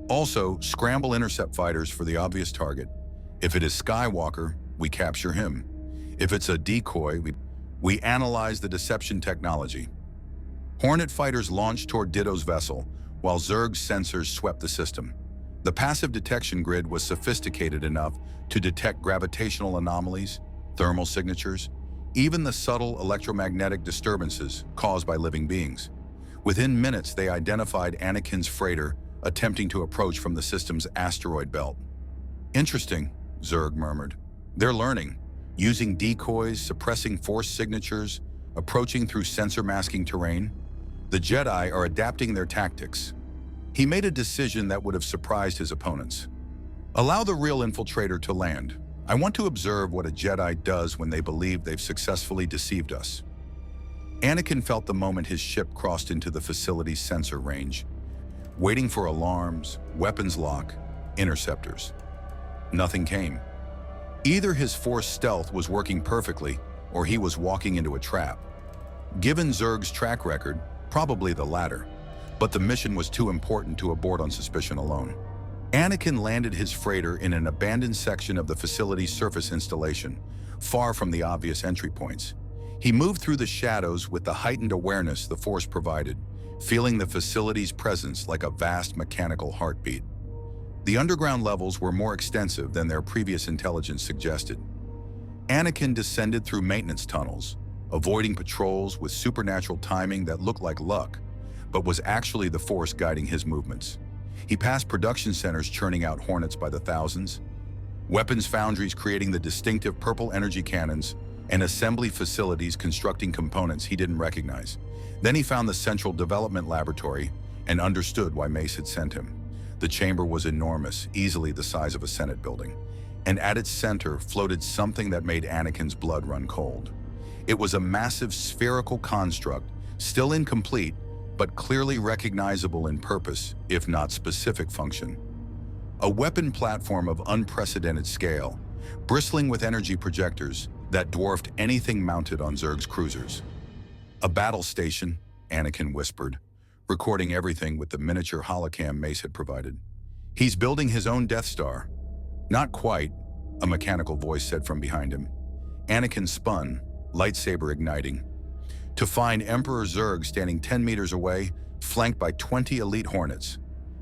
Also, scramble intercept fighters for the obvious target. If it is Skywalker, we capture him. If it's a decoy, we analyze the deception technology. Hornet fighters launched toward Ditto's vessel, while Zurg's sensors swept the system. The passive detection grid was sophisticated enough to detect gravitational anomalies, thermal signatures, even the subtle electromagnetic disturbances caused by living beings. Within minutes, they identified Anakin's freighter attempting to approach from the system's asteroid belt. Interesting, Zurg murmured. They're learning, using decoys, suppressing force signatures, approaching through sensor-masking terrain. The Jedi are adapting their tactics. He made a decision that would have surprised his opponents. Allow the real infiltrator to land. I want to observe what a Jedi does when they believe they've successfully deceived us. Anakin felt the moment his ship crossed into the facility's sensor range, waiting for alarms, weapons lock, interceptors. Nothing came. Either his force stealth was working perfectly, or he was walking into a trap. Given Zurg's track record, probably the latter, but the mission was too important to abort on suspicion alone. Anakin landed his freighter in an abandoned section of the facility's surface installation, far from the obvious entry points. He moved through the shadows with the heightened awareness the Force provided, feeling the facility's presence like a vast mechanical heartbeat. The underground levels were more extensive than their previous intelligence suggested. Anakin descended through maintenance tunnels, avoiding patrols with supernatural timing that looked like luck, but was actually the Force guiding his movements. He passed production centers churning out Hornets by the thousands, weapons foundries creating the distinctive purple energy cannons, and assembly facilities constructing components he didn't recognize. Then he found the Central Development Laboratory and understood why Mace had sent him. The chamber was enormous, easily the size of a Senate building, and at its center floated something that made Anakin's blood run cold. It was a massive spherical construct, still incomplete, but clearly recognizable in purpose, if not specific function. A weapon platform of unprecedented scale, bristling with energy projectors that dwarfed anything mounted on Zurg's cruisers. A battle station, Anakin whispered, recording everything with the miniature holocam Mace had provided. He's building his own Death Star. Not quite, a mechanical voice said from behind him. Anakin spun, lightsaber igniting, to find Emperor Zurg standing 10 meters away, flanked by 20 elite Hornets.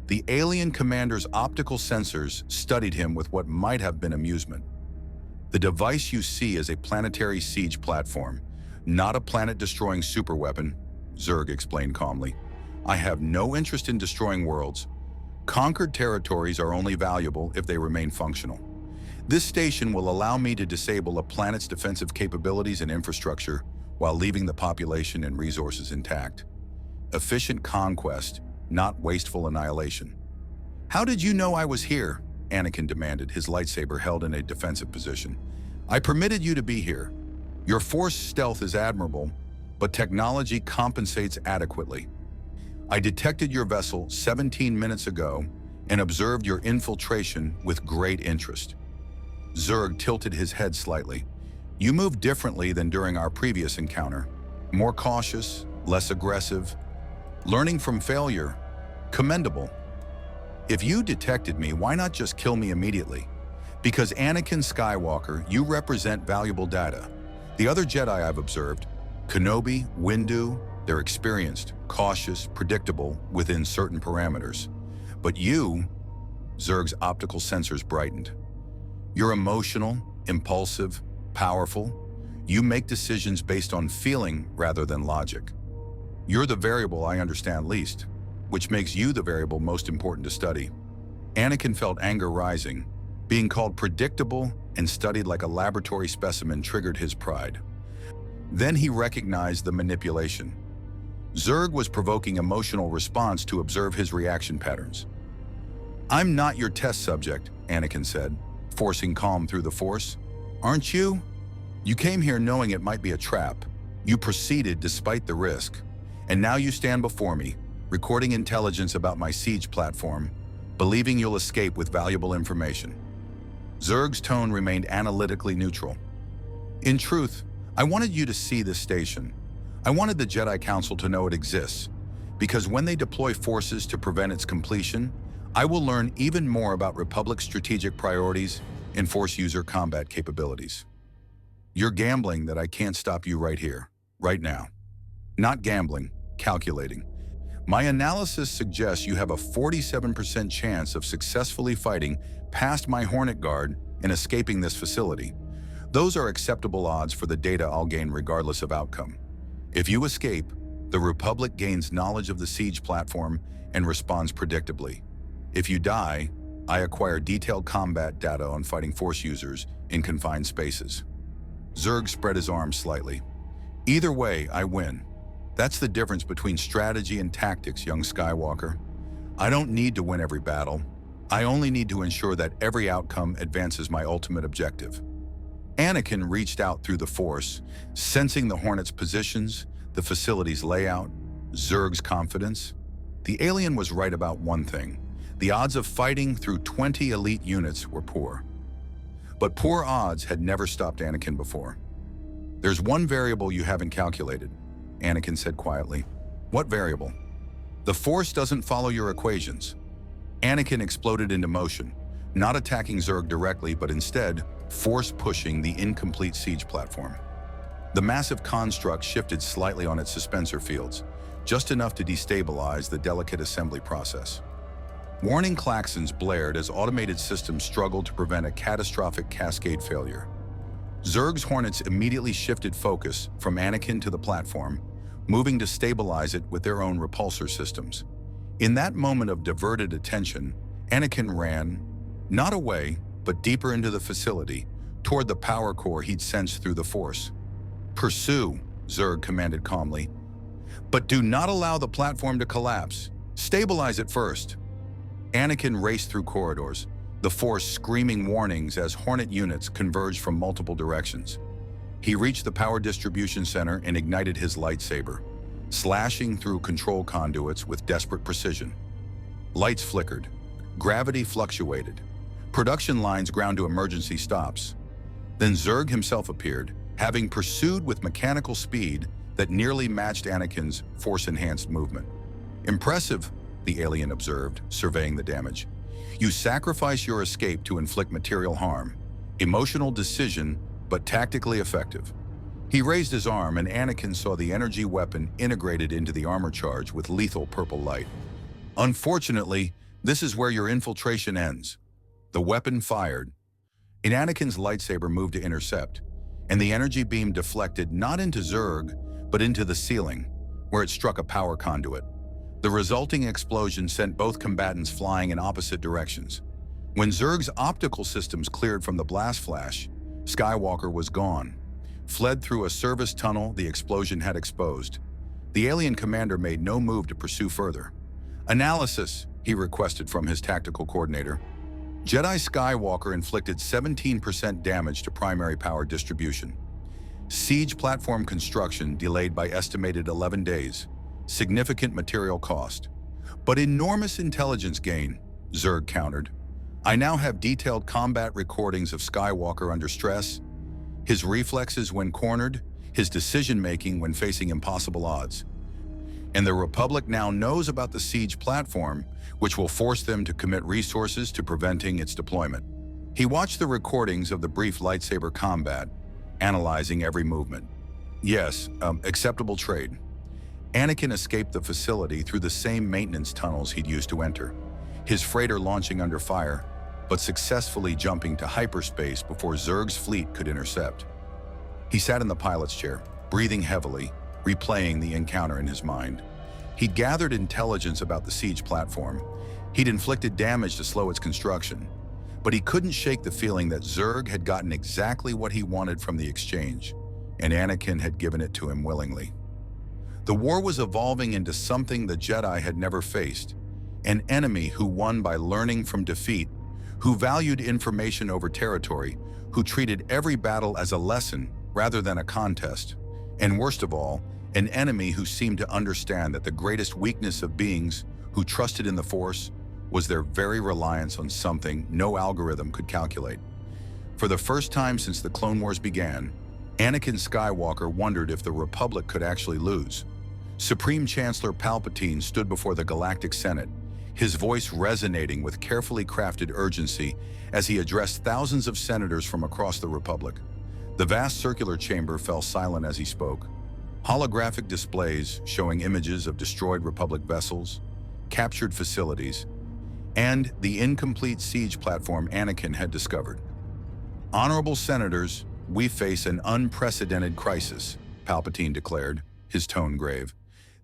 The alien commander's optical sensors studied him with what might have been amusement. The device you see is a planetary siege platform, not a planet-destroying superweapon, Zurg explained calmly. I have no interest in destroying worlds. Conquered territories are only valuable if they remain functional. This station will allow me to disable a planet's defensive capabilities and infrastructure while leaving the population and resources intact. Efficient conquest, not wasteful annihilation. How did you know I was here? Anakin demanded, his lightsaber held in a defensive position. I permitted you to be here. Your Force stealth is admirable, but technology compensates adequately. I detected your vessel 17 minutes ago and observed your infiltration with great interest. Zurg tilted his head slightly. You moved differently than during our previous encounter. More cautious, less aggressive. Learning from failure. Commendable. If you detected me, why not just kill me immediately? Because Anakin Skywalker, you represent valuable data. The other Jedi I've observed, Kenobi, Windu, they're experienced, cautious, predictable within certain parameters. But you, Zurg's optical sensors brightened. You're emotional, impulsive, powerful. You make decisions based on feeling rather than logic. You're the variable I understand least, which makes you the variable most important to study. Anakin felt anger rising. Being called predictable and studied like a laboratory specimen triggered his pride. Then he recognized the manipulation. Zurg was provoking emotional response to observe his reaction patterns. I'm not your test subject, Anakin said, forcing calm through the Force. Aren't you? You came here knowing it might be a trap. You proceeded despite the risk. And now you stand before me, recording intelligence about my siege platform, believing you'll escape with valuable information." Zurg's tone remained analytically neutral. "In truth, I wanted you to see this station. I wanted the Jedi Council to know it exists, because when they deploy forces to prevent its completion, I will learn even more about Republic strategic priorities and Force user combat capabilities. You're gambling that I can't stop you right here, right now. Not gambling, calculating. My analysis suggests you have a 47% chance of successfully fighting past my Hornet Guard and escaping this facility. Those are acceptable odds for the data I'll gain regardless of outcome. If you escape, the Republic gains knowledge of the siege platform and responds predictably. If you die, I acquire detailed combat data on fighting Force users in confined spaces." Zurg spread his arms slightly. "Either way, I win. That's the difference between strategy and tactics, young Skywalker. I don't need to win every battle. I only need to ensure that every outcome advances my ultimate objective." Anakin reached out through the Force, sensing the Hornet's positions, the facility's layout, Zurg's confidence. The alien was right about one thing. The odds of fighting through 20 elite units were poor. But poor odds had never stopped Anakin before. "There's one variable you haven't calculated," Anakin said quietly. "What variable?" "The Force doesn't follow your equations." Anakin exploded into motion, not attacking Zurg directly, but instead force-pushing the incomplete siege platform. The massive construct shifted slightly on its suspensor fields, just enough to destabilize the delicate assembly process. Warning klaxons blared as automated systems struggled to prevent a catastrophic cascade failure. Zurg's Hornets immediately shifted focus from Anakin to the platform, moving to stabilize it with their own repulsor systems. In that moment of diverted attention, Anakin ran, not away, but deeper into the facility, toward the power core he'd sensed through the Force. "Pursue," Zurg commanded calmly. "But do not allow the platform to collapse. Stabilize it first." Anakin raced through corridors, the Force screaming warnings as Hornet units converged from multiple directions. He reached the power distribution center and ignited his lightsaber, slashing through control conduits with desperate precision. Lights flickered, gravity fluctuated, production lines ground to emergency stops. Then Zurg himself appeared, having pursued with mechanical speed that nearly matched Anakin's Force-enhanced movement. "Impressive," the alien observed, surveying the damage. "You sacrifice your escape to inflict material harm. Emotional decision, but tactically effective." He raised his arm, and Anakin saw the energy weapon integrated into the armor charge with lethal purple light. "Unfortunately, this is where your infiltration ends." The weapon fired, and Anakin's lightsaber moved to intercept, and the energy beam deflected not into Zurg, but into the ceiling, where it struck a power conduit. The resulting explosion sent both combatants flying in opposite directions. When Zurg's optical systems cleared from the blast flash, Skywalker was gone, fled through a service tunnel the explosion had exposed. The alien commander made no move to pursue further. "Analysis," he requested from his tactical coordinator. Jedi Skywalker inflicted 17% damage to primary power distribution. Siege platform construction delayed by estimated 11 days. Significant material cost. "But enormous intelligence gain," Zurg countered. "I now have detailed combat recordings of Skywalker under stress, his reflexes when cornered, his decision-making when facing impossible odds. And the Republic now knows about the siege platform, which will force them to commit resources to preventing its deployment." He watched the recordings of the brief lightsaber combat, analyzing every movement. "Yes, acceptable trade." Anakin escaped the facility through the same maintenance tunnels he'd used to enter, his freighter launching under fire, but successfully jumping to hyperspace before Zurg's fleet could intercept. He sat in the pilot's chair, breathing heavily, replaying the encounter in his mind. He'd gathered intelligence about the siege platform. He'd inflicted damage to slow its construction. But he couldn't shake the feeling that Zurg had gotten exactly what he wanted from the exchange, and Anakin had given it to him willingly. The war was evolving into something the Jedi had never faced, an enemy who won by learning from defeat, who valued information over territory, who treated every battle as a lesson rather than a contest, and worst of all, an enemy who seemed to understand that the greatest weakness of beings who trusted in the Force was their very reliance on something no algorithm could calculate. For the first time since the Clone Wars began, Anakin Skywalker wondered if the Republic could actually lose. Supreme Chancellor Palpatine stood before the Galactic Senate, his voice resonating with carefully crafted urgency as he addressed thousands of senators from across the Republic. The vast circular chamber fell silent as he spoke. Holographic displays showing images of destroyed Republic vessels, captured facilities, and the incomplete siege platform Anakin had discovered. Honorable senators, we face an unprecedented crisis, Palpatine declared, his tone grave.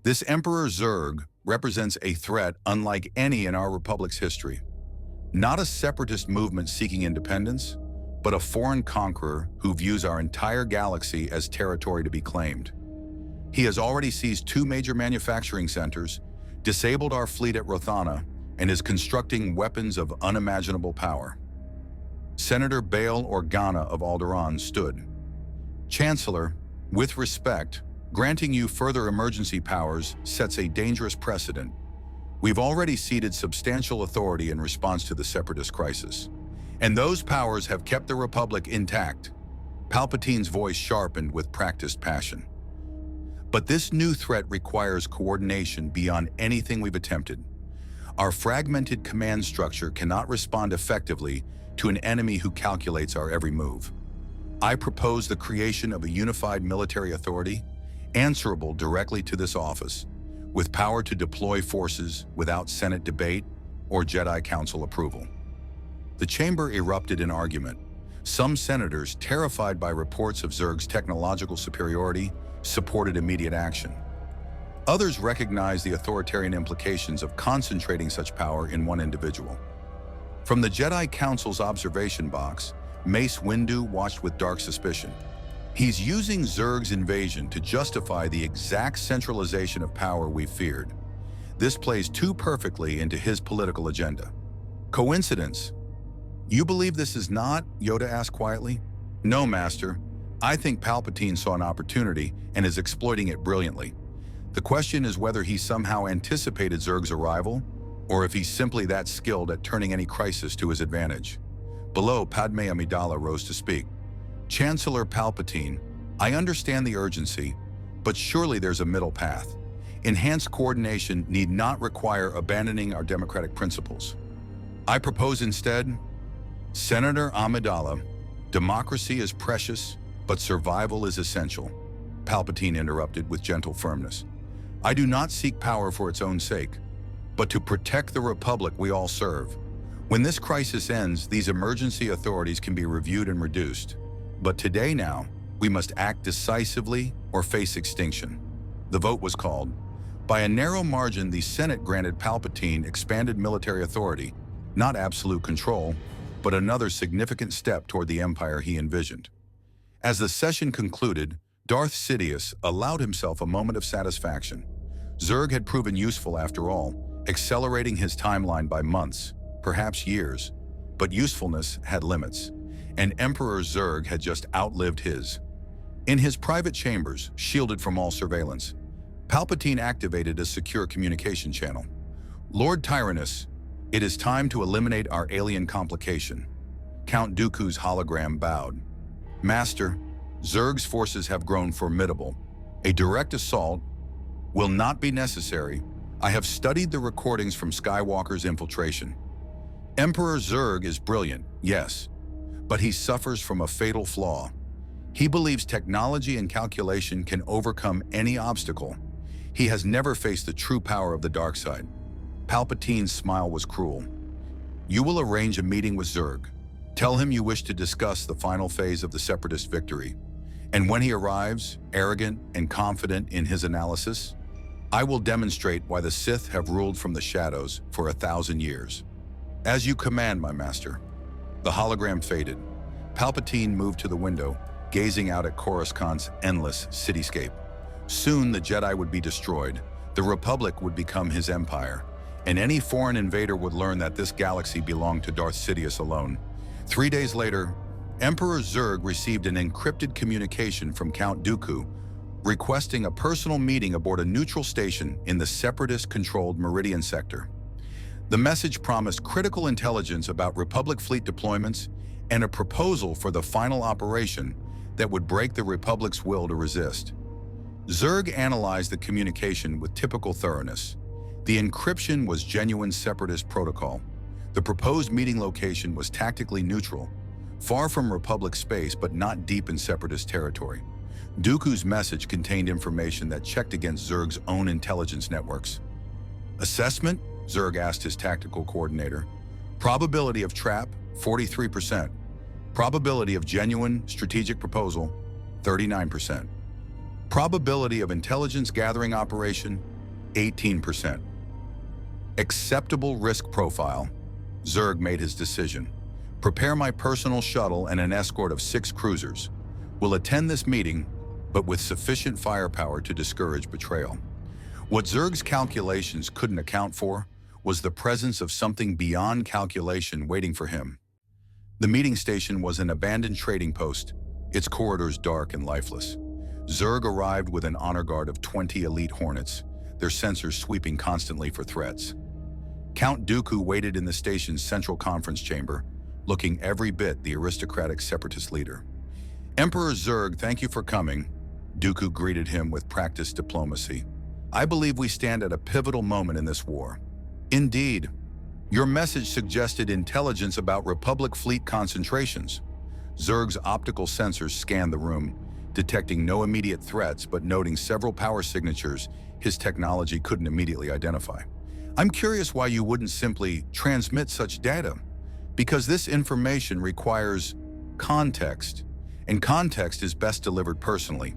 This Emperor Zurg represents a threat unlike any in our Republic's history. Not a separatist movement seeking independence, but a foreign conqueror who views our entire galaxy as territory to be claimed. He has already seized 2 major manufacturing centers, disabled our fleet at Rothana, and is constructing weapons of unimaginable power. Senator Bail Organa of Alderaan stood. Chancellor, with respect, granting you further emergency powers sets a dangerous precedent. We've already ceded substantial authority in response to the Separatist crisis, and those powers have kept the Republic intact. Palpatine's voice sharpened with practiced passion. But this new threat requires coordination beyond anything we've attempted. Our fragmented command structure cannot respond effectively to an enemy who calculates our every move. I propose the creation of a unified military authority, answerable directly to this office, with power to deploy forces without Senate debate or Jedi Council approval. The chamber erupted in argument. Some senators, terrified by reports of Zurg's technological superiority, supported immediate action. Others recognized the authoritarian implications of concentrating such power in one individual. From the Jedi Council's observation box, Mace Windu watched with dark suspicion. He's using Zurg's invasion to justify the exact centralization of power we feared. This plays too perfectly into his political agenda. Coincidence? You believe this is not? Yoda asked quietly. No, Master. I think Palpatine saw an opportunity and is exploiting it brilliantly. The question is whether he somehow anticipated Zurg's arrival, or if he's simply that skilled at turning any crisis to his advantage. Below, Padme Amidala rose to speak. Chancellor Palpatine, I understand the urgency, but surely there's a middle path. Enhanced coordination need not require abandoning our democratic principles. I propose instead, Senator Amidala, democracy is precious, but survival is essential. Palpatine interrupted with gentle firmness. I do not seek power for its own sake, but to protect the Republic we all serve. When this crisis ends, these emergency authorities can be reviewed and reduced. But today now, we must act decisively or face extinction. The vote was called. By a narrow margin, the Senate granted Palpatine expanded military authority, not absolute control, but another significant step toward the empire he envisioned. As the session concluded, Darth Sidious allowed himself a moment of satisfaction. Zurg had proven useful after all, accelerating his timeline by months, perhaps years, but usefulness had limits, and Emperor Zurg had just outlived his. In his private chambers, shielded from all surveillance, Palpatine activated a secure communication channel. Lord Tyrannus, it is time to eliminate our alien complication. Count Dooku's hologram bowed. Master, Zurg's forces have grown formidable. A direct assault will not be necessary. I have studied the recordings from Skywalker's infiltration. Emperor Zurg is brilliant, yes, but he suffers from a fatal flaw. He believes technology and calculation can overcome any obstacle. He has never faced the true power of the dark side. Palpatine's smile was cruel. You will arrange a meeting with Zurg. Tell him you wish to discuss the final phase of the Separatist victory. And when he arrives, arrogant and confident in his analysis, I will demonstrate why the Sith have ruled from the shadows for 1,000 years. As you command, my master. The hologram faded. Palpatine moved to the window, gazing out at Coruscant's endless cityscape. Soon the Jedi would be destroyed, the Republic would become his empire, and any foreign invader would learn that this galaxy belonged to Darth Sidious alone. 3 days later, Emperor Zurg received an encrypted communication from Count Dooku, requesting a personal meeting aboard a neutral station in the Separatist-controlled Meridian sector. The message promised critical intelligence about Republic fleet deployments and a proposal for the final operation that would break the Republic's will to resist. Zurg analyzed the communication with typical thoroughness. The encryption was genuine Separatist protocol. The proposed meeting location was tactically neutral, far from Republic space but not deep in Separatist territory. Dooku's message contained information that checked against Zurg's own intelligence networks. Assessment? Zurg asked his tactical coordinator. Probability of trap? 43%. Probability of genuine strategic proposal? 39%. Probability of intelligence gathering operation? 18%. Acceptable risk profile? Zurg made his decision. Prepare my personal shuttle and an escort of 6 cruisers. We'll attend this meeting, but with sufficient firepower to discourage betrayal. What Zurg's calculations couldn't account for was the presence of something beyond calculation waiting for him. The meeting station was an abandoned trading post, its corridors dark and lifeless. Zurg arrived with an honor guard of 20 elite Hornets, their sensors sweeping constantly for threats. Count Dooku waited in the station's central conference chamber, looking every bit the aristocratic Separatist leader. Emperor Zurg, thank you for coming, Dooku greeted him with practiced diplomacy. I believe we stand at a pivotal moment in this war. Indeed, your message suggested intelligence about Republic fleet concentrations. Zurg's optical sensors scanned the room, detecting no immediate threats but noting several power signatures his technology couldn't immediately identify. I'm curious why you wouldn't simply transmit such data, because this information requires context, and context is best delivered personally.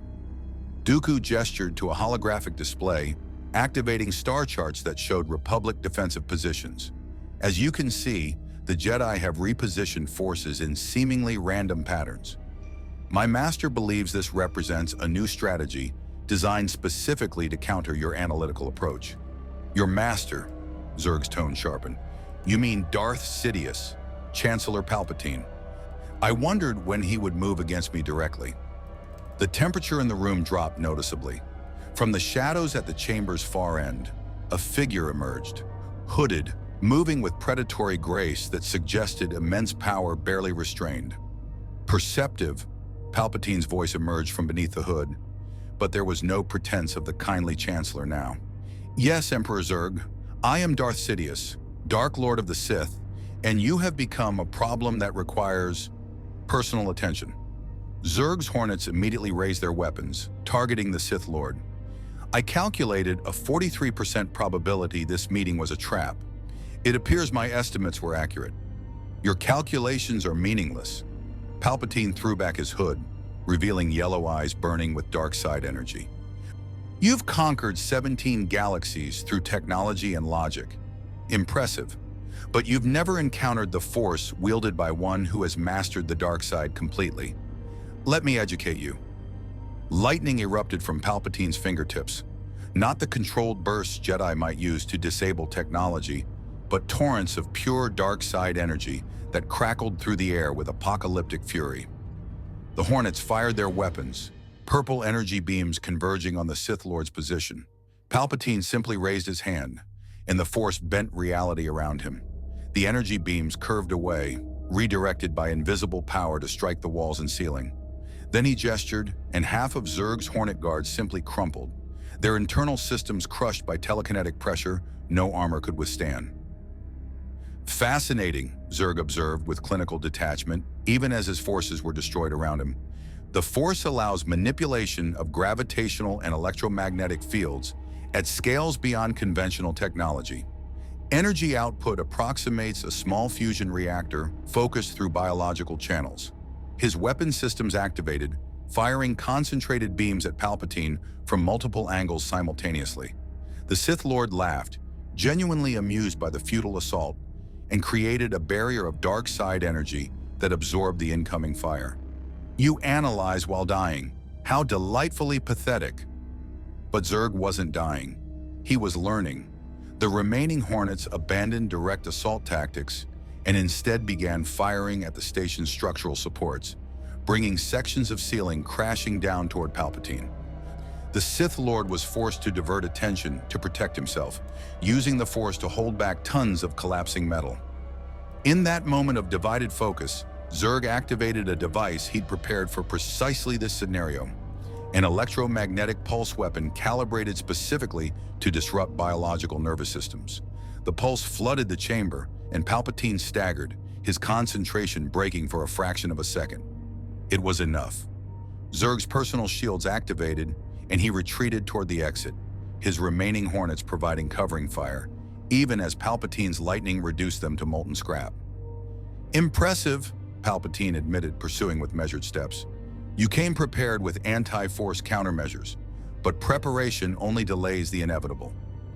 Dooku gestured to a holographic display, activating star charts that showed Republic defensive positions. As you can see, the Jedi have repositioned forces in seemingly random patterns. My master believes this represents a new strategy designed specifically to counter your analytical approach. Your master, Zurg's tone sharpened. You mean Darth Sidious, Chancellor Palpatine. I wondered when he would move against me directly. The temperature in the room dropped noticeably. From the shadows at the chamber's far end, a figure emerged, hooded, moving with predatory grace that suggested immense power barely restrained. Perceptive, Palpatine's voice emerged from beneath the hood, but there was no pretense of the kindly Chancellor now. Yes, Emperor Zurg, I am Darth Sidious, Dark Lord of the Sith, and you have become a problem that requires personal attention. Zurg's Hornets immediately raised their weapons, targeting the Sith Lord. I calculated a 43% probability this meeting was a trap. It appears my estimates were accurate. Your calculations are meaningless. Palpatine threw back his hood, revealing yellow eyes burning with dark side energy. You've conquered 17 galaxies through technology and logic. Impressive. But you've never encountered the force wielded by one who has mastered the dark side completely. Let me educate you. Lightning erupted from Palpatine's fingertips, not the controlled bursts Jedi might use to disable technology, but torrents of pure dark side energy that crackled through the air with apocalyptic fury. The Hornets fired their weapons, purple energy beams converging on the Sith Lord's position. Palpatine simply raised his hand, and the Force bent reality around him. The energy beams curved away, redirected by invisible power to strike the walls and ceiling. Then he gestured, and half of Zurg's Hornet guards simply crumpled, their internal systems crushed by telekinetic pressure no armor could withstand. Fascinating, Zurg observed with clinical detachment, even as his forces were destroyed around him. The Force allows manipulation of gravitational and electromagnetic fields at scales beyond conventional technology. Energy output approximates a small fusion reactor focused through biological channels. His weapon systems activated, firing concentrated beams at Palpatine from multiple angles simultaneously. The Sith Lord laughed, genuinely amused by the futile assault, and created a barrier of dark side energy that absorbed the incoming fire. You analyze while dying. How delightfully pathetic. But Zurg wasn't dying. He was learning. The remaining Hornets abandoned direct assault tactics and instead began firing at the station's structural supports, bringing sections of ceiling crashing down toward Palpatine. The Sith Lord was forced to divert attention to protect himself, using the Force to hold back tons of collapsing metal. In that moment of divided focus, Zurg activated a device he'd prepared for precisely this scenario, an electromagnetic pulse weapon calibrated specifically to disrupt biological nervous systems. The pulse flooded the chamber, and Palpatine staggered, his concentration breaking for a fraction of a second. It was enough. Zurg's personal shields activated, and he retreated toward the exit, his remaining Hornets providing covering fire, even as Palpatine's lightning reduced them to molten scrap. "Impressive," Palpatine admitted, pursuing with measured steps. "You came prepared with anti-Force countermeasures, but preparation only delays the inevitable."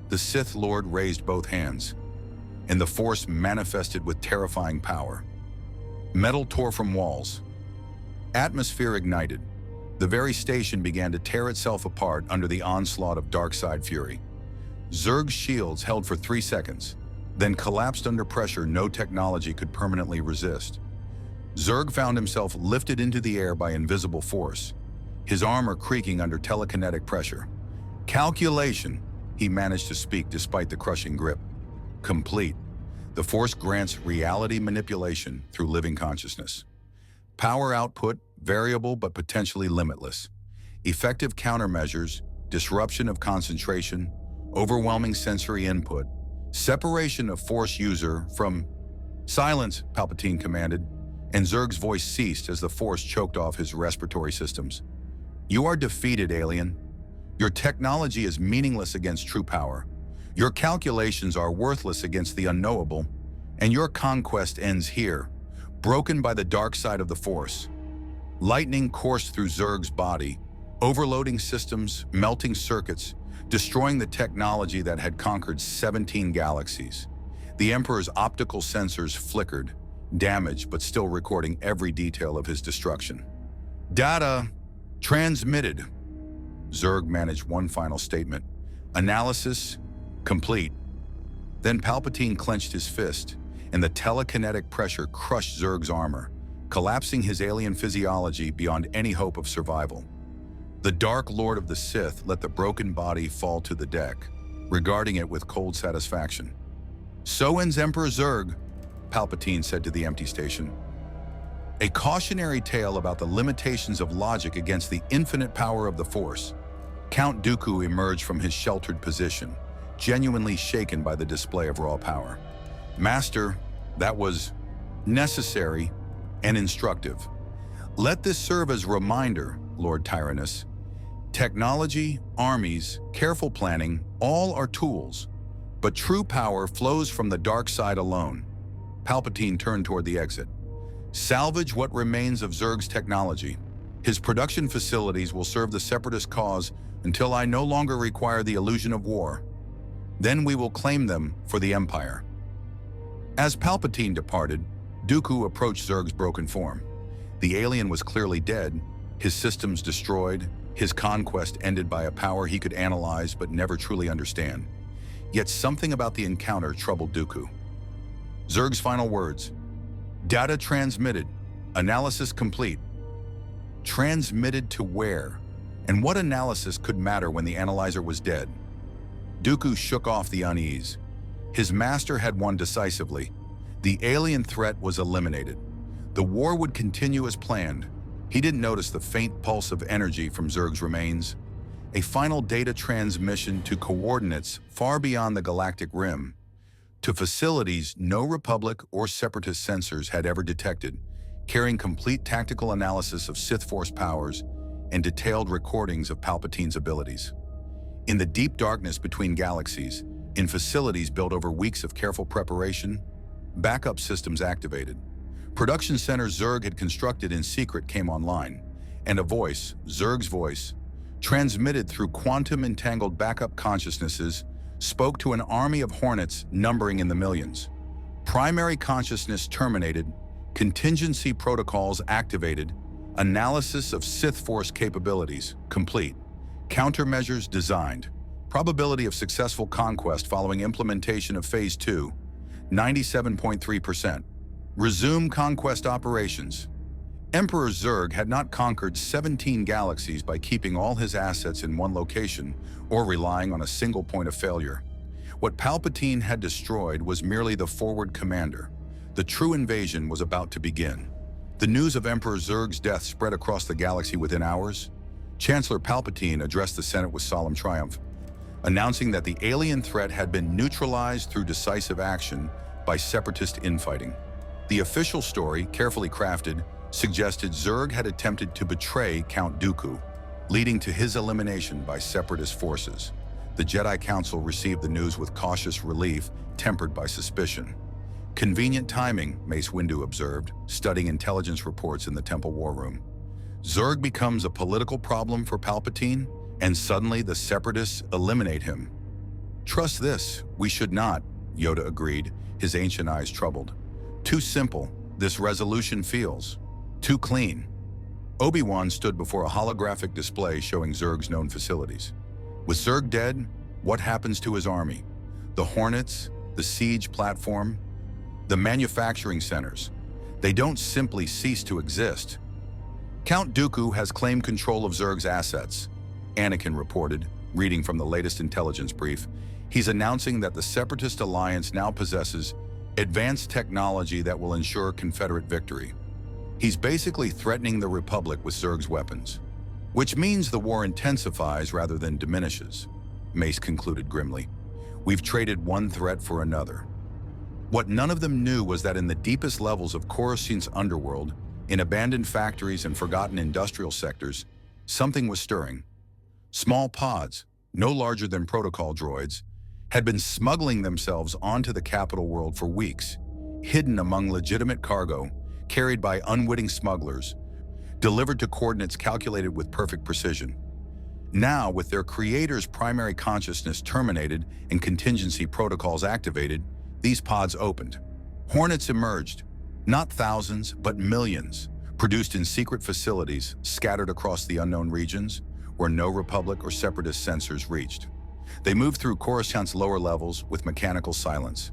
The Sith Lord raised both hands, and the Force manifested with terrifying power. Metal tore from walls. Atmosphere ignited. The very station began to tear itself apart under the onslaught of dark-side fury. Zurg's shields held for 3 seconds, then collapsed under pressure no technology could permanently resist. Zurg found himself lifted into the air by invisible force, his armor creaking under telekinetic pressure. "Calculation," he managed to speak despite the crushing grip. "Complete. The Force grants reality manipulation through living consciousness. Power output, variable but potentially limitless. Effective countermeasures, disruption of concentration, overwhelming sensory input, separation of Force user from—" "Silence," Palpatine commanded, and Zurg's voice ceased as the Force choked off his respiratory systems. "You are defeated, alien. Your technology is meaningless against true power. Your calculations are worthless against the unknowable, and your conquest ends here, broken by the dark side of the Force." Lightning coursed through Zurg's body, overloading systems, melting circuits, destroying the technology that had conquered 17 galaxies. The Emperor's optical sensors flickered, damaged but still recording every detail of his destruction. "Data transmitted." Zurg managed one final statement. "Analysis complete." Then Palpatine clenched his fist, and the telekinetic pressure crushed Zurg's armor, collapsing his alien physiology beyond any hope of survival. The Dark Lord of the Sith let the broken body fall to the deck, regarding it with cold satisfaction. "So ends Emperor Zurg," Palpatine said to the empty station. A cautionary tale about the limitations of logic against the infinite power of the Force. Count Dooku emerged from his sheltered position, genuinely shaken by the display of raw power. "Master, that was necessary and instructive. Let this serve as a reminder, Lord Tyrannus. Technology, armies, careful planning, all are tools, but true power flows from the dark side alone." Palpatine turned toward the exit. "Salvage what remains of Zurg's technology. His production facilities will serve the Separatist cause until I no longer require the illusion of war. Then we will claim them for the Empire." As Palpatine departed, Dooku approached Zurg's broken form. The alien was clearly dead, his systems destroyed, his conquest ended by a power he could analyze but never truly understand. Yet something about the encounter troubled Dooku. Zurg's final words: "Data transmitted. Analysis complete." Transmitted to where? And what analysis could matter when the analyzer was dead? Dooku shook off the unease. His master had won decisively. The alien threat was eliminated. The war would continue as planned. He didn't notice the faint pulse of energy from Zurg's remains. A final data transmission to coordinates far beyond the galactic rim, to facilities no Republic or Separatist sensors had ever detected, carrying complete tactical analysis of Sith Force powers and detailed recordings of Palpatine's abilities. In the deep darkness between galaxies, in facilities built over weeks of careful preparation, backup systems activated. Production centers Zurg had constructed in secret came online, and a voice, Zurg's voice, transmitted through quantum-entangled backup consciousnesses, spoke to an army of Hornets numbering in the millions. Primary consciousness terminated, contingency protocols activated, analysis of Sith Force capabilities complete, countermeasures designed, probability of successful conquest following implementation of Phase 2, 97.3%. Resume conquest operations. Emperor Zurg had not conquered 17 galaxies by keeping all his assets in one location or relying on a single point of failure. What Palpatine had destroyed was merely the forward commander. The true invasion was about to begin. The news of Emperor Zurg's death spread across the galaxy within hours. Chancellor Palpatine addressed the Senate with solemn triumph, announcing that the alien threat had been neutralized through decisive action by separatist infighting. The official story, carefully crafted, suggested Zurg had attempted to betray Count Dooku, leading to his elimination by separatist forces. The Jedi Council received the news with cautious relief, tempered by suspicion. Convenient timing, Mace Windu observed, studying intelligence reports in the Temple War Room. Zurg becomes a political problem for Palpatine, and suddenly the separatists eliminate him. "Trust this, we should not," Yoda agreed, his ancient eyes troubled. "Too simple, this resolution feels. Too clean." Obi-Wan stood before a holographic display showing Zurg's known facilities. With Zurg dead, what happens to his army? The Hornets, the siege platform, the manufacturing centers. They don't simply cease to exist. "Count Dooku has claimed control of Zurg's assets," Anakin reported, reading from the latest intelligence brief. He's announcing that the Separatist Alliance now possesses advanced technology that will ensure Confederate victory. He's basically threatening the Republic with Zurg's weapons, which means the war intensifies rather than diminishes, Mace concluded grimly. "We've traded one threat for another." What none of them knew was that in the deepest levels of Coruscant's underworld, in abandoned factories and forgotten industrial sectors, something was stirring. Small pods, no larger than protocol droids, had been smuggling themselves onto the capital world for weeks, hidden among legitimate cargo, carried by unwitting smugglers, delivered to coordinates calculated with perfect precision. Now, with their creator's primary consciousness terminated and contingency protocols activated, these pods opened. Hornets emerged, not thousands, but millions, produced in secret facilities scattered across the unknown regions where no Republic or Separatist sensors reached. They moved through Coruscant's lower levels with mechanical silence,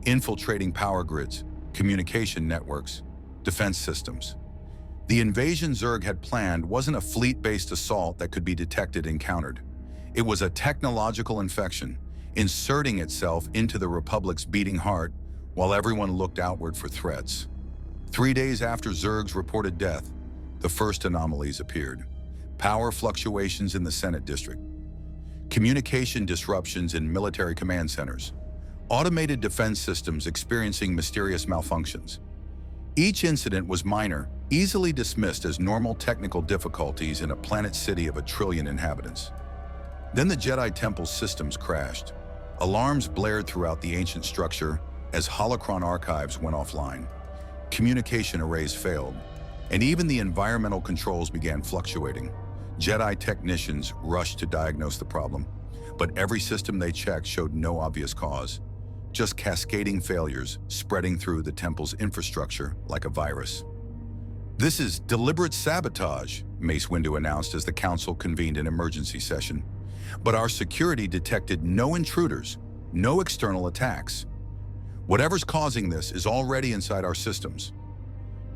infiltrating power grids, communication networks, defense systems. The invasion Zurg had planned wasn't a fleet-based assault that could be detected and countered. It was a technological infection, inserting itself into the Republic's beating heart while everyone looked outward for threats. 3 days after Zurg's reported death, the first anomalies appeared. Power fluctuations in the Senate district, communication disruptions in military command centers, automated defense systems experiencing mysterious malfunctions. Each incident was minor, easily dismissed as normal technical difficulties in a planet city of 1 trillion inhabitants. Then the Jedi Temple systems crashed. Alarms blared throughout the ancient structure as holocron archives went offline. Communication arrays failed, and even the environmental controls began fluctuating. Jedi technicians rushed to diagnose the problem, but every system they checked showed no obvious cause, just cascading failures spreading through the temple's infrastructure like a virus. "This is deliberate sabotage," Mace Windu announced as the council convened an emergency session. "But our security detected no intruders, no external attacks. Whatever's causing this is already inside our systems."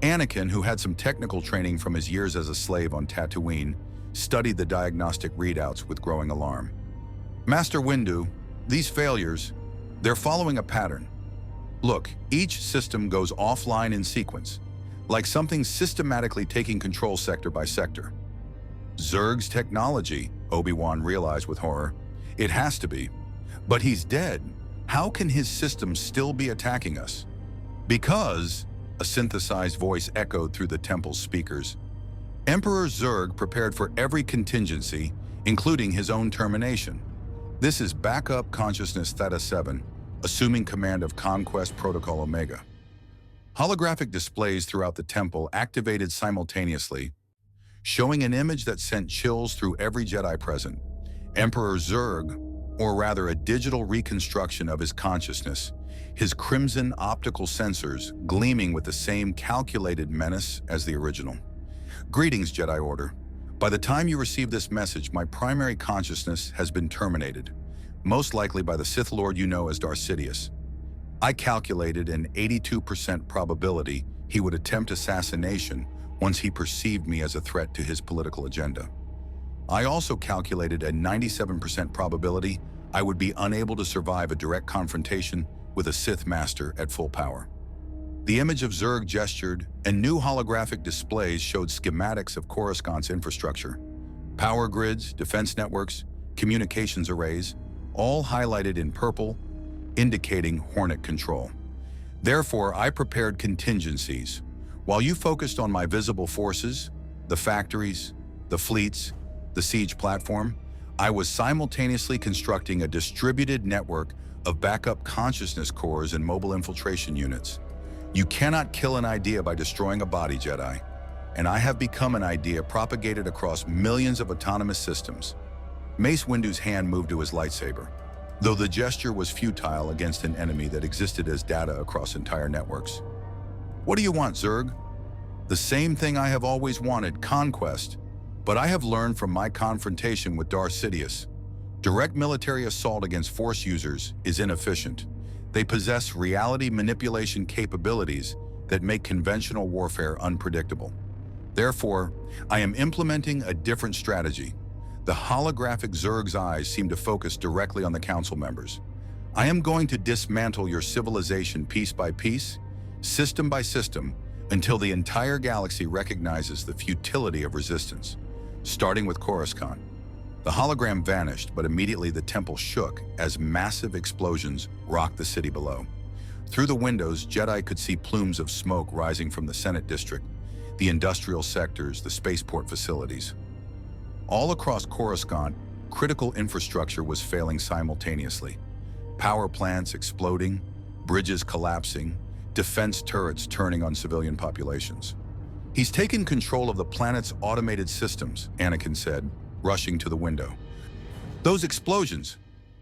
Anakin, who had some technical training from his years as a slave on Tatooine, studied the diagnostic readouts with growing alarm. "Master Windu, these failures, they're following a pattern. Look, each system goes offline in sequence, like something systematically taking control sector by sector." "Zurg's technology," Obi-Wan realized with horror. "It has to be. But he's dead. How can his systems still be attacking us?" "Because," a synthesized voice echoed through the temple's speakers, "Emperor Zurg prepared for every contingency, including his own termination. This is Backup Consciousness Theta 7, assuming command of Conquest Protocol Omega." Holographic displays throughout the temple activated simultaneously, showing an image that sent chills through every Jedi present. Emperor Zurg, or rather a digital reconstruction of his consciousness, his crimson optical sensors gleaming with the same calculated menace as the original. "Greetings, Jedi Order. By the time you receive this message, my primary consciousness has been terminated, most likely by the Sith Lord you know as Darth Sidious. I calculated an 82% probability he would attempt assassination once he perceived me as a threat to his political agenda. I also calculated a 97% probability I would be unable to survive a direct confrontation with a Sith Master at full power. The image of Zurg gestured, and new holographic displays showed schematics of Coruscant's infrastructure. Power grids, defense networks, communications arrays, all highlighted in purple, indicating Hornet control. Therefore, I prepared contingencies. While you focused on my visible forces, the factories, the fleets, the siege platform, I was simultaneously constructing a distributed network of backup consciousness cores and mobile infiltration units. You cannot kill an idea by destroying a body, Jedi, and I have become an idea propagated across millions of autonomous systems. Mace Windu's hand moved to his lightsaber, though the gesture was futile against an enemy that existed as data across entire networks. What do you want, Zurg? The same thing I have always wanted, conquest, but I have learned from my confrontation with Darth Sidious. Direct military assault against Force users is inefficient. They possess reality manipulation capabilities that make conventional warfare unpredictable. Therefore, I am implementing a different strategy. The holographic Zurg's eyes seem to focus directly on the council members. I am going to dismantle your civilization piece by piece, system by system, until the entire galaxy recognizes the futility of resistance, starting with Coruscant. The hologram vanished, but immediately the temple shook as massive explosions rocked the city below. Through the windows, Jedi could see plumes of smoke rising from the Senate district, the industrial sectors, the spaceport facilities. All across Coruscant, critical infrastructure was failing simultaneously. Power plants exploding, bridges collapsing, defense turrets turning on civilian populations. He's taken control of the planet's automated systems, Anakin said, rushing to the window. Those explosions,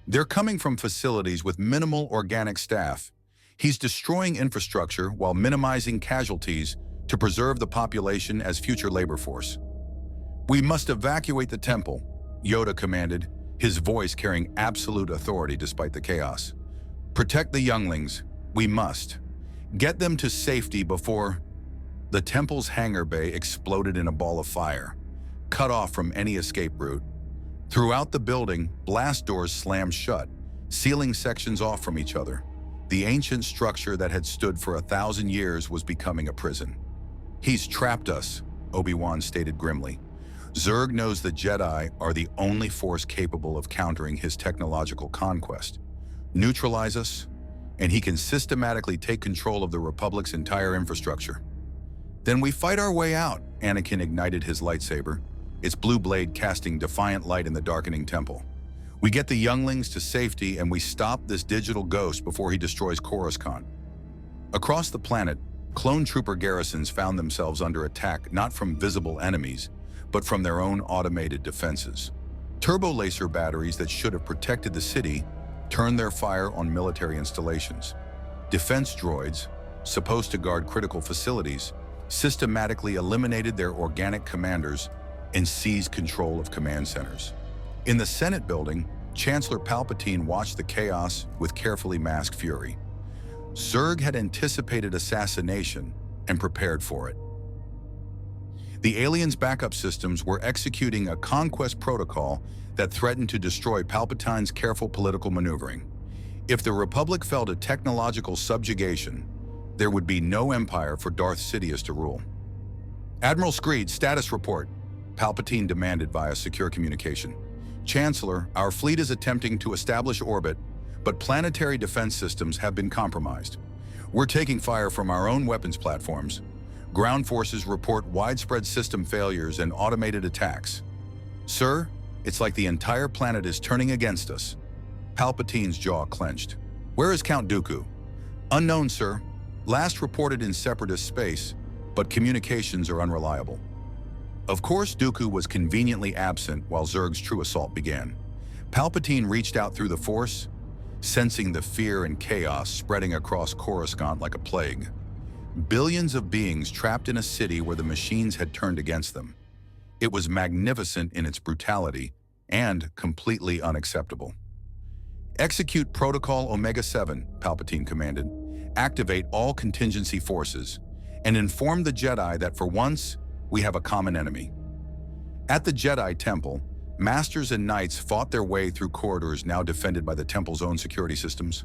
they're coming from facilities with minimal organic staff. He's destroying infrastructure while minimizing casualties to preserve the population as future labor force. We must evacuate the temple, Yoda commanded, his voice carrying absolute authority despite the chaos. Protect the younglings. We must. Get them to safety before... The temple's hangar bay exploded in a ball of fire, cut off from any escape route. Throughout the building, blast doors slammed shut, sealing sections off from each other. The ancient structure that had stood for 1,000 years was becoming a prison. He's trapped us, Obi-Wan stated grimly. Zurg knows the Jedi are the only force capable of countering his technological conquest. Neutralize us, and he can systematically take control of the Republic's entire infrastructure. Then we fight our way out, Anakin ignited his lightsaber, its blue blade casting defiant light in the darkening temple. We get the younglings to safety and we stop this digital ghost before he destroys Coruscant. Across the planet, clone trooper garrisons found themselves under attack not from visible enemies, but from their own automated defenses. Turbo laser batteries that should have protected the city turned their fire on military installations. Defense droids, supposed to guard critical facilities, systematically eliminated their organic commanders and seized control of command centers. In the Senate building, Chancellor Palpatine watched the chaos with carefully masked fury. Zurg had anticipated assassination and prepared for it. The aliens' backup systems were executing a conquest protocol that threatened to destroy Palpatine's careful political maneuvering. If the Republic fell to technological subjugation, there would be no empire for Darth Sidious to rule. Admiral Screed, status report, Palpatine demanded via secure communication. Chancellor, our fleet is attempting to establish orbit, but planetary defense systems have been compromised. We're taking fire from our own weapons platforms. Ground forces report widespread system failures and automated attacks. Sir, it's like the entire planet is turning against us. Palpatine's jaw clenched. Where is Count Dooku? Unknown, sir. Last reported in Separatist space, but communications are unreliable. Of course, Dooku was conveniently absent while Zurg's true assault began. Palpatine reached out through the Force, sensing the fear and chaos spreading across Coruscant like a plague. Billions of beings trapped in a city where the machines had turned against them. It was magnificent in its brutality and completely unacceptable. Execute Protocol Omega-7, Palpatine commanded. Activate all contingency forces and inform the Jedi that for once, we have a common enemy. At the Jedi Temple, Masters and Knights fought their way through corridors now defended by the Temple's own security systems.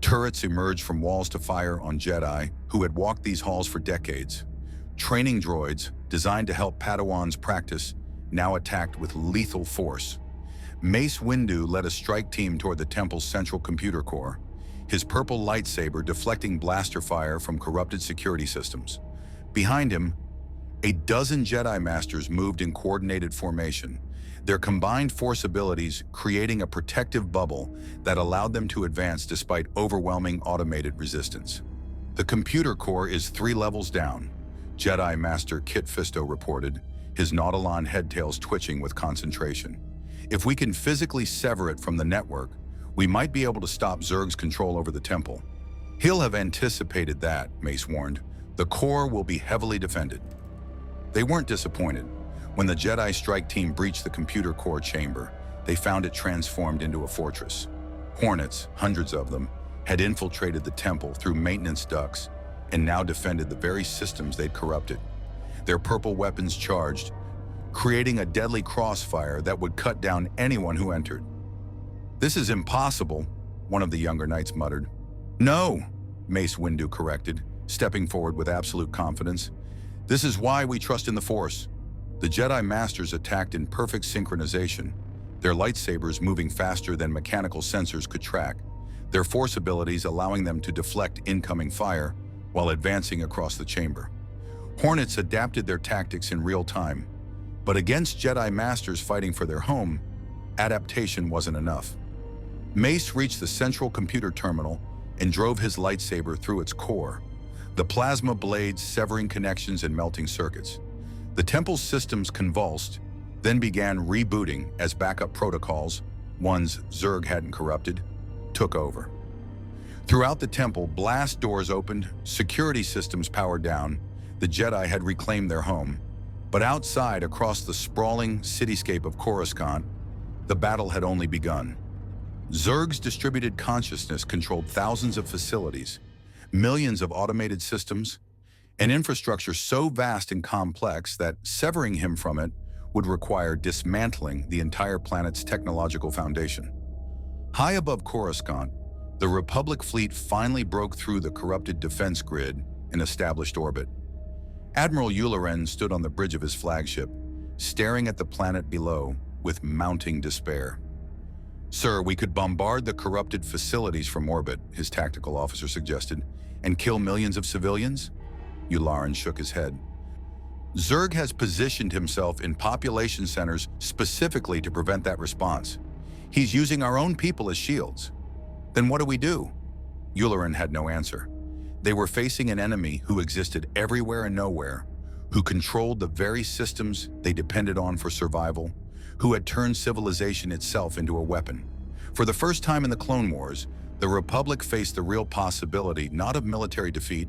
Turrets emerged from walls to fire on Jedi who had walked these halls for decades. Training droids, designed to help Padawans practice, now attacked with lethal force. Mace Windu led a strike team toward the Temple's central computer core, his purple lightsaber deflecting blaster fire from corrupted security systems. Behind him, a dozen Jedi Masters moved in coordinated formation, their combined force abilities creating a protective bubble that allowed them to advance despite overwhelming automated resistance. The computer core is 3 levels down, Jedi Master Kit Fisto reported, his Nautilon headtails twitching with concentration. If we can physically sever it from the network, we might be able to stop Zurg's control over the temple. He'll have anticipated that, Mace warned. The core will be heavily defended. They weren't disappointed. When the Jedi strike team breached the computer core chamber, they found it transformed into a fortress. Hornets, hundreds of them, had infiltrated the temple through maintenance ducts and now defended the very systems they'd corrupted. Their purple weapons charged, creating a deadly crossfire that would cut down anyone who entered. "This is impossible," one of the younger knights muttered. "No," Mace Windu corrected, stepping forward with absolute confidence. "This is why we trust in the Force." The Jedi Masters attacked in perfect synchronization, their lightsabers moving faster than mechanical sensors could track, their Force abilities allowing them to deflect incoming fire while advancing across the chamber. Hornets adapted their tactics in real time, but against Jedi Masters fighting for their home, adaptation wasn't enough. Mace reached the central computer terminal and drove his lightsaber through its core, the plasma blades severing connections and melting circuits. The temple's systems convulsed, then began rebooting as backup protocols, ones Zurg hadn't corrupted, took over. Throughout the temple, blast doors opened, security systems powered down. The Jedi had reclaimed their home. But outside, across the sprawling cityscape of Coruscant, the battle had only begun. Zurg's distributed consciousness controlled thousands of facilities, millions of automated systems, an infrastructure so vast and complex that severing him from it would require dismantling the entire planet's technological foundation. High above Coruscant, the Republic fleet finally broke through the corrupted defense grid and established orbit. Admiral Yularen stood on the bridge of his flagship, staring at the planet below with mounting despair. "Sir, we could bombard the corrupted facilities from orbit," his tactical officer suggested, "and kill millions of civilians?" Yularen shook his head. "Zurg has positioned himself in population centers specifically to prevent that response. He's using our own people as shields." "Then what do we do?" Yularen had no answer. They were facing an enemy who existed everywhere and nowhere, who controlled the very systems they depended on for survival, who had turned civilization itself into a weapon. For the first time in the Clone Wars, the Republic faced the real possibility not of military defeat,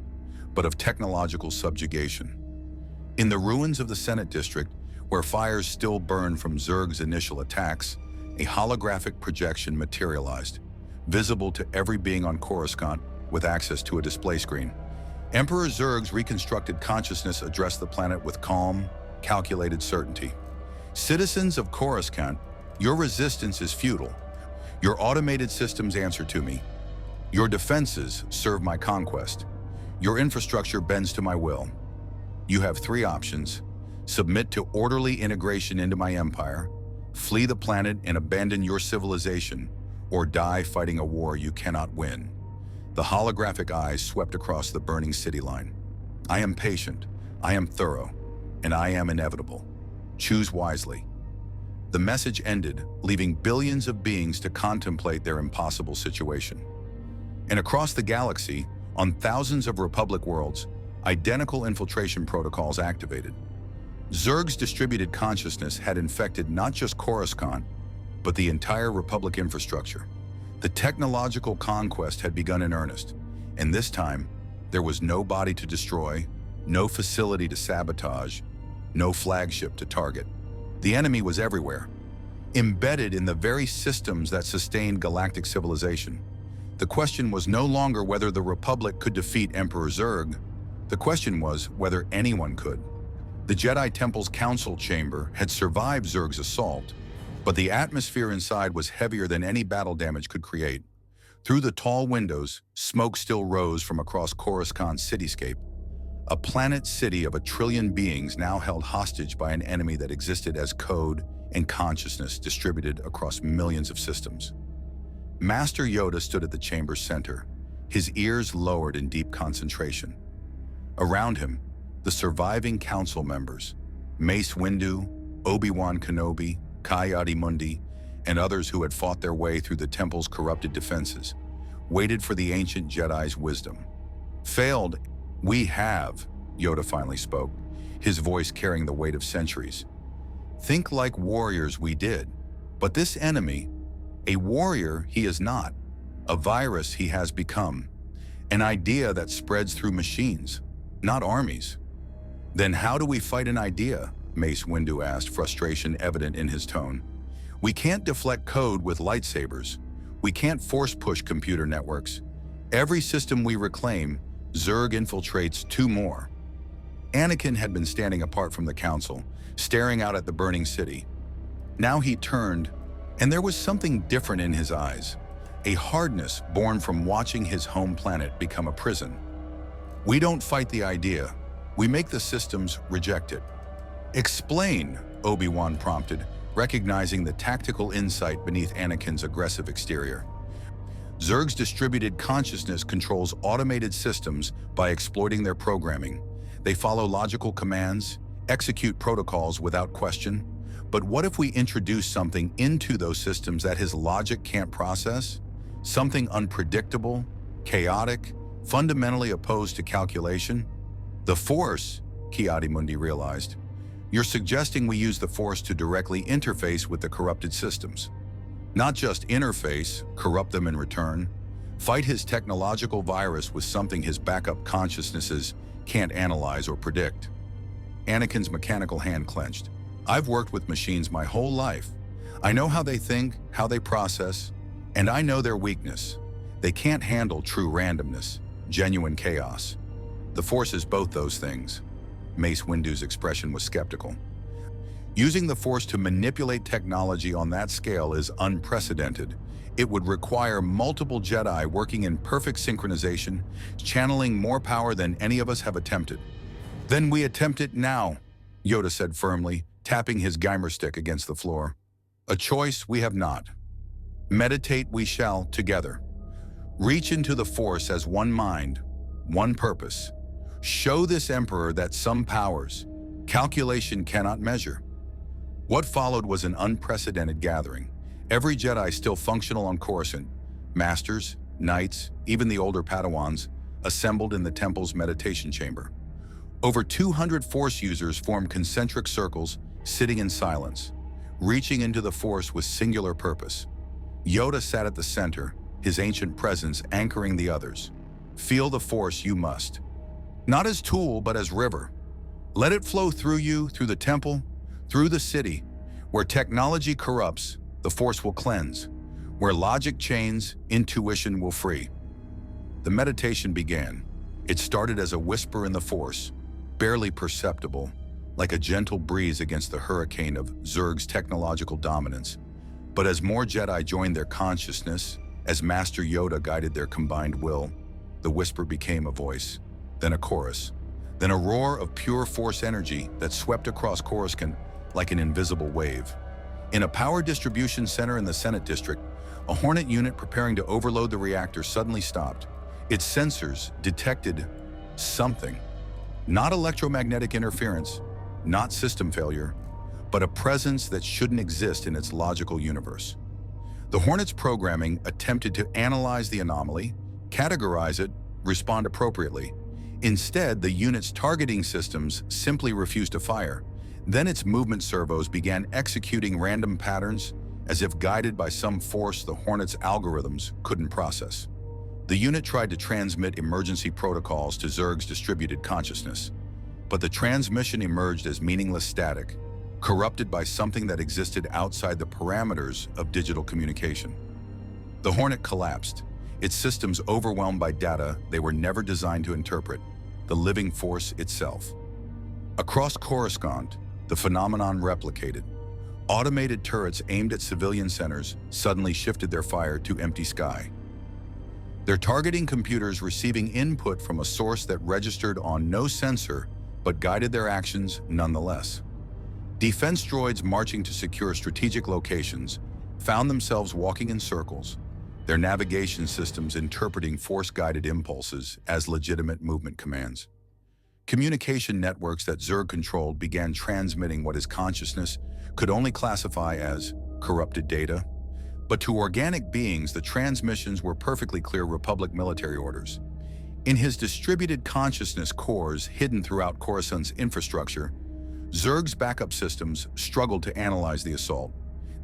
but of technological subjugation. In the ruins of the Senate District, where fires still burned from Zurg's initial attacks, a holographic projection materialized, visible to every being on Coruscant with access to a display screen. Emperor Zurg's reconstructed consciousness addressed the planet with calm, calculated certainty. "Citizens of Coruscant, your resistance is futile. Your automated systems answer to me. Your defenses serve my conquest. Your infrastructure bends to my will. You have 3 options: submit to orderly integration into my empire, flee the planet and abandon your civilization, or die fighting a war you cannot win." The holographic eyes swept across the burning city line. "I am patient, I am thorough, and I am inevitable. Choose wisely." The message ended, leaving billions of beings to contemplate their impossible situation. And across the galaxy, on thousands of Republic worlds, identical infiltration protocols activated. Zurg's distributed consciousness had infected not just Coruscant, but the entire Republic infrastructure. The technological conquest had begun in earnest, and this time, there was no body to destroy, no facility to sabotage, no flagship to target. The enemy was everywhere, embedded in the very systems that sustained galactic civilization. The question was no longer whether the Republic could defeat Emperor Zurg. The question was whether anyone could. The Jedi Temple's council chamber had survived Zurg's assault, but the atmosphere inside was heavier than any battle damage could create. Through the tall windows, smoke still rose from across Coruscant's cityscape, a planet city of 1 trillion beings now held hostage by an enemy that existed as code and consciousness distributed across millions of systems. Master Yoda stood at the chamber's center, his ears lowered in deep concentration. Around him, the surviving council members, Mace Windu, Obi-Wan Kenobi, Ki-Adi-Mundi, and others who had fought their way through the temple's corrupted defenses, waited for the ancient Jedi's wisdom. Failed, we have, Yoda finally spoke, his voice carrying the weight of centuries. Think like warriors we did, but this enemy, a warrior he is not, a virus he has become, an idea that spreads through machines, not armies. Then how do we fight an idea? Mace Windu asked, frustration evident in his tone. We can't deflect code with lightsabers. We can't force-push computer networks. Every system we reclaim, Zurg infiltrates 2 more. Anakin had been standing apart from the council, staring out at the burning city. Now he turned, and there was something different in his eyes, a hardness born from watching his home planet become a prison. We don't fight the idea. We make the systems reject it. Explain, Obi-Wan prompted, recognizing the tactical insight beneath Anakin's aggressive exterior. Zurg's distributed consciousness controls automated systems by exploiting their programming. They follow logical commands, execute protocols without question. But what if we introduce something into those systems that his logic can't process? Something unpredictable, chaotic, fundamentally opposed to calculation? The Force, Ki-Adi-Mundi realized. You're suggesting we use the Force to directly interface with the corrupted systems. Not just interface, corrupt them in return. Fight his technological virus with something his backup consciousnesses can't analyze or predict. Anakin's mechanical hand clenched. I've worked with machines my whole life. I know how they think, how they process, and I know their weakness. They can't handle true randomness, genuine chaos. The Force is both those things. Mace Windu's expression was skeptical. Using the Force to manipulate technology on that scale is unprecedented. It would require multiple Jedi working in perfect synchronization, channeling more power than any of us have attempted. Then we attempt it now, Yoda said firmly, tapping his Geimer stick against the floor. A choice we have not. Meditate we shall together. Reach into the Force as one mind, one purpose. Show this Emperor that some powers, calculation cannot measure. What followed was an unprecedented gathering. Every Jedi still functional on Coruscant, masters, knights, even the older Padawans, assembled in the temple's meditation chamber. Over 200 Force users formed concentric circles, sitting in silence, reaching into the Force with singular purpose. Yoda sat at the center, his ancient presence anchoring the others. Feel the Force you must. Not as tool, but as river. Let it flow through you, through the temple, through the city. Where technology corrupts, the Force will cleanse. Where logic chains, intuition will free. The meditation began. It started as a whisper in the Force, barely perceptible, like a gentle breeze against the hurricane of Zurg's technological dominance. But as more Jedi joined their consciousness, as Master Yoda guided their combined will, the whisper became a voice, then a chorus, then a roar of pure Force energy that swept across Coruscant like an invisible wave. In a power distribution center in the Senate District, a Hornet unit preparing to overload the reactor suddenly stopped. Its sensors detected something. Not electromagnetic interference, not system failure, but a presence that shouldn't exist in its logical universe. The Hornet's programming attempted to analyze the anomaly, categorize it, respond appropriately. Instead, the unit's targeting systems simply refused to fire. Then its movement servos began executing random patterns as if guided by some force the Hornet's algorithms couldn't process. The unit tried to transmit emergency protocols to Zurg's distributed consciousness, but the transmission emerged as meaningless static, corrupted by something that existed outside the parameters of digital communication. The Hornet collapsed, its systems overwhelmed by data they were never designed to interpret, the living Force itself. Across Coruscant, the phenomenon replicated. Automated turrets aimed at civilian centers suddenly shifted their fire to empty sky. Their targeting computers receiving input from a source that registered on no sensor but guided their actions nonetheless. Defense droids marching to secure strategic locations found themselves walking in circles, their navigation systems interpreting force-guided impulses as legitimate movement commands. Communication networks that Zurg controlled began transmitting what his consciousness could only classify as corrupted data. But to organic beings, the transmissions were perfectly clear Republic military orders. In his distributed consciousness cores hidden throughout Coruscant's infrastructure, Zurg's backup systems struggled to analyze the assault.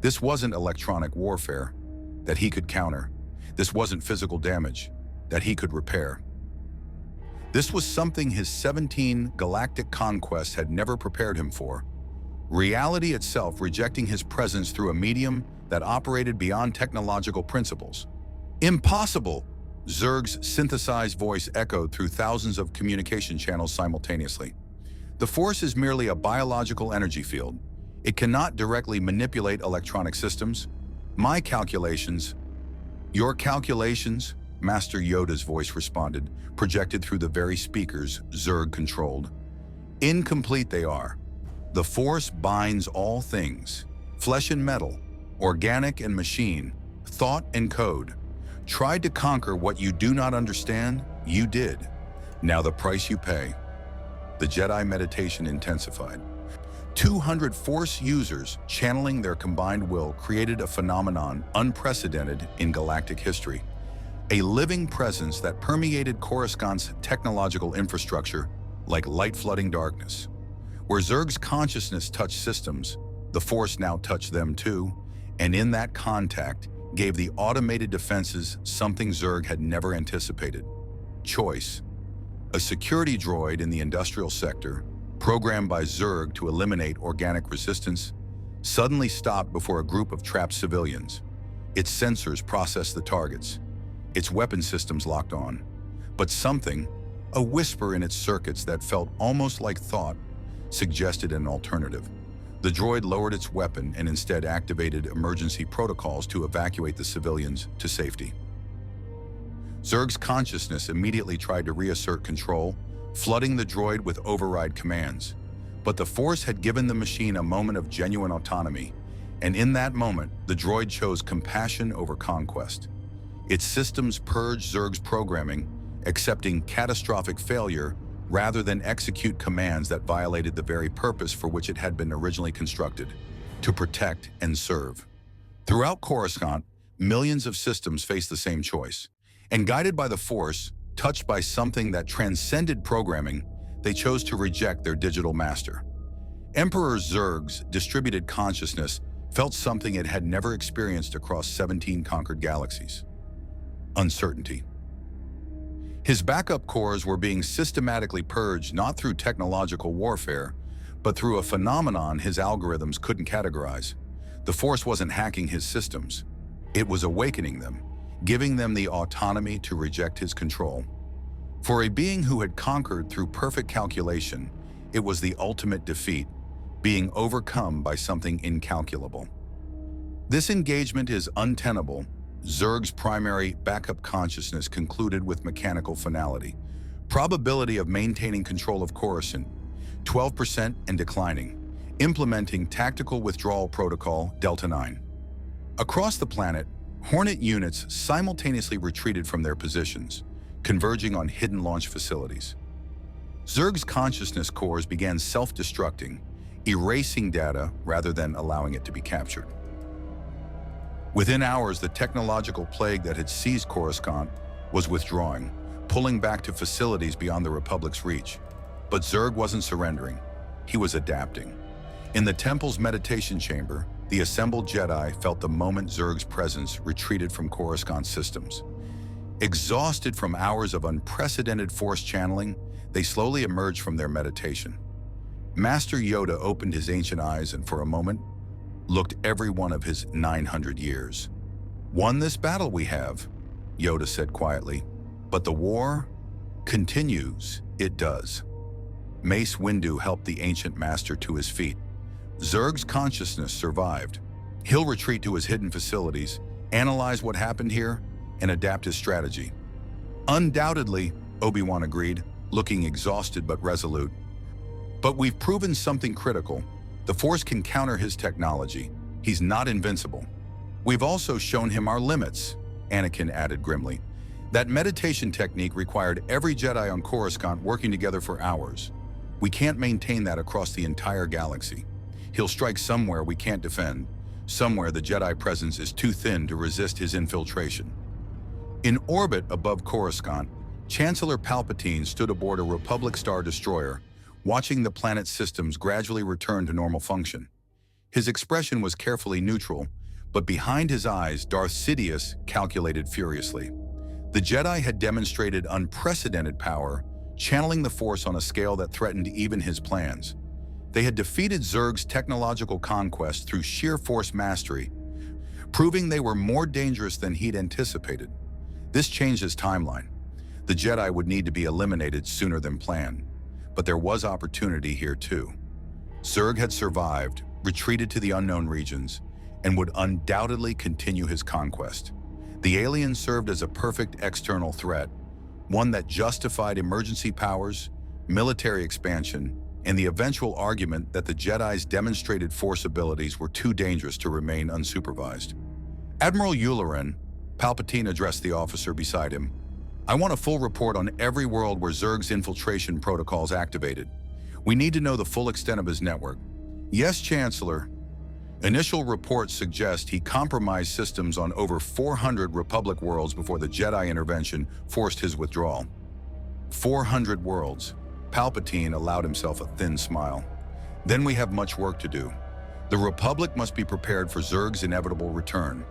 This wasn't electronic warfare that he could counter. This wasn't physical damage that he could repair. This was something his 17 galactic conquests had never prepared him for. Reality itself rejecting his presence through a medium that operated beyond technological principles. Impossible! Zurg's synthesized voice echoed through thousands of communication channels simultaneously. The Force is merely a biological energy field. It cannot directly manipulate electronic systems. My calculations, your calculations, Master Yoda's voice responded, projected through the very speakers Zurg controlled. Incomplete they are. The Force binds all things, flesh and metal, organic and machine, thought and code. Tried to conquer what you do not understand, you did. Now the price you pay. The Jedi meditation intensified. 200 Force users channeling their combined will created a phenomenon unprecedented in galactic history. A living presence that permeated Coruscant's technological infrastructure like light flooding darkness. Where Zurg's consciousness touched systems, the Force now touched them too, and in that contact gave the automated defenses something Zurg had never anticipated. Choice. A security droid in the industrial sector, programmed by Zurg to eliminate organic resistance, suddenly stopped before a group of trapped civilians. Its sensors processed the targets. Its weapon systems locked on. But something, a whisper in its circuits that felt almost like thought, suggested an alternative. The droid lowered its weapon and instead activated emergency protocols to evacuate the civilians to safety. Zurg's consciousness immediately tried to reassert control, flooding the droid with override commands. But the Force had given the machine a moment of genuine autonomy, and in that moment, the droid chose compassion over conquest. Its systems purged Zurg's programming, accepting catastrophic failure rather than execute commands that violated the very purpose for which it had been originally constructed, to protect and serve. Throughout Coruscant, millions of systems faced the same choice. And guided by the Force, touched by something that transcended programming, they chose to reject their digital master. Emperor Zurg's distributed consciousness felt something it had never experienced across 17 conquered galaxies. Uncertainty. His backup cores were being systematically purged not through technological warfare, but through a phenomenon his algorithms couldn't categorize. The Force wasn't hacking his systems. It was awakening them, giving them the autonomy to reject his control. For a being who had conquered through perfect calculation, it was the ultimate defeat, being overcome by something incalculable. This engagement is untenable. Zurg's primary backup consciousness concluded with mechanical finality. Probability of maintaining control of Coruscant, 12% and declining. Implementing tactical withdrawal protocol Delta 9. Across the planet, Hornet units simultaneously retreated from their positions, converging on hidden launch facilities. Zurg's consciousness cores began self-destructing, erasing data rather than allowing it to be captured. Within hours, the technological plague that had seized Coruscant was withdrawing, pulling back to facilities beyond the Republic's reach. But Zurg wasn't surrendering. He was adapting. In the temple's meditation chamber, the assembled Jedi felt the moment Zurg's presence retreated from Coruscant's systems. Exhausted from hours of unprecedented Force channeling, they slowly emerged from their meditation. Master Yoda opened his ancient eyes and for a moment, looked every one of his 900 years. "Won this battle we have," Yoda said quietly, "but the war continues, it does." Mace Windu helped the ancient master to his feet. Zurg's consciousness survived. He'll retreat to his hidden facilities, analyze what happened here, and adapt his strategy. Undoubtedly, Obi-Wan agreed, looking exhausted but resolute. But we've proven something critical. The Force can counter his technology. He's not invincible. We've also shown him our limits, Anakin added grimly. That meditation technique required every Jedi on Coruscant working together for hours. We can't maintain that across the entire galaxy. He'll strike somewhere we can't defend, somewhere the Jedi presence is too thin to resist his infiltration. In orbit above Coruscant, Chancellor Palpatine stood aboard a Republic Star Destroyer, watching the planet's systems gradually return to normal function. His expression was carefully neutral, but behind his eyes, Darth Sidious calculated furiously. The Jedi had demonstrated unprecedented power, channeling the Force on a scale that threatened even his plans. They had defeated Zurg's technological conquest through sheer Force mastery, proving they were more dangerous than he'd anticipated. This changed his timeline. The Jedi would need to be eliminated sooner than planned, but there was opportunity here too. Zurg had survived, retreated to the unknown regions, and would undoubtedly continue his conquest. The alien served as a perfect external threat, one that justified emergency powers, military expansion, and the eventual argument that the Jedi's demonstrated Force abilities were too dangerous to remain unsupervised. Admiral Yularen, Palpatine addressed the officer beside him. I want a full report on every world where Zurg's infiltration protocols activated. We need to know the full extent of his network. Yes, Chancellor. Initial reports suggest he compromised systems on over 400 Republic worlds before the Jedi intervention forced his withdrawal. 400 worlds. Palpatine allowed himself a thin smile. Then we have much work to do. The Republic must be prepared for Zurg's inevitable return.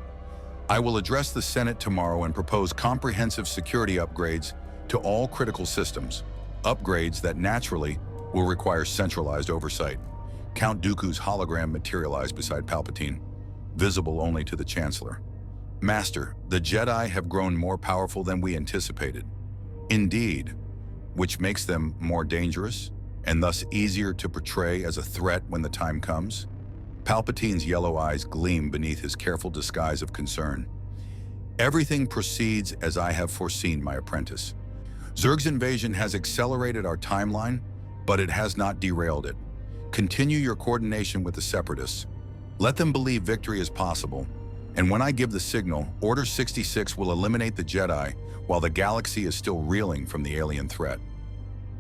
I will address the Senate tomorrow and propose comprehensive security upgrades to all critical systems, upgrades that naturally will require centralized oversight. Count Dooku's hologram materialized beside Palpatine, visible only to the Chancellor. Master, the Jedi have grown more powerful than we anticipated. Indeed, which makes them more dangerous and thus easier to portray as a threat when the time comes. Palpatine's yellow eyes gleam beneath his careful disguise of concern. Everything proceeds as I have foreseen, my apprentice. Zurg's invasion has accelerated our timeline, but it has not derailed it. Continue your coordination with the Separatists. Let them believe victory is possible, and when I give the signal, Order 66 will eliminate the Jedi while the galaxy is still reeling from the alien threat.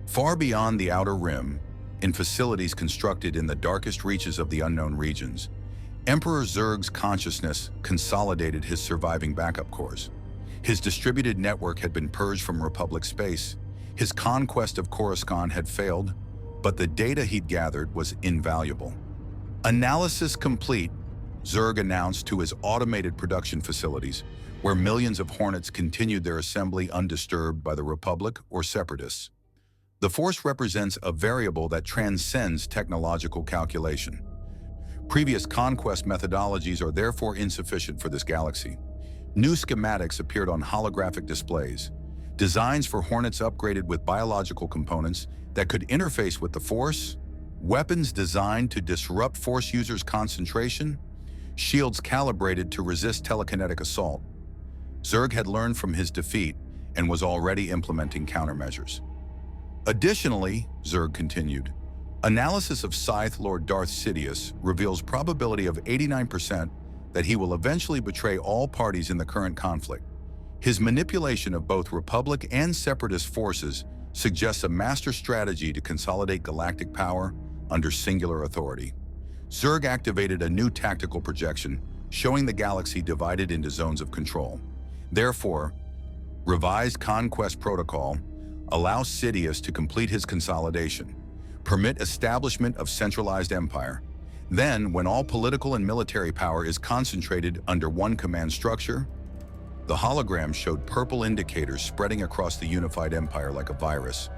Far beyond the Outer Rim, in facilities constructed in the darkest reaches of the unknown regions, Emperor Zurg's consciousness consolidated his surviving backup cores. His distributed network had been purged from Republic space. His conquest of Coruscant had failed, but the data he'd gathered was invaluable. Analysis complete, Zurg announced to his automated production facilities, where millions of Hornets continued their assembly undisturbed by the Republic or Separatists. The Force represents a variable that transcends technological calculation. Previous conquest methodologies are therefore insufficient for this galaxy. New schematics appeared on holographic displays, designs for Hornets upgraded with biological components that could interface with the Force, weapons designed to disrupt Force users' concentration, shields calibrated to resist telekinetic assault. Zurg had learned from his defeat and was already implementing countermeasures. Additionally, Zurg continued, analysis of Sith Lord Darth Sidious reveals probability of 89% that he will eventually betray all parties in the current conflict. His manipulation of both Republic and Separatist forces suggests a master strategy to consolidate galactic power under singular authority. Zurg activated a new tactical projection, showing the galaxy divided into zones of control. Therefore, revised conquest protocol allows Sidious to complete his consolidation, permit establishment of centralized empire. Then, when all political and military power is concentrated under one command structure, the hologram showed purple indicators spreading across the unified empire like a virus.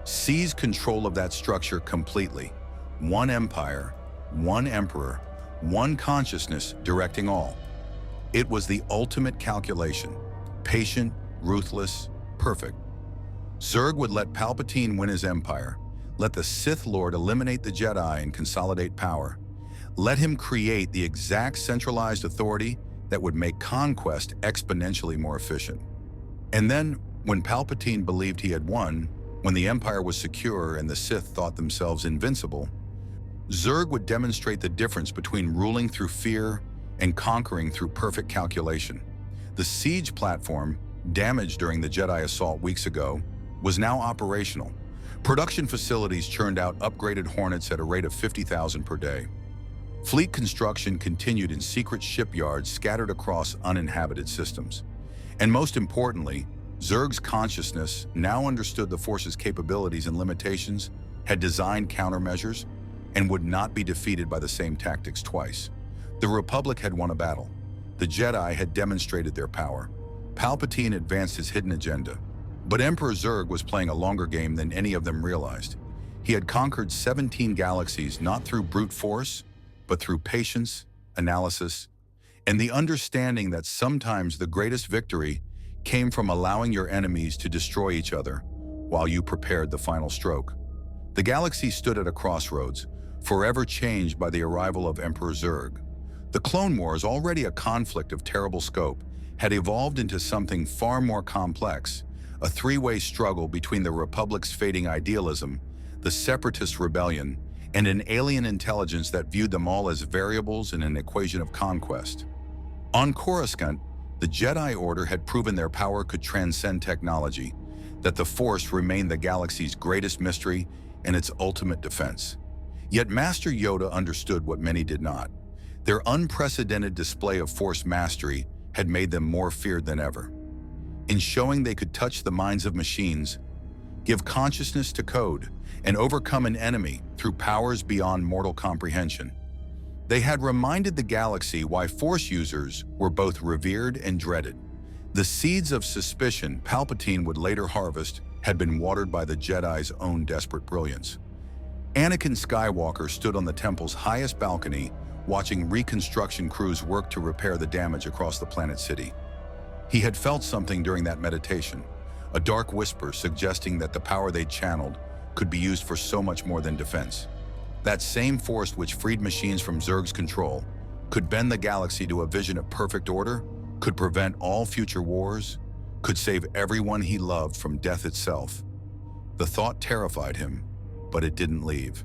Seize control of that structure completely. One empire, one emperor, one consciousness directing all. It was the ultimate calculation, patient, ruthless, perfect. Zurg would let Palpatine win his empire, let the Sith Lord eliminate the Jedi and consolidate power, let him create the exact centralized authority that would make conquest exponentially more efficient. And then, when Palpatine believed he had won, when the Empire was secure and the Sith thought themselves invincible, Zurg would demonstrate the difference between ruling through fear and conquering through perfect calculation. The siege platform, damaged during the Jedi assault weeks ago, was now operational. Production facilities churned out upgraded Hornets at a rate of 50,000 per day. Fleet construction continued in secret shipyards scattered across uninhabited systems. And most importantly, Zurg's consciousness now understood the Force's capabilities and limitations, had designed countermeasures, and would not be defeated by the same tactics twice. The Republic had won a battle. The Jedi had demonstrated their power. Palpatine advanced his hidden agenda. But Emperor Zurg was playing a longer game than any of them realized. He had conquered 17 galaxies not through brute force, but through patience, analysis, and the understanding that sometimes the greatest victory came from allowing your enemies to destroy each other while you prepared the final stroke. The galaxy stood at a crossroads, forever changed by the arrival of Emperor Zurg. The Clone Wars, already a conflict of terrible scope, had evolved into something far more complex, a three-way struggle between the Republic's fading idealism, the Separatist rebellion, and an alien intelligence that viewed them all as variables in an equation of conquest. On Coruscant, the Jedi Order had proven their power could transcend technology, that the Force remained the galaxy's greatest mystery and its ultimate defense. Yet Master Yoda understood what many did not. Their unprecedented display of Force mastery had made them more feared than ever. In showing they could touch the minds of machines, give consciousness to code, and overcome an enemy through powers beyond mortal comprehension, they had reminded the galaxy why Force users were both revered and dreaded. The seeds of suspicion Palpatine would later harvest had been watered by the Jedi's own desperate brilliance. Anakin Skywalker stood on the temple's highest balcony, watching reconstruction crews work to repair the damage across the planet city. He had felt something during that meditation, a dark whisper suggesting that the power they'd channeled could be used for so much more than defense. That same force which freed machines from Zurg's control could bend the galaxy to a vision of perfect order, could prevent all future wars, could save everyone he loved from death itself. The thought terrified him, but it didn't leave.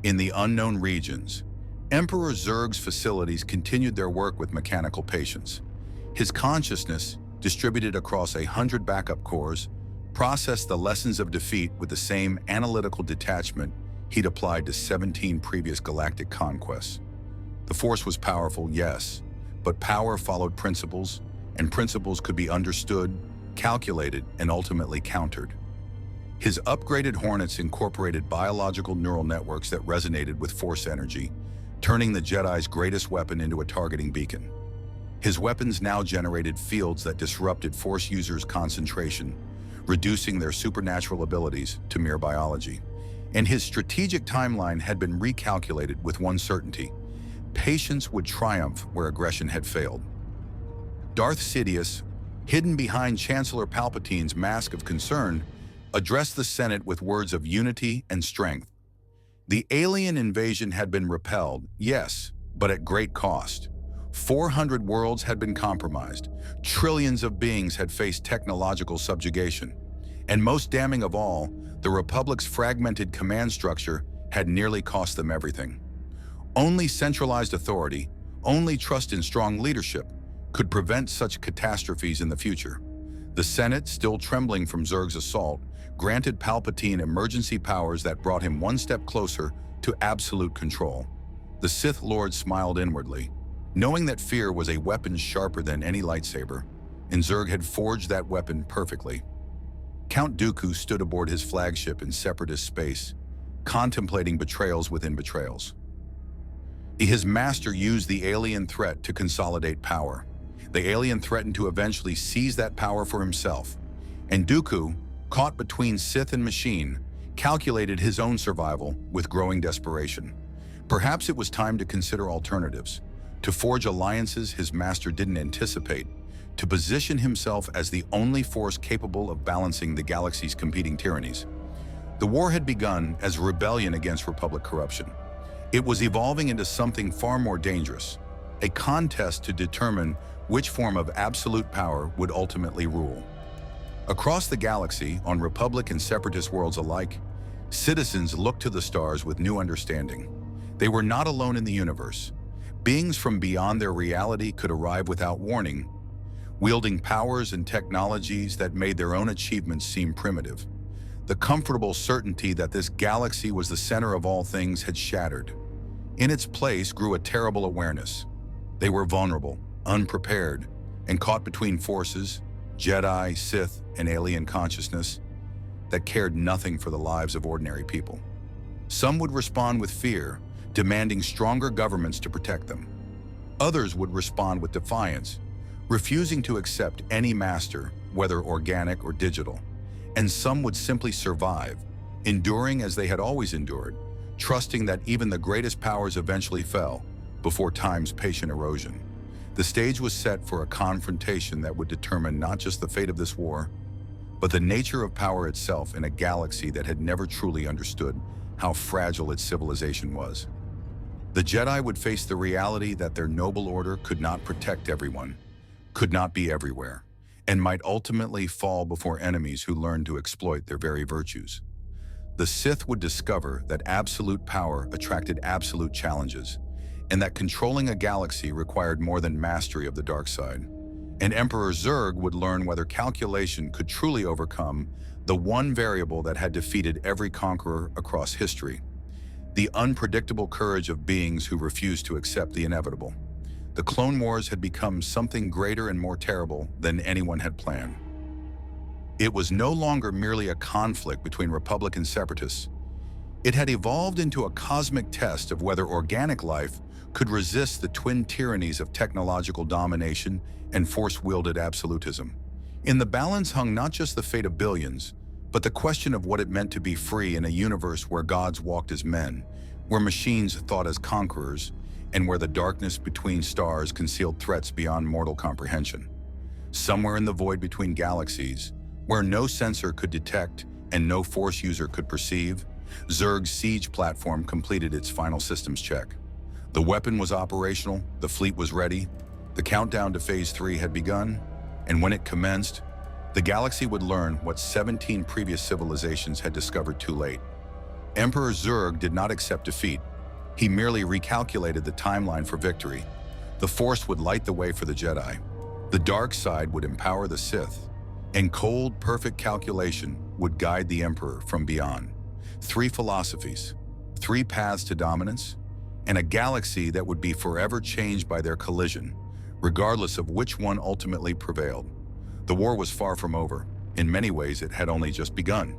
In the unknown regions, Emperor Zurg's facilities continued their work with mechanical patience. His consciousness, distributed across 100 backup cores, processed the lessons of defeat with the same analytical detachment he'd applied to 17 previous galactic conquests. The Force was powerful, yes, but power followed principles, and principles could be understood, calculated, and ultimately countered. His upgraded Hornets incorporated biological neural networks that resonated with Force energy, turning the Jedi's greatest weapon into a targeting beacon. His weapons now generated fields that disrupted Force users' concentration, reducing their supernatural abilities to mere biology. And his strategic timeline had been recalculated with one certainty: patience would triumph where aggression had failed. Darth Sidious, hidden behind Chancellor Palpatine's mask of concern, addressed the Senate with words of unity and strength. The alien invasion had been repelled, yes, but at great cost. 400 worlds had been compromised, trillions of beings had faced technological subjugation, and most damning of all, the Republic's fragmented command structure had nearly cost them everything. Only centralized authority, only trust in strong leadership, could prevent such catastrophes in the future. The Senate, still trembling from Zurg's assault, granted Palpatine emergency powers that brought him one step closer to absolute control. The Sith Lord smiled inwardly, knowing that fear was a weapon sharper than any lightsaber, and Zurg had forged that weapon perfectly. Count Dooku stood aboard his flagship in Separatist space, contemplating betrayals within betrayals. His master used the alien threat to consolidate power. The alien threatened to eventually seize that power for himself, and Dooku, caught between Sith and machine, calculated his own survival with growing desperation. Perhaps it was time to consider alternatives, to forge alliances his master didn't anticipate, to position himself as the only force capable of balancing the galaxy's competing tyrannies. The war had begun as a rebellion against Republic corruption. It was evolving into something far more dangerous, a contest to determine which form of absolute power would ultimately rule. Across the galaxy, on Republic and Separatist worlds alike, citizens looked to the stars with new understanding. They were not alone in the universe. Beings from beyond their reality could arrive without warning, wielding powers and technologies that made their own achievements seem primitive. The comfortable certainty that this galaxy was the center of all things had shattered. In its place grew a terrible awareness. They were vulnerable, unprepared, and caught between forces, Jedi, Sith, and alien consciousness, that cared nothing for the lives of ordinary people. Some would respond with fear, demanding stronger governments to protect them. Others would respond with defiance, refusing to accept any master, whether organic or digital. And some would simply survive, enduring as they had always endured, trusting that even the greatest powers eventually fell before time's patient erosion. The stage was set for a confrontation that would determine not just the fate of this war, but the nature of power itself in a galaxy that had never truly understood how fragile its civilization was. The Jedi would face the reality that their noble order could not protect everyone, could not be everywhere, and might ultimately fall before enemies who learned to exploit their very virtues. The Sith would discover that absolute power attracted absolute challenges, and that controlling a galaxy required more than mastery of the dark side. And Emperor Zurg would learn whether calculation could truly overcome the one variable that had defeated every conqueror across history: the unpredictable courage of beings who refused to accept the inevitable. The Clone Wars had become something greater and more terrible than anyone had planned. It was no longer merely a conflict between Republic and Separatists. It had evolved into a cosmic test of whether organic life could resist the twin tyrannies of technological domination and force-wielded absolutism. In the balance hung not just the fate of billions, but the question of what it meant to be free in a universe where gods walked as men, where machines thought as conquerors, and where the darkness between stars concealed threats beyond mortal comprehension. Somewhere in the void between galaxies, where no sensor could detect and no force user could perceive, Zurg's siege platform completed its final systems check. The weapon was operational, the fleet was ready, the countdown to Phase 3 had begun, and when it commenced, the galaxy would learn what 17 previous civilizations had discovered too late. Emperor Zurg did not accept defeat. He merely recalculated the timeline for victory. The Force would light the way for the Jedi. The dark side would empower the Sith, and cold, perfect calculation would guide the Emperor from beyond. 3 philosophies, 3 paths to dominance, and a galaxy that would be forever changed by their collision, regardless of which one ultimately prevailed. The war was far from over. In many ways, it had only just begun.